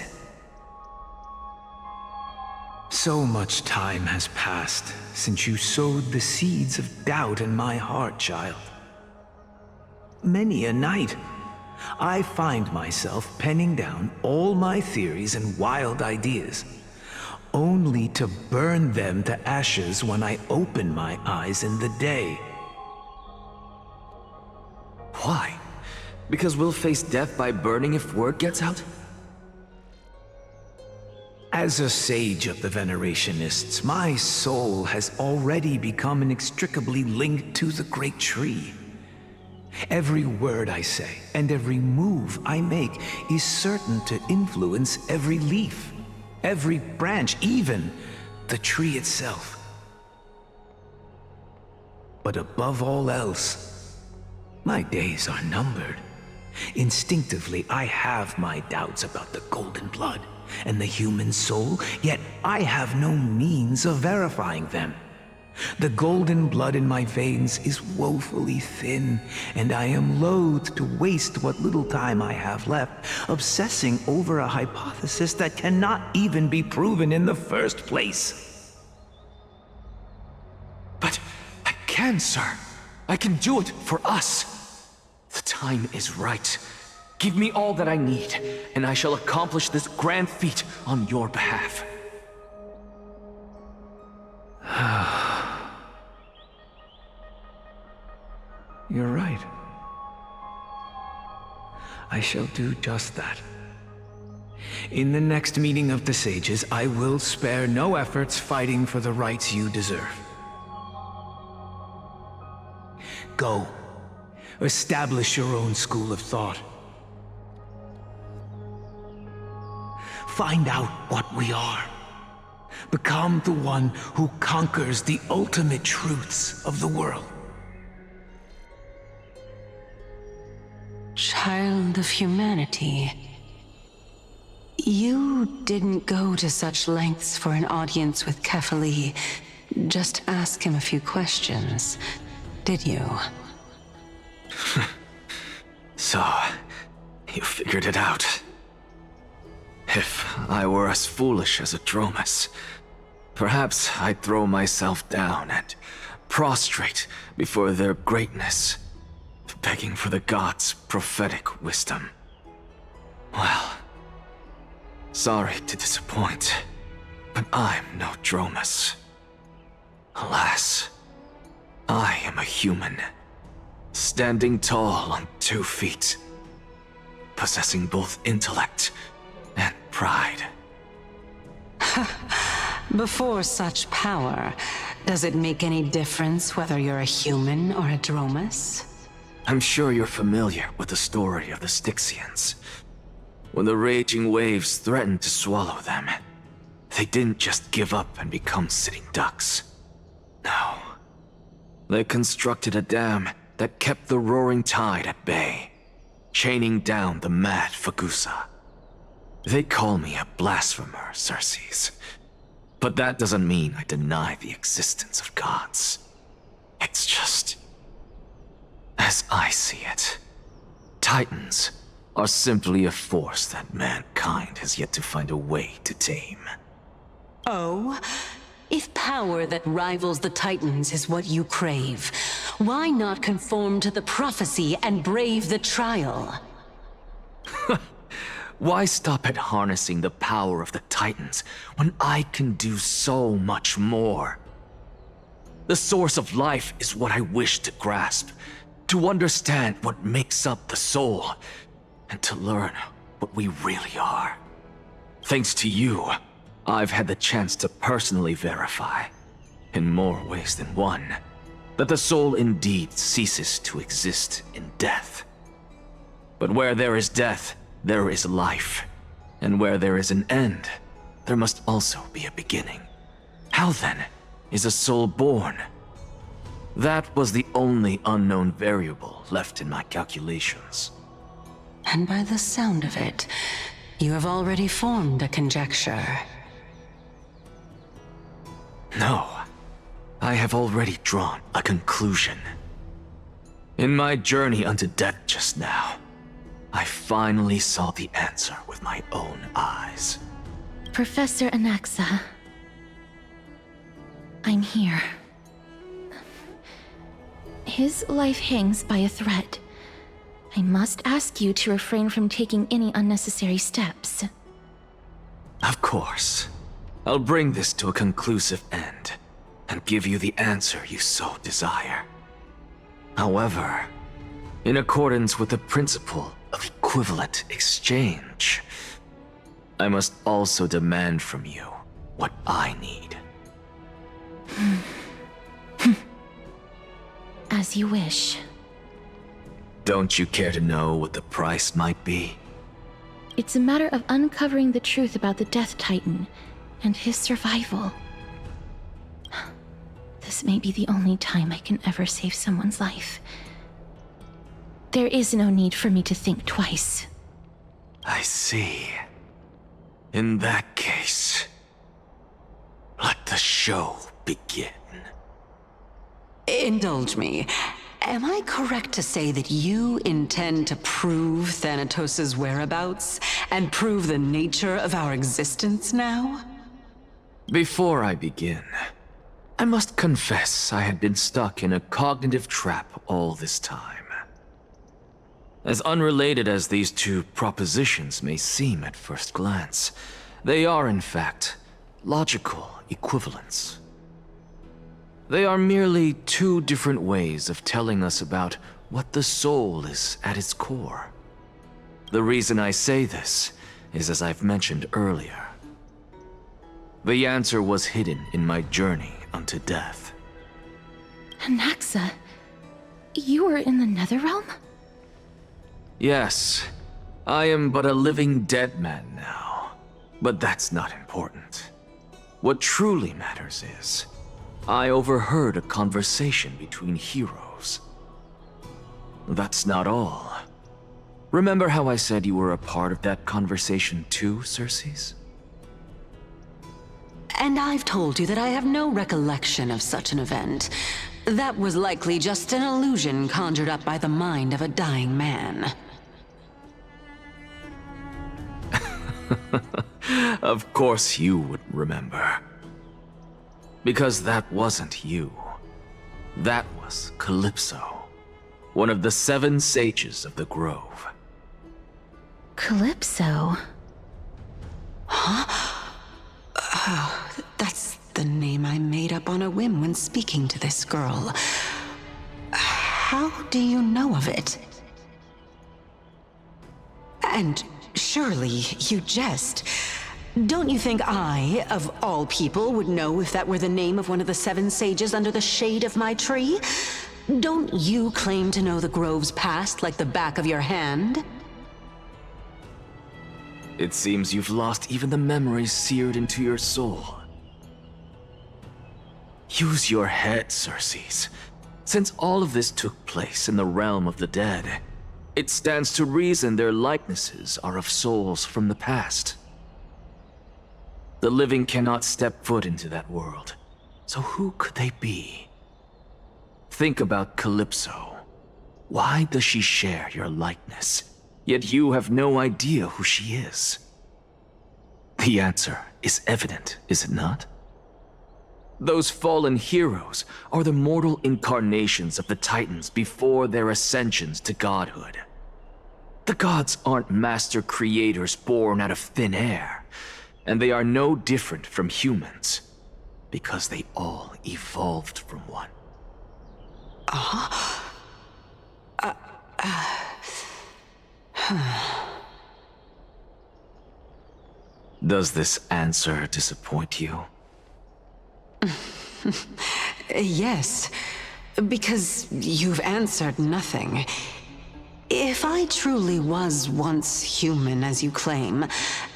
So much time has passed since you sowed the seeds of doubt in my heart, child. Many a night, I find myself penning down all my theories and wild ideas, only to burn them to ashes when I open my eyes in the day. Why? Because we'll face death by burning if word gets out? As a sage of the Venerationists, my soul has already become inextricably linked to the Great Tree. Every word I say and every move I make is certain to influence every leaf, every branch, even the tree itself. But above all else, my days are numbered. Instinctively, I have my doubts about the golden blood and the human soul, yet I have no means of verifying them. The golden blood in my veins is woefully thin, and I am loath to waste what little time I have left obsessing over a hypothesis that cannot even be proven in the first place. But I can, sir. I can do it for us. The time is right. Give me all that I need, and I shall accomplish this grand feat on your behalf. You're right. I shall do just that. In the next meeting of the sages, I will spare no efforts fighting for the rights you deserve. Go. Establish your own school of thought. Find out what we are. Become the one who conquers the ultimate truths of the world. Child of humanity. You didn't go to such lengths for an audience with Kefali. Just ask him a few questions, did you? So, you figured it out. If I were as foolish as a Dromus, perhaps I'd throw myself down and prostrate before their greatness, begging for the gods' prophetic wisdom. Well, sorry to disappoint, but I'm no Dromus. Alas, I am a human, standing tall on 2 feet, possessing both intellect and pride. Before such power, does it make any difference whether you're a human or a Dromus? I'm sure you're familiar with the story of the Styxians. When the raging waves threatened to swallow them, they didn't just give up and become sitting ducks. No. They constructed a dam that kept the roaring tide at bay, chaining down the mad Fagusa. They call me a blasphemer, Xerxes. But that doesn't mean I deny the existence of gods. It's just... as I see it, Titans are simply a force that mankind has yet to find a way to tame. Oh? If power that rivals the Titans is what you crave, why not conform to the prophecy and brave the trial? Why stop at harnessing the power of the Titans when I can do so much more? The source of life is what I wish to grasp, to understand what makes up the soul, and to learn what we really are. Thanks to you, I've had the chance to personally verify, in more ways than one, that the soul indeed ceases to exist in death. But where there is death, there is life. And where there is an end, there must also be a beginning. How then is a soul born? That was the only unknown variable left in my calculations. And by the sound of it, you have already formed a conjecture. No, I have already drawn a conclusion. In my journey unto death just now, I finally saw the answer with my own eyes. Professor Anaxa, I'm here. His life hangs by a thread. I must ask you to refrain from taking any unnecessary steps. Of course. I'll bring this to a conclusive end, and give you the answer you so desire. However, in accordance with the principle of equivalent exchange, I must also demand from you what I need. As you wish. Don't you care to know what the price might be? It's a matter of uncovering the truth about the Death Titan and his survival. This may be the only time I can ever save someone's life. There is no need for me to think twice. I see. In that case, let the show begin. Indulge me. Am I correct to say that you intend to prove Thanatos' whereabouts and prove the nature of our existence now? Before I begin, I must confess I had been stuck in a cognitive trap all this time. As unrelated as these two propositions may seem at first glance, they are in fact logical equivalents. They are merely two different ways of telling us about what the soul is at its core. The reason I say this is, as I've mentioned earlier, the answer was hidden in my journey unto death. Anaxa, you were in the Netherrealm? Yes, I am but a living dead man now, but that's not important. What truly matters is, I overheard a conversation between heroes. That's not all. Remember how I said you were a part of that conversation too, Circes? And I've told you that I have no recollection of such an event. That was likely just an illusion conjured up by the mind of a dying man. Of course you would remember. Because that wasn't you. That was Calypso, one of the 7 sages of the Grove. Calypso? Huh? Oh, that's the name I made up on a whim when speaking to this girl. How do you know of it? And surely you jest. Don't you think I, of all people, would know if that were the name of one of the 7 sages under the shade of my tree? Don't you claim to know the Grove's past like the back of your hand? It seems you've lost even the memories seared into your soul. Use your head, Circes. Since all of this took place in the realm of the dead, it stands to reason their likenesses are of souls from the past. The living cannot step foot into that world, so who could they be? Think about Calypso. Why does she share your likeness, yet you have no idea who she is? The answer is evident, is it not? Those fallen heroes are the mortal incarnations of the Titans before their ascensions to godhood. The gods aren't master creators born out of thin air, and they are no different from humans, because they all evolved from one. Does this answer disappoint you? Yes, because you've answered nothing. If I truly was once human, as you claim,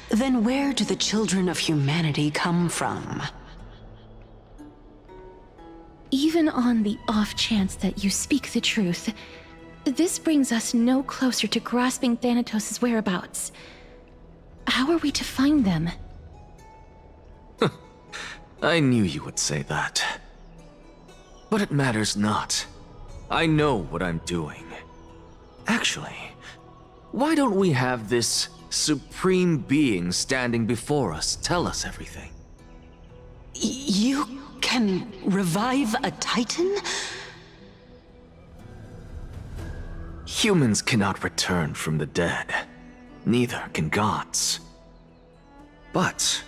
then where do the children of humanity come from? Even on the off chance that you speak the truth, this brings us no closer to grasping Thanatos' whereabouts. How are we to find them? I knew you would say that. But it matters not. I know what I'm doing. Actually, why don't we have this supreme being standing before us tell us everything? You can revive a Titan? Humans cannot return from the dead. Neither can gods. But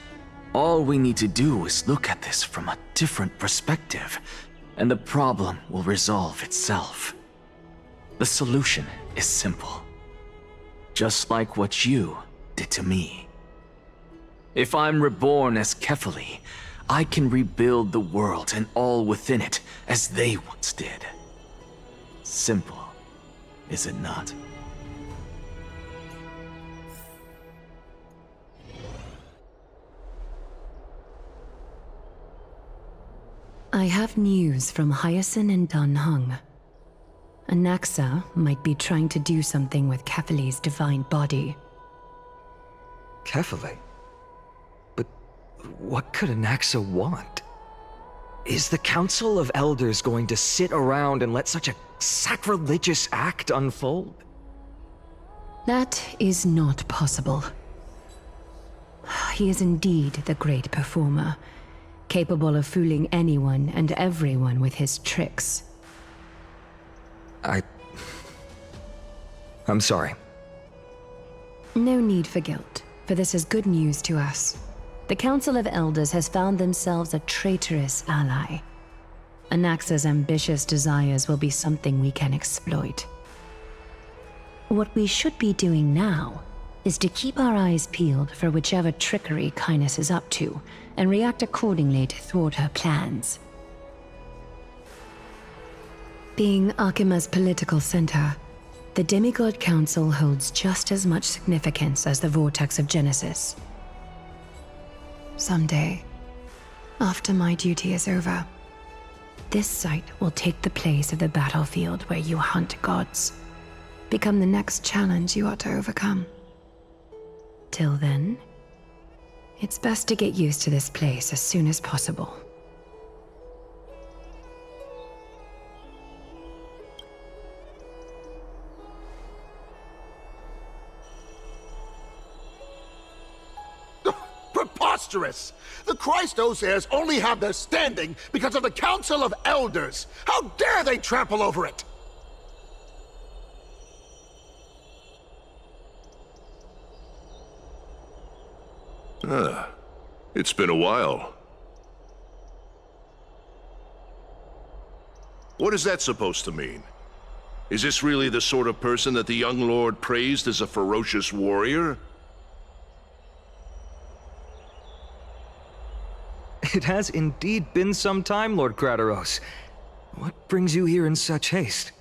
all we need to do is look at this from a different perspective, and the problem will resolve itself. The solution is simple. Just like what you did to me. If I'm reborn as Kefali, I can rebuild the world and all within it as they once did. Simple, is it not? I have news from Hyacinth and Danheng. Anaxa might be trying to do something with Kefali's divine body. Kefali? But what could Anaxa want? Is the Council of Elders going to sit around and let such a sacrilegious act unfold? That is not possible. He is indeed the great performer, capable of fooling anyone and everyone with his tricks. I'm sorry. No need for guilt, for this is good news to us. The Council of Elders has found themselves a traitorous ally. Anaxa's ambitious desires will be something we can exploit. What we should be doing now is to keep our eyes peeled for whichever trickery Kindness is up to, and react accordingly to thwart her plans. Being Akima's political center, the Demigod Council holds just as much significance as the Vortex of Genesis. Someday, after my duty is over, this site will take the place of the battlefield where you hunt gods, become the next challenge you are to overcome. Till then, it's best to get used to this place as soon as possible. Preposterous! The Christos heirs only have their standing because of the Council of Elders! How dare they trample over it! It's been a while. What is that supposed to mean? Is this really the sort of person that the young lord praised as a ferocious warrior? It has indeed been some time, Lord Krateros. What brings you here in such haste?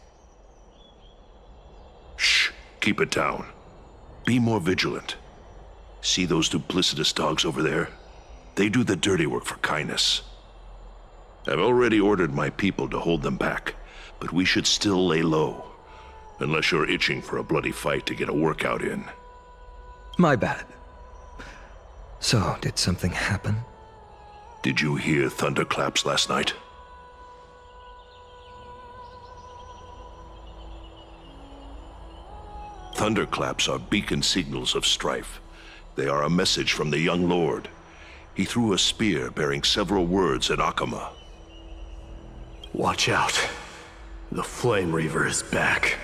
Shh, keep it down. Be more vigilant. See those duplicitous dogs over there? They do the dirty work for Kindness. I've already ordered my people to hold them back, but we should still lay low. Unless you're itching for a bloody fight to get a workout in. My bad. So, did something happen? Did you hear thunderclaps last night? Thunderclaps are beacon signals of strife. They are a message from the young lord. He threw a spear bearing several words at Akama. Watch out. The Flame Reaver is back.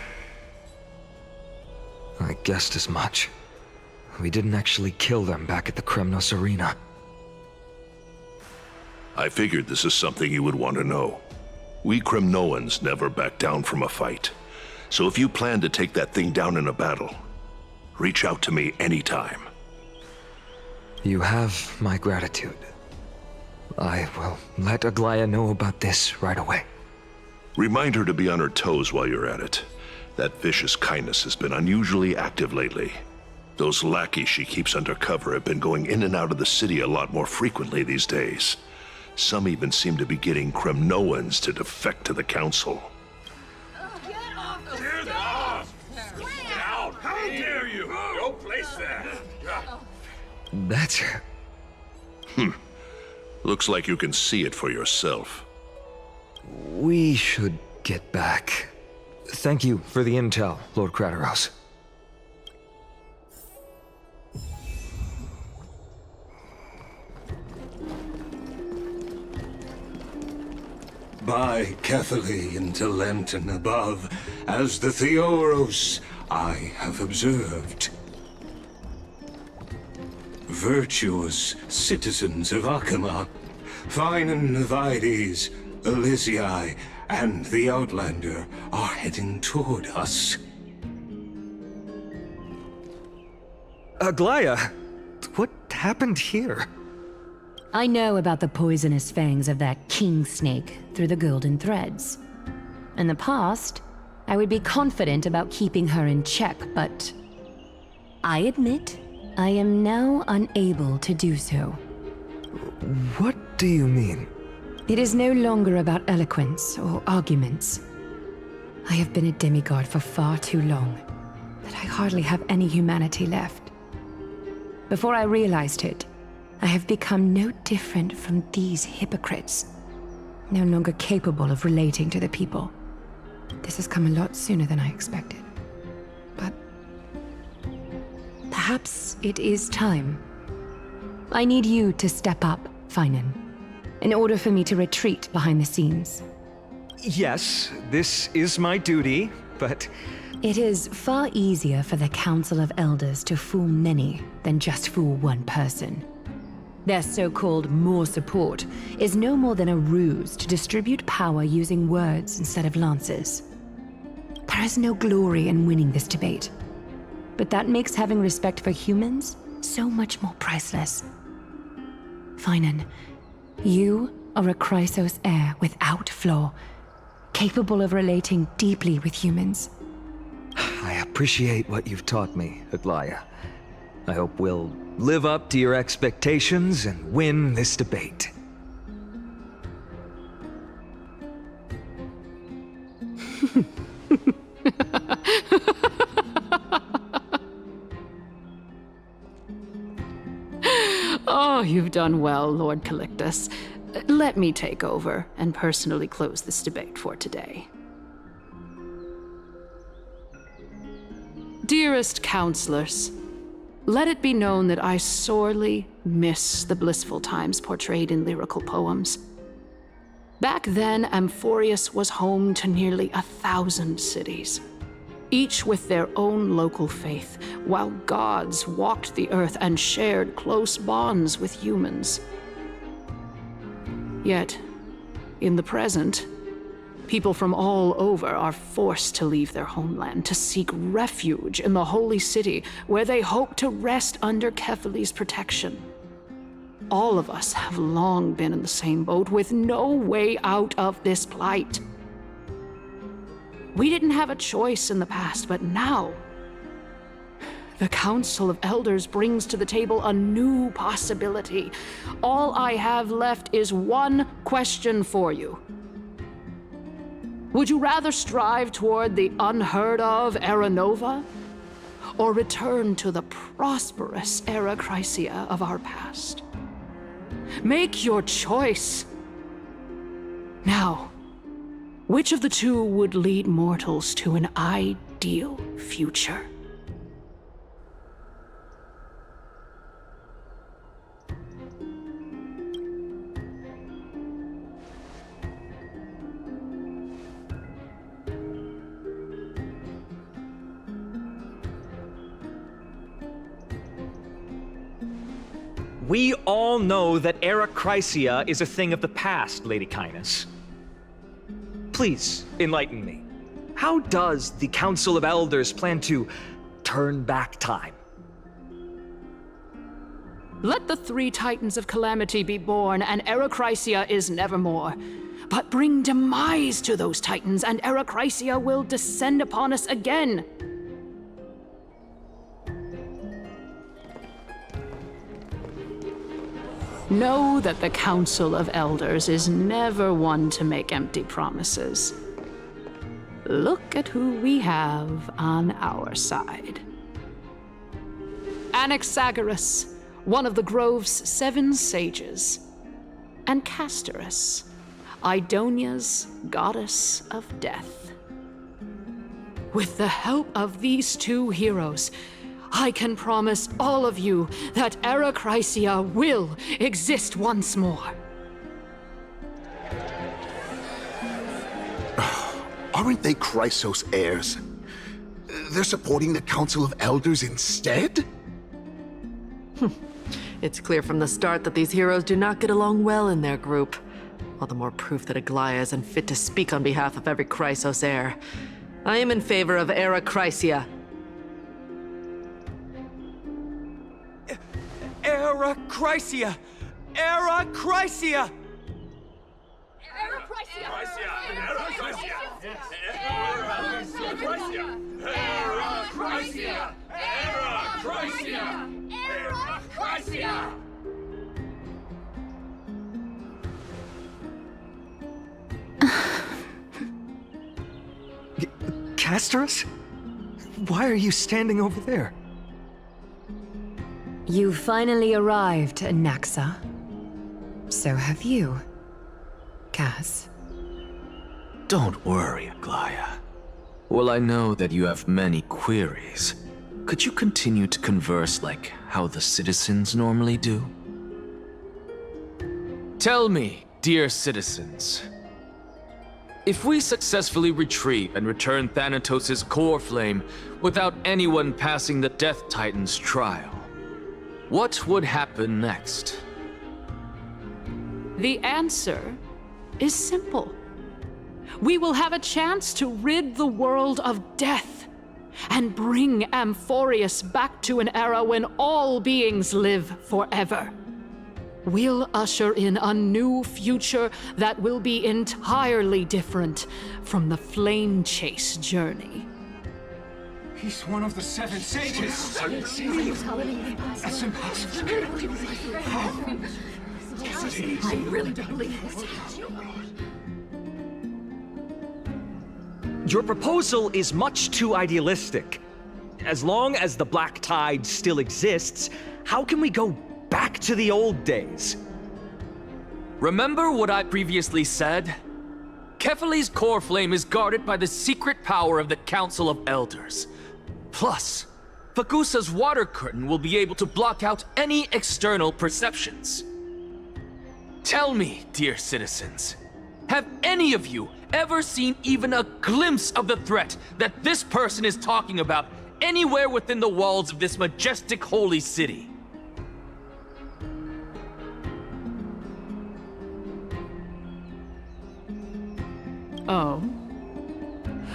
I guessed as much. We didn't actually kill them back at the Kremnos Arena. I figured this is something you would want to know. We Kremnoans never back down from a fight. So if you plan to take that thing down in a battle, reach out to me anytime. You have my gratitude. I will let Aglaya know about this right away. Remind her to be on her toes while you're at it. That vicious Kindness has been unusually active lately. Those lackeys she keeps under cover have been going in and out of the city a lot more frequently these days. Some even seem to be getting Kremnoans to defect to the Council. How dare you! Don't place that! That's... Looks like you can see it for yourself. We should get back. Thank you for the intel, Lord Krateros. By Catherly into Lenten above, as the Theoros I have observed. Virtuous citizens of Akama, Finan Vides, Elysiae, and the Outlander are heading toward us. Aglaya, what happened here? I know about the poisonous fangs of that king snake through the golden threads. In the past, I would be confident about keeping her in check, but I admit I am now unable to do so. What do you mean? It is no longer about eloquence or arguments. I have been a demigod for far too long that I hardly have any humanity left. Before I realized it, I have become no different from these hypocrites. no longer capable of relating to the people. This has come a lot sooner than I expected. But perhaps it is time. I need you to step up, Finan, in order for me to retreat behind the scenes. Yes, this is my duty, but... It is far easier for the Council of Elders to fool many than just fool one person. Their so-called more support is no more than a ruse to distribute power using words instead of lances. There is no glory in winning this debate, but that makes having respect for humans so much more priceless. Finan, you are a Chrysos heir without flaw, capable of relating deeply with humans. I appreciate what you've taught me, Aglaya. I hope we'll live up to your expectations and win this debate. Oh, you've done well, Lord Calictus. Let me take over and personally close this debate for today. Dearest counselors, let it be known that I sorely miss the blissful times portrayed in lyrical poems. Back then, Amphorius was home to nearly 1,000 cities, each with their own local faith, while gods walked the earth and shared close bonds with humans. Yet, in the present, people from all over are forced to leave their homeland to seek refuge in the holy city, where they hope to rest under Kephales's protection. All of us have long been in the same boat, with no way out of this plight. We didn't have a choice in the past, but now, the Council of Elders brings to the table a new possibility. All I have left is one question for you. Would you rather strive toward the unheard of Era Nova, or return to the prosperous Era Chrysia of our past? Make your choice. Now, which of the two would lead mortals to an ideal future? We all know that Era Chrysia is a thing of the past, Lady Cainus. Please, enlighten me. How does the Council of Elders plan to turn back time? Let the 3 Titans of Calamity be born, and Era Chrysia is nevermore. But bring demise to those Titans, and Era Chrysia will descend upon us again. Know that the Council of Elders is never one to make empty promises. Look at who we have on our side. Anaxagoras, one of the Grove's 7 sages, and Castorus, Idonia's goddess of death. With the help of these 2 heroes, I can promise all of you that Era Chrysia will exist once more. Aren't they Chrysos heirs? They're supporting the Council of Elders instead? It's clear from the start that these heroes do not get along well in their group. All the more proof that Aglaya is unfit to speak on behalf of every Chrysos heir. I am in favor of Era Chrysia. Era Chrysia! Era Chrysia! Era Chrysia! Era Chrysia! Era Chrysia! Era Chrysia! Era Chrysia! Castorus? Why are you standing over there? You finally arrived, Naxa. So have you. Cass. Don't worry, Aglaya. Well, I know that you have many queries. Could you continue to converse like how the citizens normally do? Tell me, dear citizens, if we successfully retrieve and return Thanatos' core flame without anyone passing the Death Titan's trial, what would happen next? The answer is simple. We will have a chance to rid the world of death and bring Amphorius back to an era when all beings live forever. We'll usher in a new future that will be entirely different from the Flame Chase journey. He's one of the 7 sages. That's impossible. I really believe this. Your proposal is much too idealistic. As long as the Black Tide still exists, how can we go back to the old days? Remember what I previously said? Kefali's core flame is guarded by the secret power of the Council of Elders. Plus, Fagusa's water curtain will be able to block out any external perceptions. Tell me, dear citizens, have any of you ever seen even a glimpse of the threat that this person is talking about anywhere within the walls of this majestic holy city? Oh?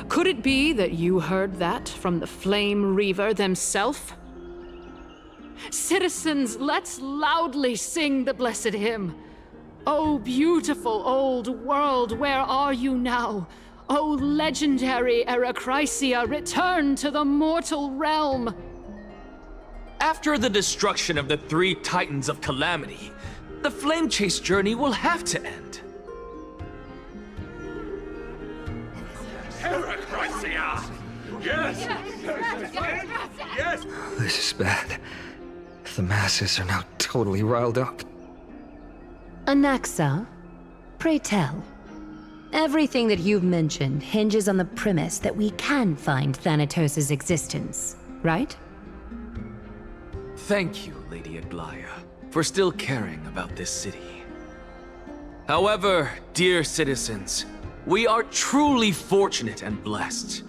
Could it be that you heard that from the Flame Reaver themselves? Citizens, let's loudly sing the blessed hymn. Oh, beautiful old world, where are you now? Oh, legendary Erechrysia, return to the mortal realm! After the destruction of the 3 Titans of Calamity, the Flame Chase journey will have to end. Erechrysia! Yes! Yes! This is bad. The masses are now totally riled up. Anaxa, pray tell. Everything that you've mentioned hinges on the premise that we can find Thanatos' existence, right? Thank you, Lady Aglaya, for still caring about this city. However, dear citizens, we are truly fortunate and blessed.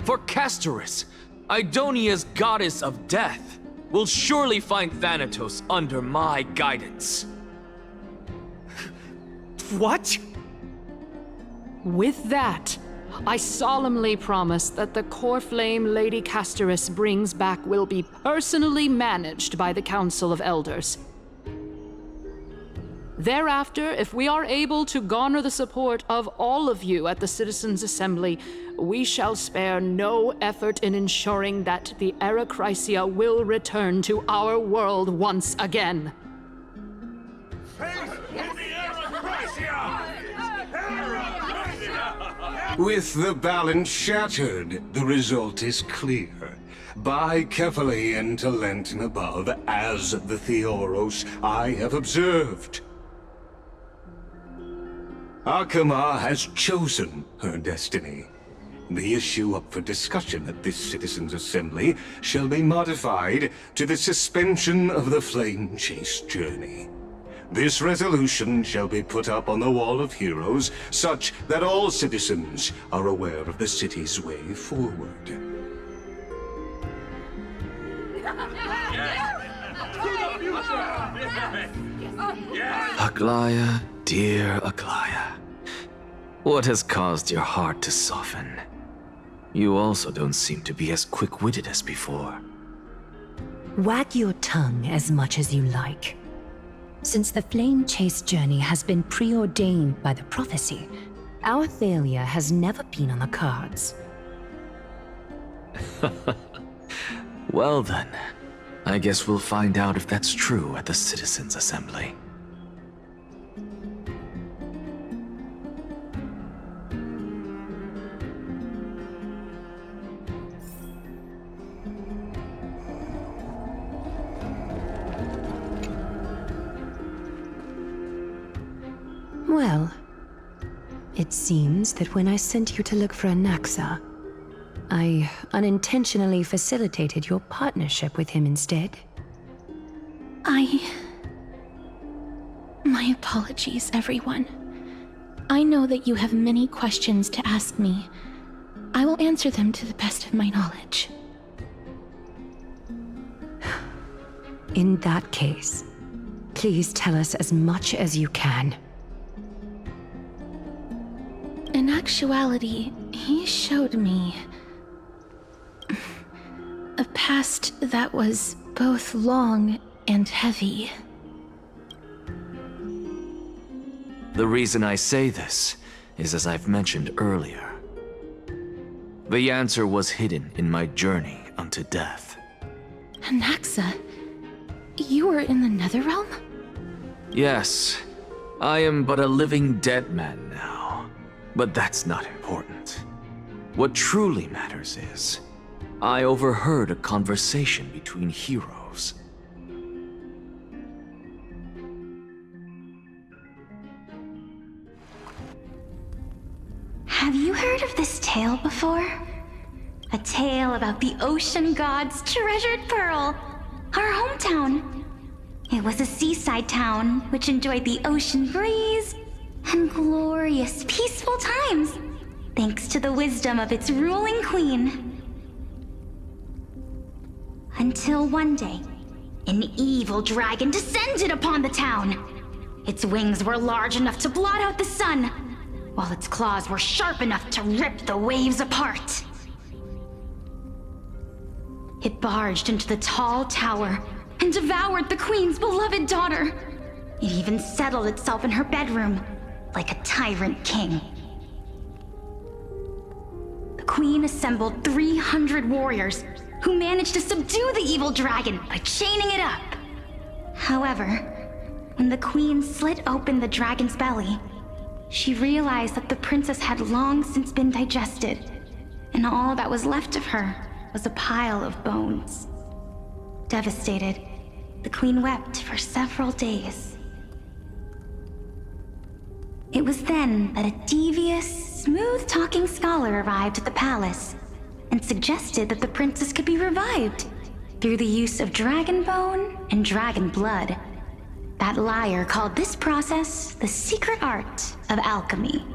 For Castorus, Idonia's goddess of death, will surely find Thanatos under my guidance. What? With that, I solemnly promise that the core flame Lady Castorus brings back will be personally managed by the Council of Elders. Thereafter, if we are able to garner the support of all of you at the Citizens' Assembly, we shall spare no effort in ensuring that the Erechrysia will return to our world once again. With the balance shattered, the result is clear. By Kefali and Talentin above, as the Theoros I have observed. Akama has chosen her destiny. The issue up for discussion at this Citizens' Assembly shall be modified to the suspension of the Flame Chase journey. This resolution shall be put up on the Wall of Heroes, such that all citizens are aware of the city's way forward. Aglaya, dear Aglaya, what has caused your heart to soften? You also don't seem to be as quick-witted as before. Wag your tongue as much as you like. Since the Flame Chase journey has been preordained by the prophecy, our failure has never been on the cards. Well then, I guess we'll find out if that's true at the Citizens' Assembly. Well, it seems that when I sent you to look for Anaxa, I unintentionally facilitated your partnership with him instead. My apologies, everyone. I know that you have many questions to ask me. I will answer them to the best of my knowledge. In that case, please tell us as much as you can. In actuality, he showed me a past that was both long and heavy. The reason I say this is as I've mentioned earlier. The answer was hidden in my journey unto death. Anaxa, you were in the Netherrealm? Yes, I am but a living dead man now, but that's not important. What truly matters is, I overheard a conversation between heroes. Have you heard of this tale before? A tale about the ocean god's treasured pearl, our hometown. It was a seaside town which enjoyed the ocean breeze and glorious, peaceful times, thanks to the wisdom of its ruling queen. Until one day, an evil dragon descended upon the town. Its wings were large enough to blot out the sun, while its claws were sharp enough to rip the waves apart. It barged into the tall tower and devoured the queen's beloved daughter. It even settled itself in her bedroom, like a tyrant king. The queen assembled 300 warriors who managed to subdue the evil dragon by chaining it up. However, when the queen slit open the dragon's belly, she realized that the princess had long since been digested, and all that was left of her was a pile of bones. Devastated, the queen wept for several days. It was then that a devious, smooth-talking scholar arrived at the palace and suggested that the princess could be revived through the use of dragon bone and dragon blood. That liar called this process the secret art of alchemy.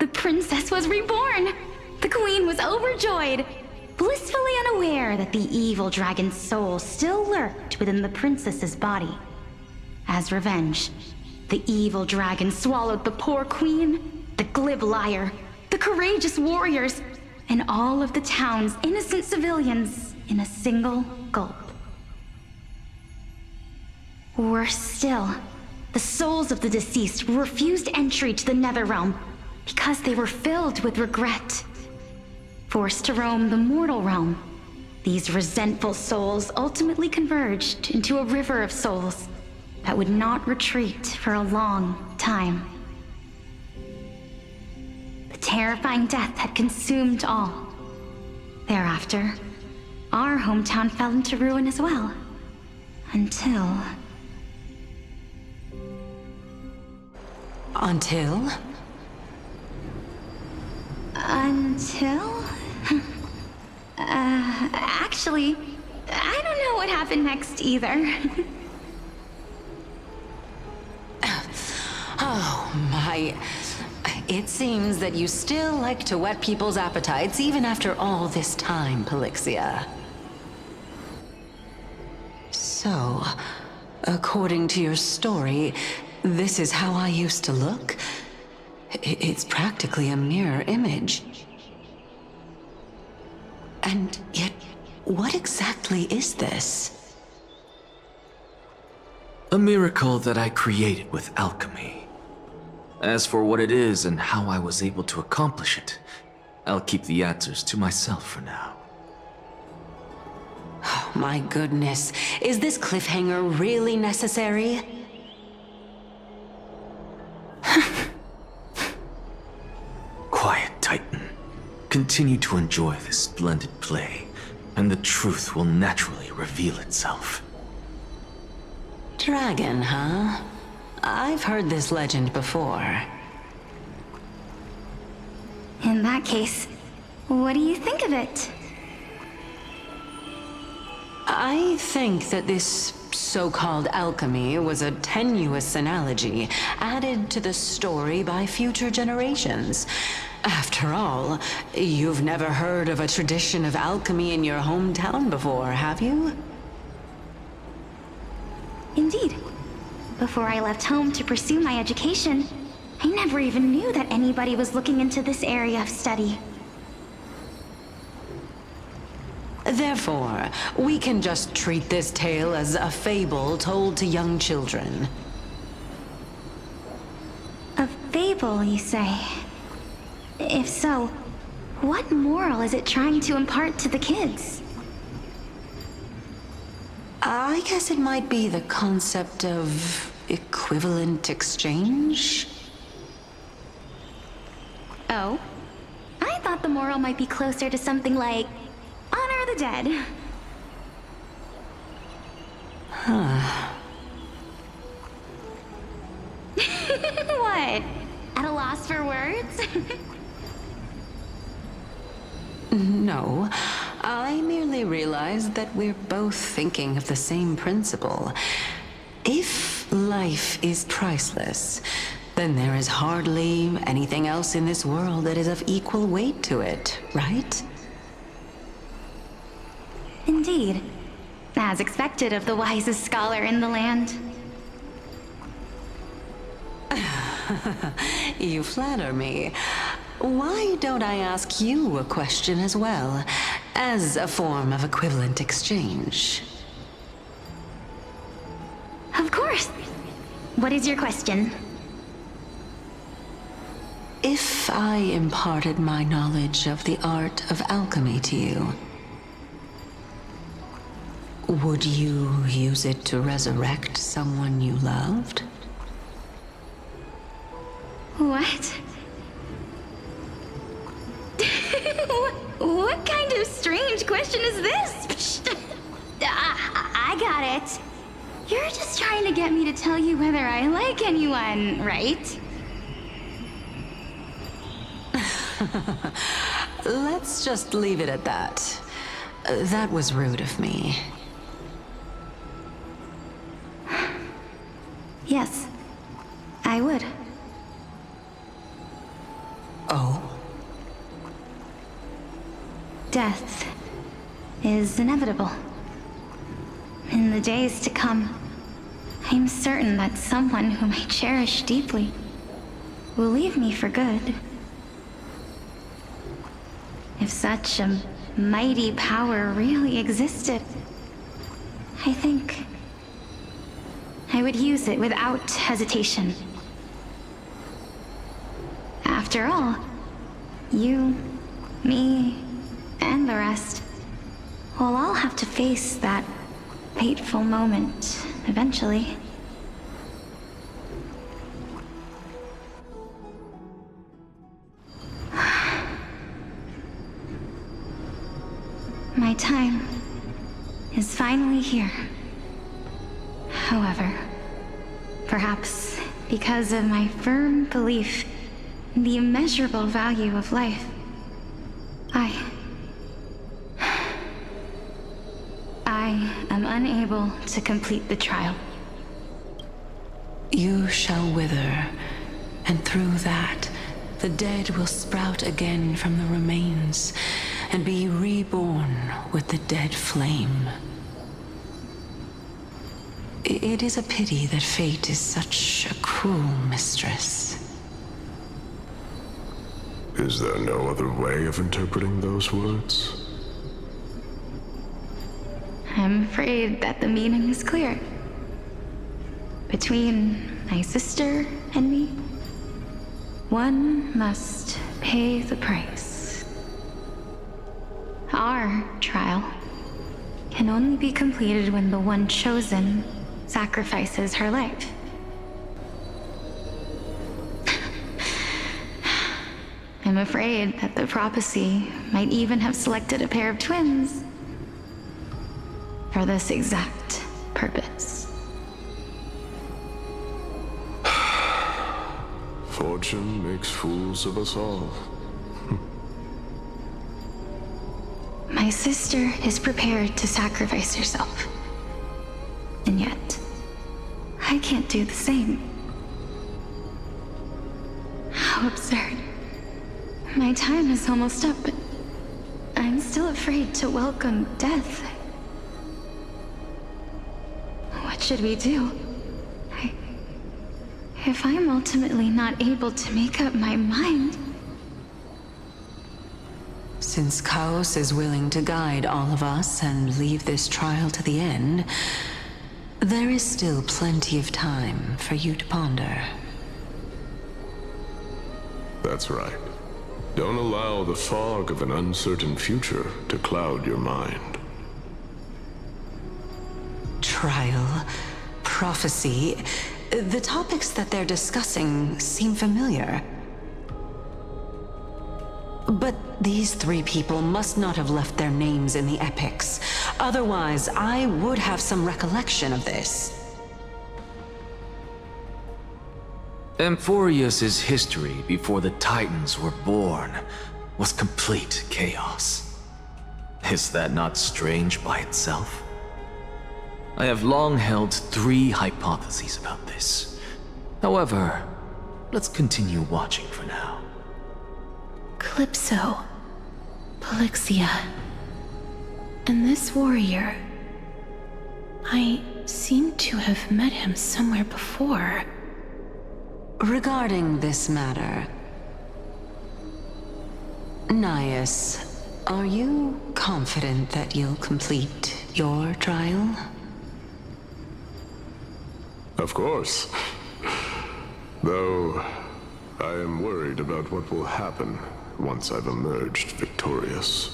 The princess was reborn! The queen was overjoyed, blissfully unaware that the evil dragon's soul still lurked within the princess's body. As revenge, the evil dragon swallowed the poor queen, the glib liar, the courageous warriors, and all of the town's innocent civilians in a single gulp. Worse still, the souls of the deceased refused entry to the Netherrealm because they were filled with regret. Forced to roam the mortal realm, these resentful souls ultimately converged into a river of souls that would not retreat for a long time. The terrifying death had consumed all. Thereafter, our hometown fell into ruin as well. Until... Actually, I don't know what happened next either. Oh, my. It seems that you still like to whet people's appetites even after all this time, Pelixia. So, according to your story, this is how I used to look? It's practically a mirror image. And yet, what exactly is this? A miracle that I created with alchemy. As for what it is and how I was able to accomplish it, I'll keep the answers to myself for now. Oh, my goodness. Is this cliffhanger really necessary? Quiet, Titan. Continue to enjoy this splendid play, and the truth will naturally reveal itself. dragon, huh? I've heard this legend before. In that case, what do you think of it? I think that this so-called alchemy was a tenuous analogy added to the story by future generations. After all, you've never heard of a tradition of alchemy in your hometown before, have you? Indeed. Before I left home to pursue my education, I never even knew that anybody was looking into this area of study. Therefore, we can just treat this tale as a fable told to young children. A fable, you say? If so, what moral is it trying to impart to the kids? I guess it might be the concept of equivalent exchange? Oh? I thought the moral might be closer to something like honor the dead. Huh. What? At a loss for words? No, I merely realized that we're both thinking of the same principle. If life is priceless, then there is hardly anything else in this world that is of equal weight to it, right? Indeed. As expected of the wisest scholar in the land. You flatter me. Why don't I ask you a question as well, as a form of equivalent exchange? Of course. What is your question? If I imparted my knowledge of the art of alchemy to you, would you use it to resurrect someone you loved? What? What kind of strange question is this? I got it. You're just trying to get me to tell you whether I like anyone, right? Let's just leave it at that. That was rude of me. Yes, I would. Oh? Death is inevitable. In the days to come, I'm certain that someone whom I cherish deeply will leave me for good. If such a mighty power really existed, I think I would use it without hesitation. After all, you, me, and the rest will all have to face that fateful moment eventually. My time is finally here. However, perhaps because of my firm belief in the immeasurable value of life, I am unable to complete the trial. You shall wither, and through that, the dead will sprout again from the remains, and be reborn with the dead flame. It is a pity that fate is such a cruel mistress. Is there no other way of interpreting those words? I'm afraid that the meaning is clear. Between my sister and me, one must pay the price. Our trial can only be completed when the one chosen sacrifices her life. I'm afraid that the prophecy might even have selected a pair of twins for this exact purpose. Fortune makes fools of us all. My sister is prepared to sacrifice herself. And yet, I can't do the same. How absurd. My time is almost up, but I'm still afraid to welcome death. What should we do? If I'm ultimately not able to make up my mind... Since Chaos is willing to guide all of us and leave this trial to the end, there is still plenty of time for you to ponder. That's right. Don't allow the fog of an uncertain future to cloud your mind. Trial, prophecy, the topics that they're discussing seem familiar. But these three people must not have left their names in the epics. Otherwise, I would have some recollection of this. Amphorius's history before the Titans were born was complete chaos. Is that not strange by itself? I have long held 3 hypotheses about this. However, let's continue watching for now. Calypso, Polixia, and this warrior. I seem to have met him somewhere before. Regarding this matter, Nias, are you confident that you'll complete your trial? Of course. Though, I am worried about what will happen once I've emerged victorious.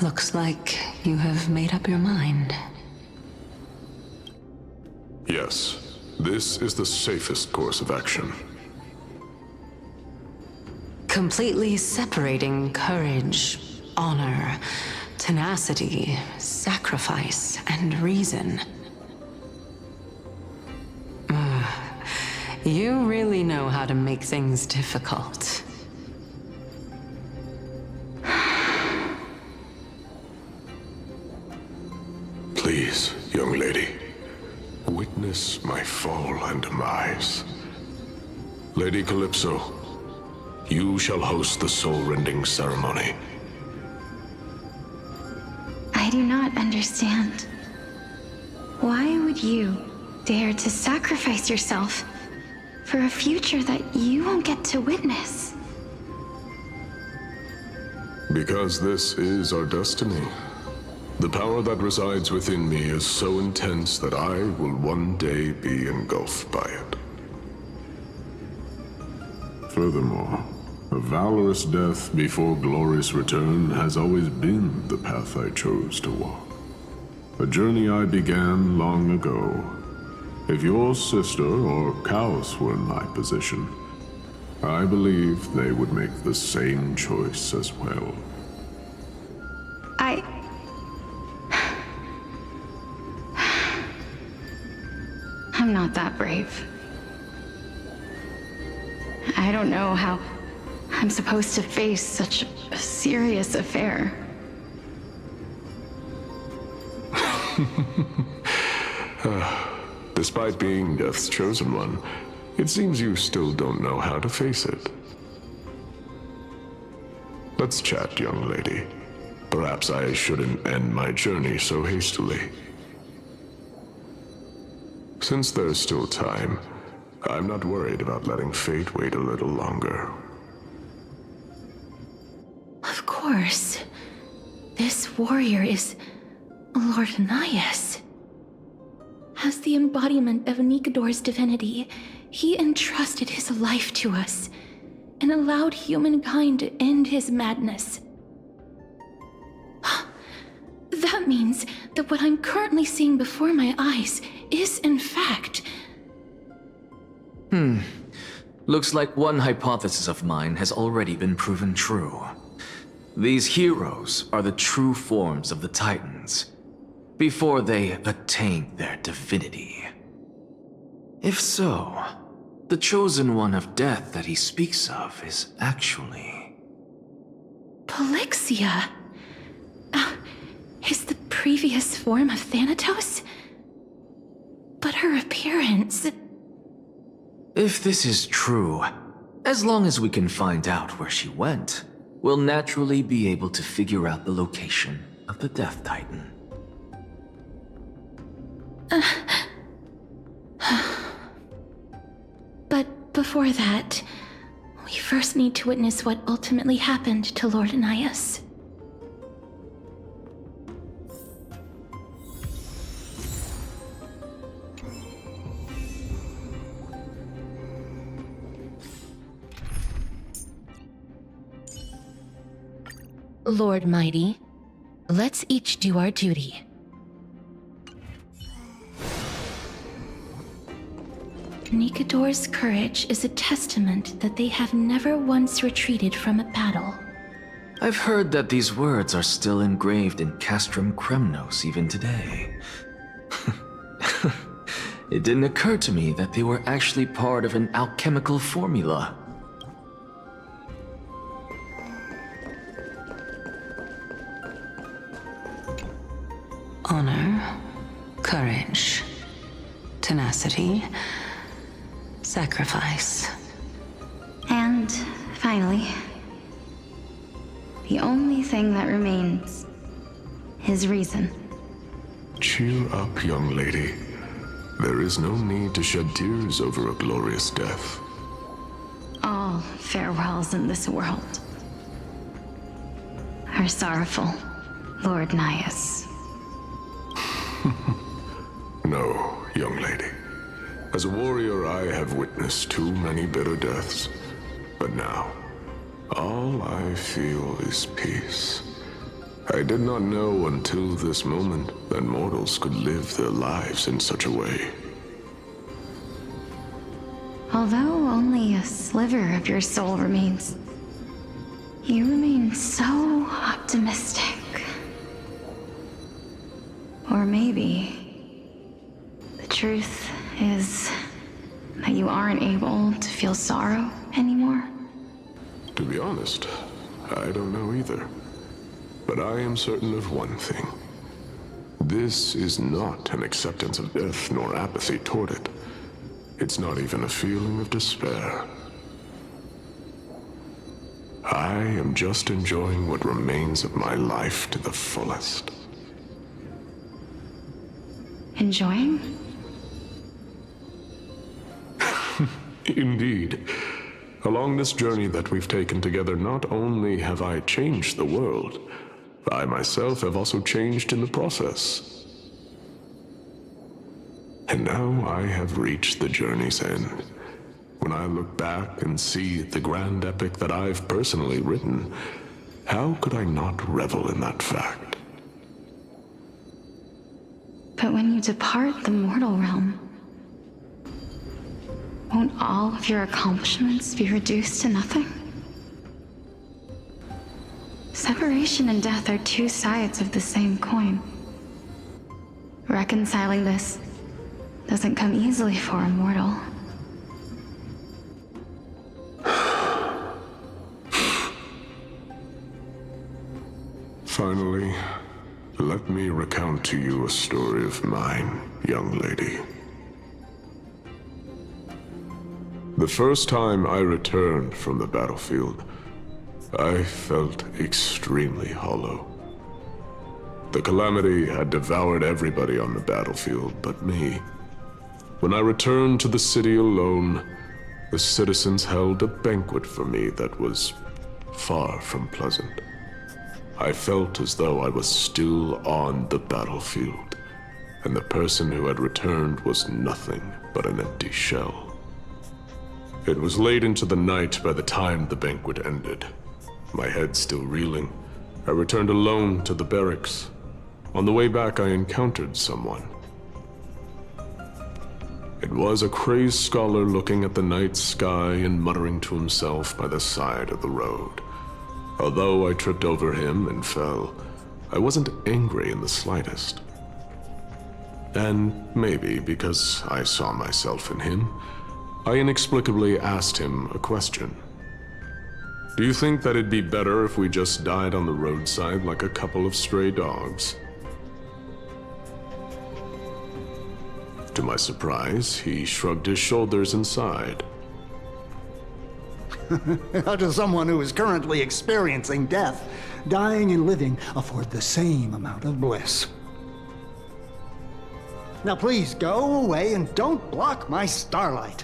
Looks like you have made up your mind. Yes, this is the safest course of action. Completely separating courage, honor, tenacity, sacrifice, and reason. You really know how to make things difficult. Please, young lady, witness my fall and demise. Lady Calypso, you shall host the soul-rending ceremony. I do not understand. Why would you dare to sacrifice yourself for a future that you won't get to witness? Because this is our destiny. The power that resides within me is so intense that I will one day be engulfed by it. Furthermore, a valorous death before glorious return has always been the path I chose to walk. A journey I began long ago. If your sister or Chaos were in my position, I believe they would make the same choice as well. I'm not that brave. I don't know how I'm supposed to face such a serious affair. Despite being Death's chosen one, it seems you still don't know how to face it. Let's chat, young lady. Perhaps I shouldn't end my journey so hastily. Since there's still time, I'm not worried about letting fate wait a little longer. Of course. This warrior is Lord Nias. As the embodiment of Nikador's divinity, he entrusted his life to us and allowed humankind to end his madness. That means that what I'm currently seeing before my eyes is, in fact... Looks like one hypothesis of mine has already been proven true. These heroes are the true forms of the Titans, before they attain their divinity. If so, the chosen one of death that he speaks of is actually... Polixia? Is the previous form of Thanatos? But her appearance... If this is true, as long as we can find out where she went, we'll naturally be able to figure out the location of the Death Titan. But before that, we first need to witness what ultimately happened to Lord Anias. Lord Mighty, let's each do our duty. Nikador's courage is a testament that they have never once retreated from a battle. I've heard that these words are still engraved in Castrum Kremnos even today. It didn't occur to me that they were actually part of an alchemical formula. Honor, courage, tenacity, sacrifice. And finally, the only thing that remains is reason. Cheer up, young lady. There is no need to shed tears over a glorious death. All farewells in this world are sorrowful, Lord Nias. No, young lady. As a warrior, I have witnessed too many bitter deaths. But now, all I feel is peace. I did not know until this moment that mortals could live their lives in such a way. Although only a sliver of your soul remains, you remain so optimistic. Or maybe the truth is that you aren't able to feel sorrow anymore. To be honest, I don't know either. But I am certain of one thing. This is not an acceptance of death nor apathy toward it. It's not even a feeling of despair. I am just enjoying what remains of my life to the fullest. Enjoying? Indeed. Along this journey that we've taken together, not only have I changed the world, I myself have also changed in the process. And now I have reached the journey's end. When I look back and see the grand epic that I've personally written, how could I not revel in that fact? But when you depart the mortal realm, won't all of your accomplishments be reduced to nothing? Separation and death are two sides of the same coin. Reconciling this doesn't come easily for a mortal. Finally, let me recount to you a story of mine, young lady. The first time I returned from the battlefield, I felt extremely hollow. The calamity had devoured everybody on the battlefield but me. When I returned to the city alone, the citizens held a banquet for me that was far from pleasant. I felt as though I was still on the battlefield, and the person who had returned was nothing but an empty shell. It was late into the night by the time the banquet ended. My head still reeling, I returned alone to the barracks. On the way back, I encountered someone. It was a crazed scholar looking at the night sky and muttering to himself by the side of the road. Although I tripped over him and fell, I wasn't angry in the slightest. And maybe because I saw myself in him, I inexplicably asked him a question. Do you think that it'd be better if we just died on the roadside like a couple of stray dogs? To my surprise, he shrugged his shoulders and sighed. How does someone who is currently experiencing death, dying and living, afford the same amount of bliss? Now please go away and don't block my starlight.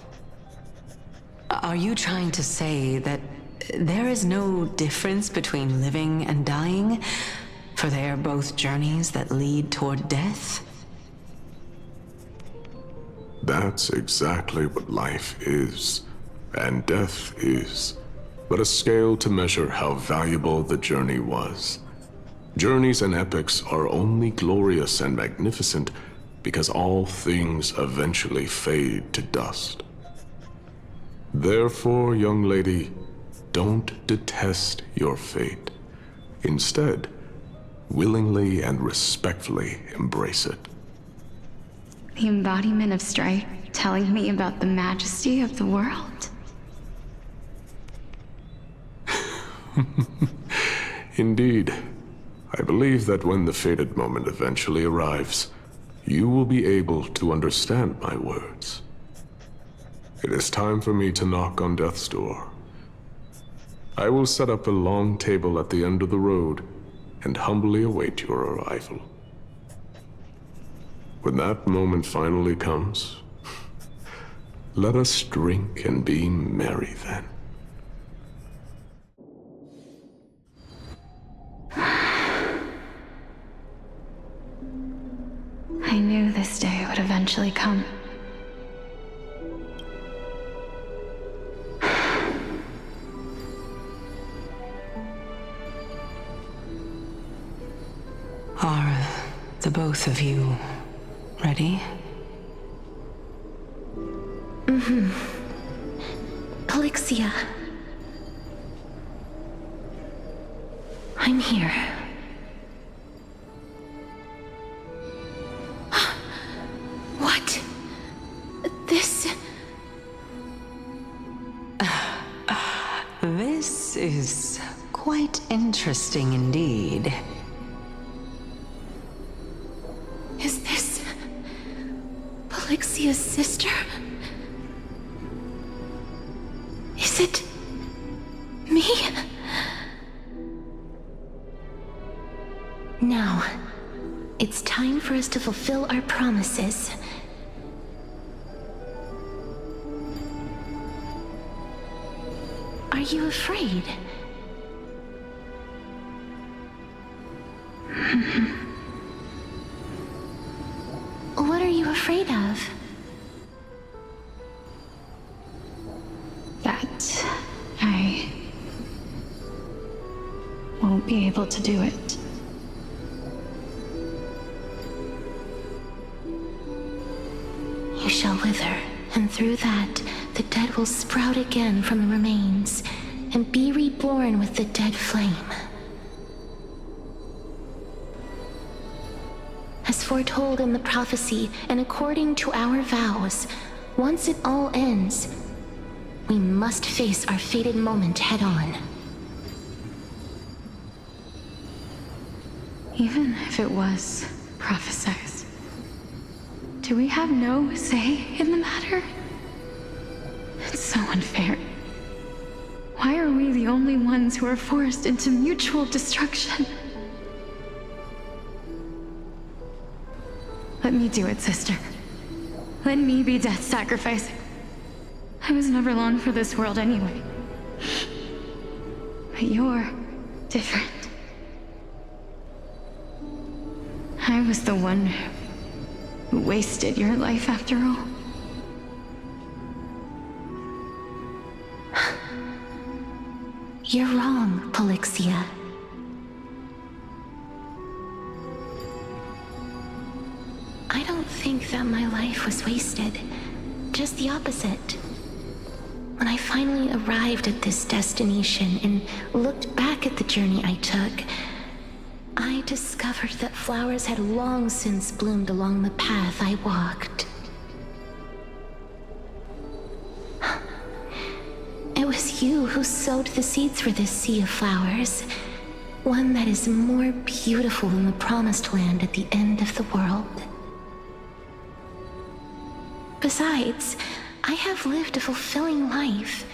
Are you trying to say that there is no difference between living and dying? For they are both journeys that lead toward death? That's exactly what life is, and death is, but a scale to measure how valuable the journey was. Journeys and epics are only glorious and magnificent because all things eventually fade to dust. Therefore, young lady, don't detest your fate. Instead, willingly and respectfully embrace it. The embodiment of strife telling me about the majesty of the world. Indeed. I believe that when the fated moment eventually arrives, you will be able to understand my words. It is time for me to knock on death's door. I will set up a long table at the end of the road and humbly await your arrival. When that moment finally comes, let us drink and be merry then. I knew this day would eventually come. Are the both of you ready? Mm-hmm. Polixia. I'm here. What? This... This is quite interesting indeed. Is this... Polixia's sister? Is it... me? Now, it's time for us to fulfill our promises. Are you afraid? What are you afraid of? That I won't be able to do it. You shall wither, and through that, the dead will sprout again from the remains, and be reborn with the dead flame. As foretold in the prophecy, and according to our vows, once it all ends, we must face our fated moment head-on. Even if it was prophesied, do we have no say in the matter? It's so unfair. Why are we the only ones who are forced into mutual destruction? Let me do it, sister. Let me be death's sacrifice. I was never long for this world anyway. But you're different. I was the one who wasted your life after all. You're wrong, Polixia. I don't think that my life was wasted. Just the opposite. When I finally arrived at this destination and looked back at the journey I took, I discovered that flowers had long since bloomed along the path I walked. It was you who sowed the seeds for this sea of flowers, one that is more beautiful than the promised land at the end of the world. Besides, I have lived a fulfilling life.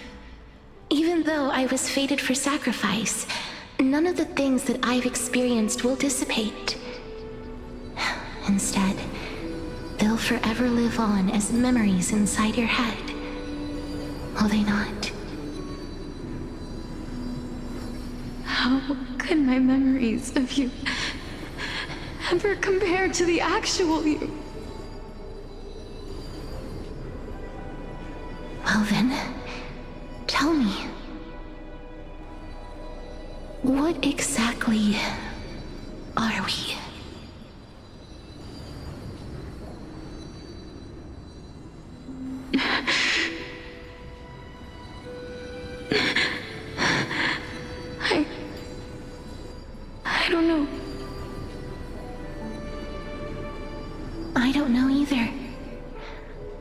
Even though I was fated for sacrifice, none of the things that I've experienced will dissipate. Instead, they'll forever live on as memories inside your head. Will they not? How could my memories of you ever compare to the actual you? Well then, tell me. What exactly are we? I don't know. I don't know either.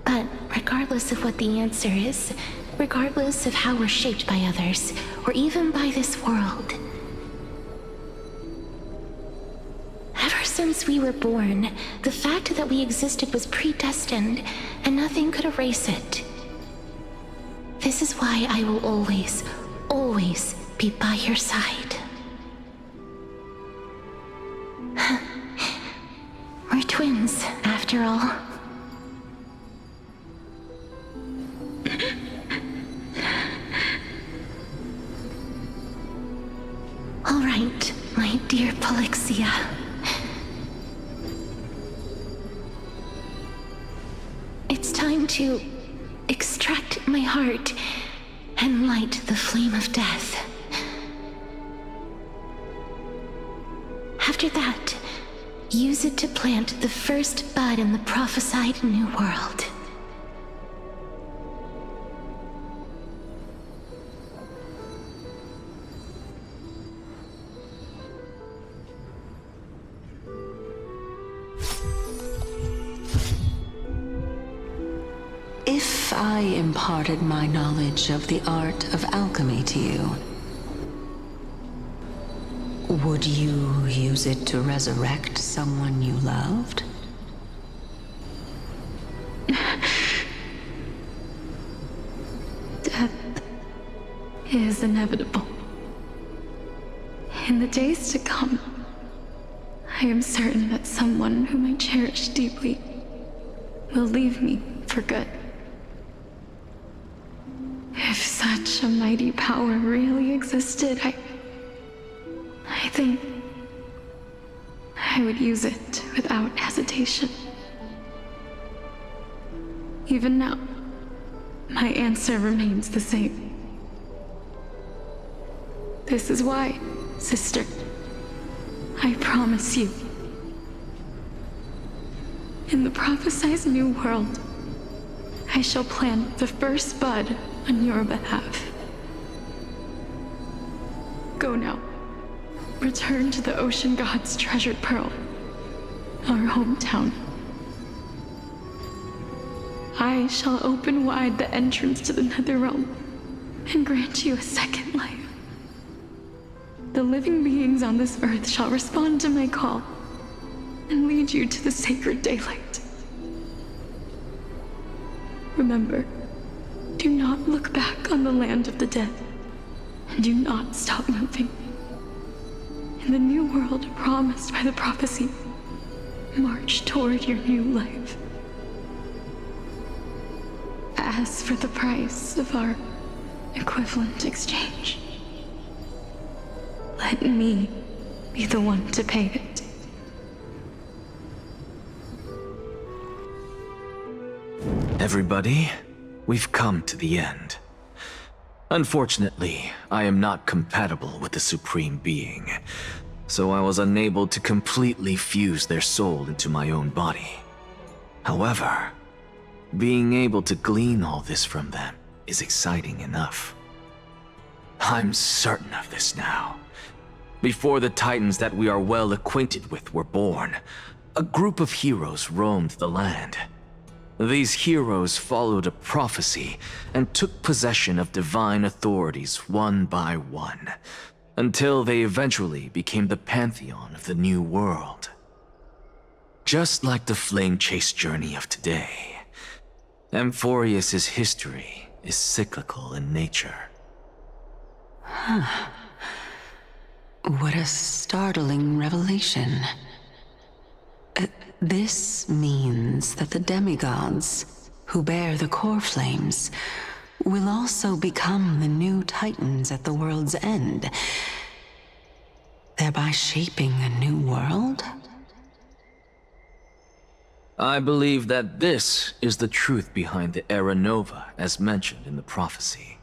But regardless of what the answer is, regardless of how we're shaped by others, or even by this world, ever since we were born, the fact that we existed was predestined, and nothing could erase it. This is why I will always, always be by your side. We're twins, after all. All right, my dear Polixia. It's time to extract my heart and light the flame of death. After that, use it to plant the first bud in the prophesied new world. If I imparted my knowledge of the art of alchemy to you, would you use it to resurrect someone you loved? Death is inevitable. In the days to come, I am certain that someone whom I cherish deeply will leave me for good. If such a mighty power really existed, I think I would use it without hesitation. Even now, my answer remains the same. This is why, sister, I promise you, in the prophesied new world, I shall plant the first bud on your behalf. Go now. Return to the ocean god's treasured pearl, our hometown. I shall open wide the entrance to the Netherrealm and grant you a second life. The living beings on this earth shall respond to my call and lead you to the sacred daylight. Remember, do not look back on the land of the dead, and do not stop moving. In the new world promised by the prophecy, march toward your new life. As for the price of our equivalent exchange, let me be the one to pay it. Everybody, we've come to the end. Unfortunately, I am not compatible with the Supreme Being, so I was unable to completely fuse their soul into my own body. However, being able to glean all this from them is exciting enough. I'm certain of this now. Before the Titans that we are well acquainted with were born, a group of heroes roamed the land. These heroes followed a prophecy and took possession of divine authorities one by one, until they eventually became the pantheon of the New World. Just like the flame chase journey of today, Amphorius' history is cyclical in nature. Huh. What a startling revelation. This means that the demigods, who bear the core flames, will also become the new Titans at the world's end, thereby shaping a new world? I believe that this is the truth behind the Era Nova as mentioned in the prophecy.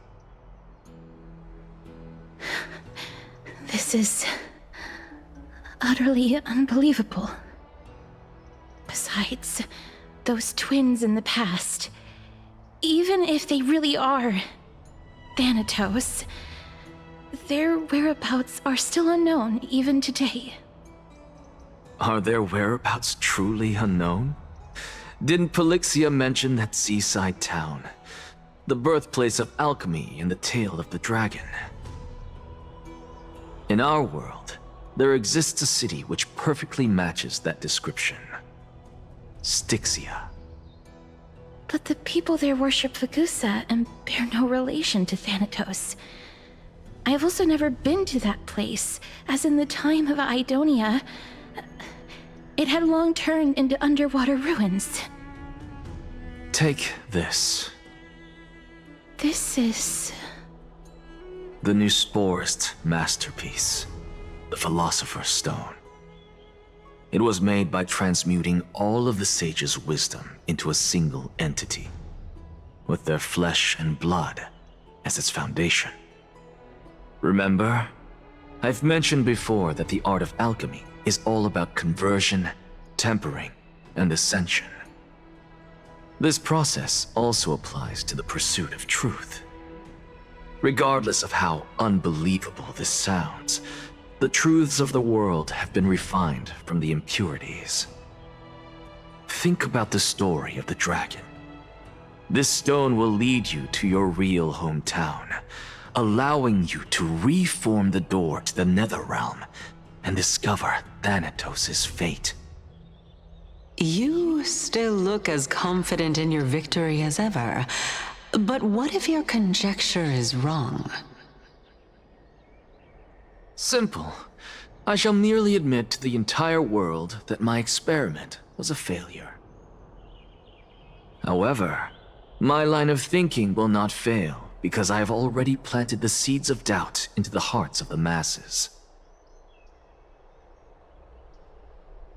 This is utterly unbelievable. Besides, those twins in the past, even if they really are Thanatos, their whereabouts are still unknown even today. Are their whereabouts truly unknown? Didn't Polixia mention that seaside town, the birthplace of alchemy and the tale of the dragon? In our world, there exists a city which perfectly matches that description. Styxia. But the people there worship Vagusa and bear no relation to Thanatos. I have also never been to that place, as in the time of Idonia, it had long turned into underwater ruins. Take this. This is... the new Sporist masterpiece, the Philosopher's Stone. It was made by transmuting all of the sages' wisdom into a single entity, with their flesh and blood as its foundation. Remember, I've mentioned before that the art of alchemy is all about conversion, tempering, and ascension. This process also applies to the pursuit of truth. Regardless of how unbelievable this sounds, the truths of the world have been refined from the impurities. Think about the story of the dragon. This stone will lead you to your real hometown, allowing you to reform the door to the Netherrealm and discover Thanatos' fate. You still look as confident in your victory as ever, but what if your conjecture is wrong? Simple. I shall merely admit to the entire world that my experiment was a failure. However, my line of thinking will not fail because I have already planted the seeds of doubt into the hearts of the masses.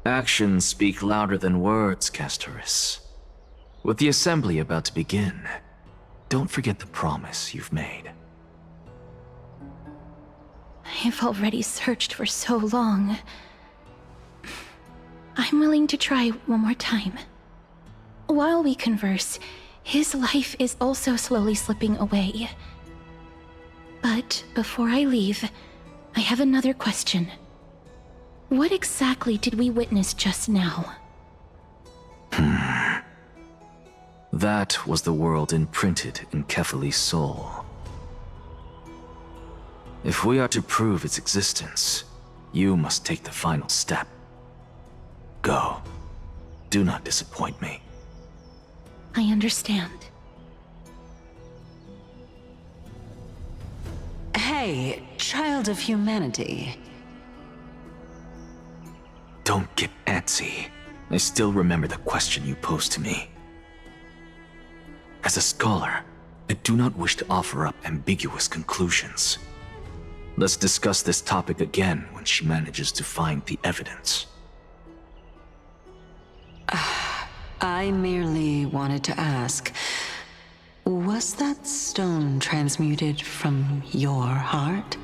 Actions speak louder than words, Castorus. With the assembly about to begin, don't forget the promise you've made. I've already searched for so long. I'm willing to try one more time. While we converse, his life is also slowly slipping away. But before I leave, I have another question. What exactly did we witness just now? That was the world imprinted in Kefali's soul. If we are to prove its existence, you must take the final step. Go. Do not disappoint me. I understand. Hey, child of humanity. Don't get antsy. I still remember the question you posed to me. As a scholar, I do not wish to offer up ambiguous conclusions. Let's discuss this topic again when she manages to find the evidence. I merely wanted to ask, was that stone transmuted from your heart?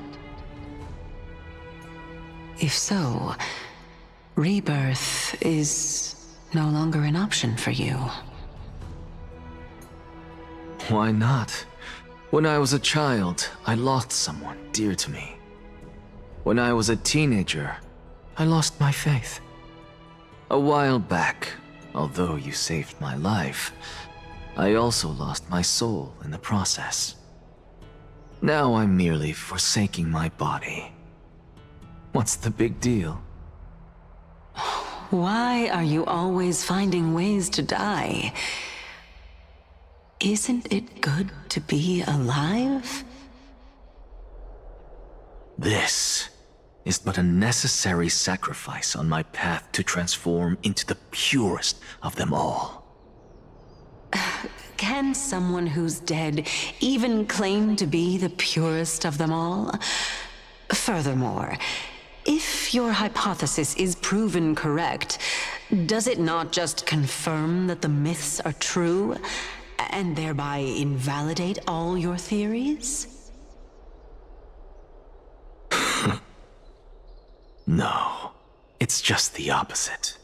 If so, rebirth is no longer an option for you. Why not? When I was a child, I lost someone dear to me. When I was a teenager, I lost my faith. A while back, although you saved my life, I also lost my soul in the process. Now I'm merely forsaking my body. What's the big deal? Why are you always finding ways to die? Isn't it good to be alive? This is but a necessary sacrifice on my path to transform into the purest of them all. Can someone who's dead even claim to be the purest of them all? Furthermore, if your hypothesis is proven correct, does it not just confirm that the myths are true, and thereby invalidate all your theories? No, it's just the opposite.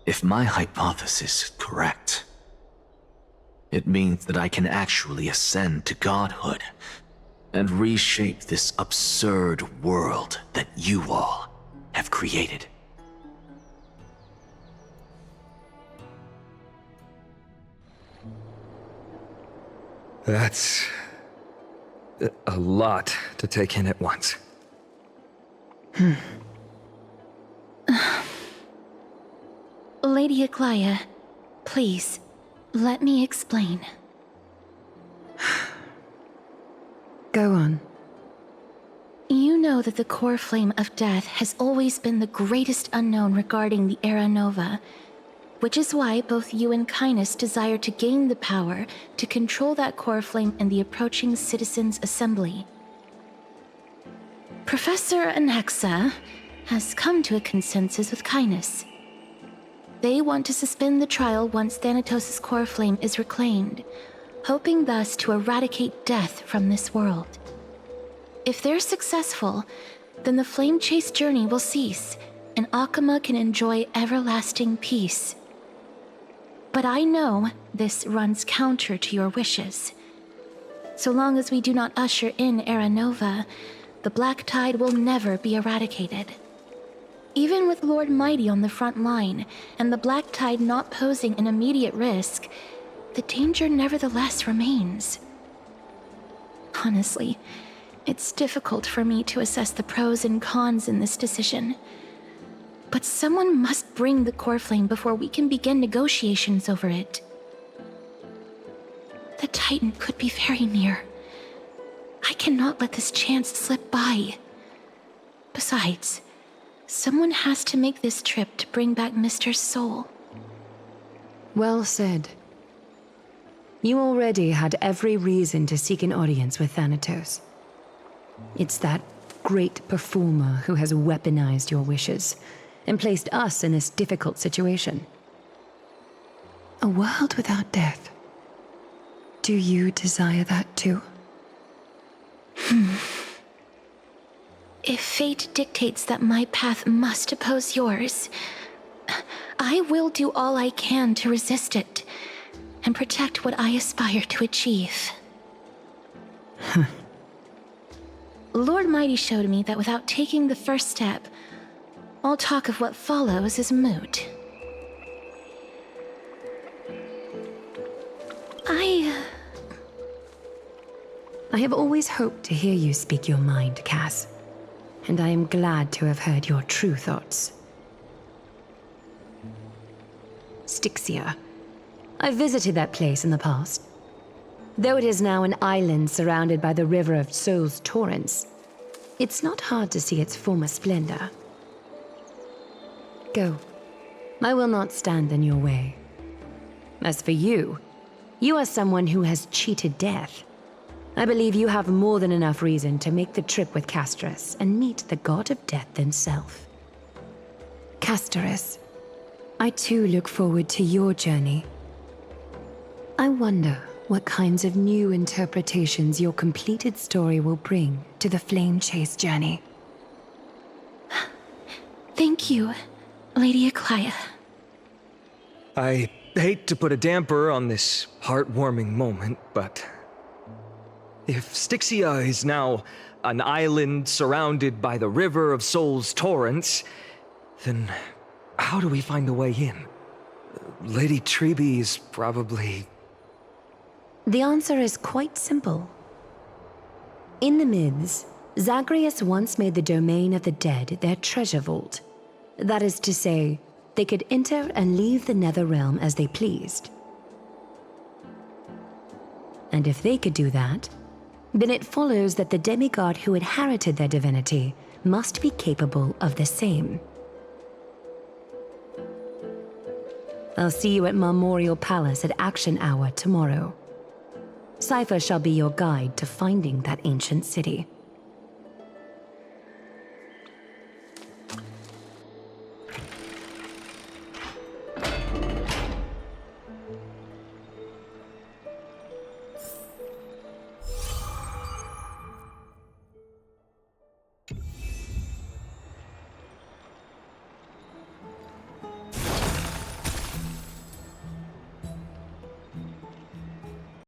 If my hypothesis is correct, it means that I can actually ascend to godhood and reshape this absurd world that you all have created. That's a lot to take in at once. Lady Aglaya, please, let me explain. Go on. You know that the core flame of death has always been the greatest unknown regarding the Era Nova, which is why both you and Kindness desire to gain the power to control that core flame in the approaching Citizens' Assembly. Professor Anaxa has come to a consensus with Kindness. They want to suspend the trial once Thanatos' core flame is reclaimed, hoping thus to eradicate death from this world. If they're successful, then the flame chase journey will cease, and Akama can enjoy everlasting peace. But I know this runs counter to your wishes. So long as we do not usher in Era Nova, the Black Tide will never be eradicated. Even with Lord Mighty on the front line, and the Black Tide not posing an immediate risk, the danger nevertheless remains. Honestly, it's difficult for me to assess the pros and cons in this decision. But someone must bring the core flame before we can begin negotiations over it. The Titan could be very near. I cannot let this chance slip by. Besides, someone has to make this trip to bring back Mr. Soul. Well said. You already had every reason to seek an audience with Thanatos. It's that great performer who has weaponized your wishes and placed us in this difficult situation. A world without death. Do you desire that too? If fate dictates that my path must oppose yours, I will do all I can to resist it and protect what I aspire to achieve. Lord Mighty showed me that without taking the first step, all talk of what follows is moot. I have always hoped to hear you speak your mind, Cass. And I am glad to have heard your true thoughts. Styxia. I visited that place in the past. Though it is now an island surrounded by the river of Soul's torrents, it's not hard to see its former splendor. Go. I will not stand in your way. As for you, you are someone who has cheated death. I believe you have more than enough reason to make the trip with Casterus and meet the god of death himself. Casterus, I too look forward to your journey. I wonder what kinds of new interpretations your completed story will bring to the Flame Chase journey. Thank you, Lady Aglaya. I hate to put a damper on this heartwarming moment, but If Styxia is now an island surrounded by the river of Soul's torrents, then how do we find a way in? Lady Treby is probably... The answer is quite simple. In the Myths, Zagreus once made the domain of the dead their treasure vault. That is to say, they could enter and leave the Nether Realm as they pleased. And if they could do that, then it follows that the demigod who inherited their divinity must be capable of the same. I'll see you at Marmorial Palace at Action Hour tomorrow. Cypher shall be your guide to finding that ancient city.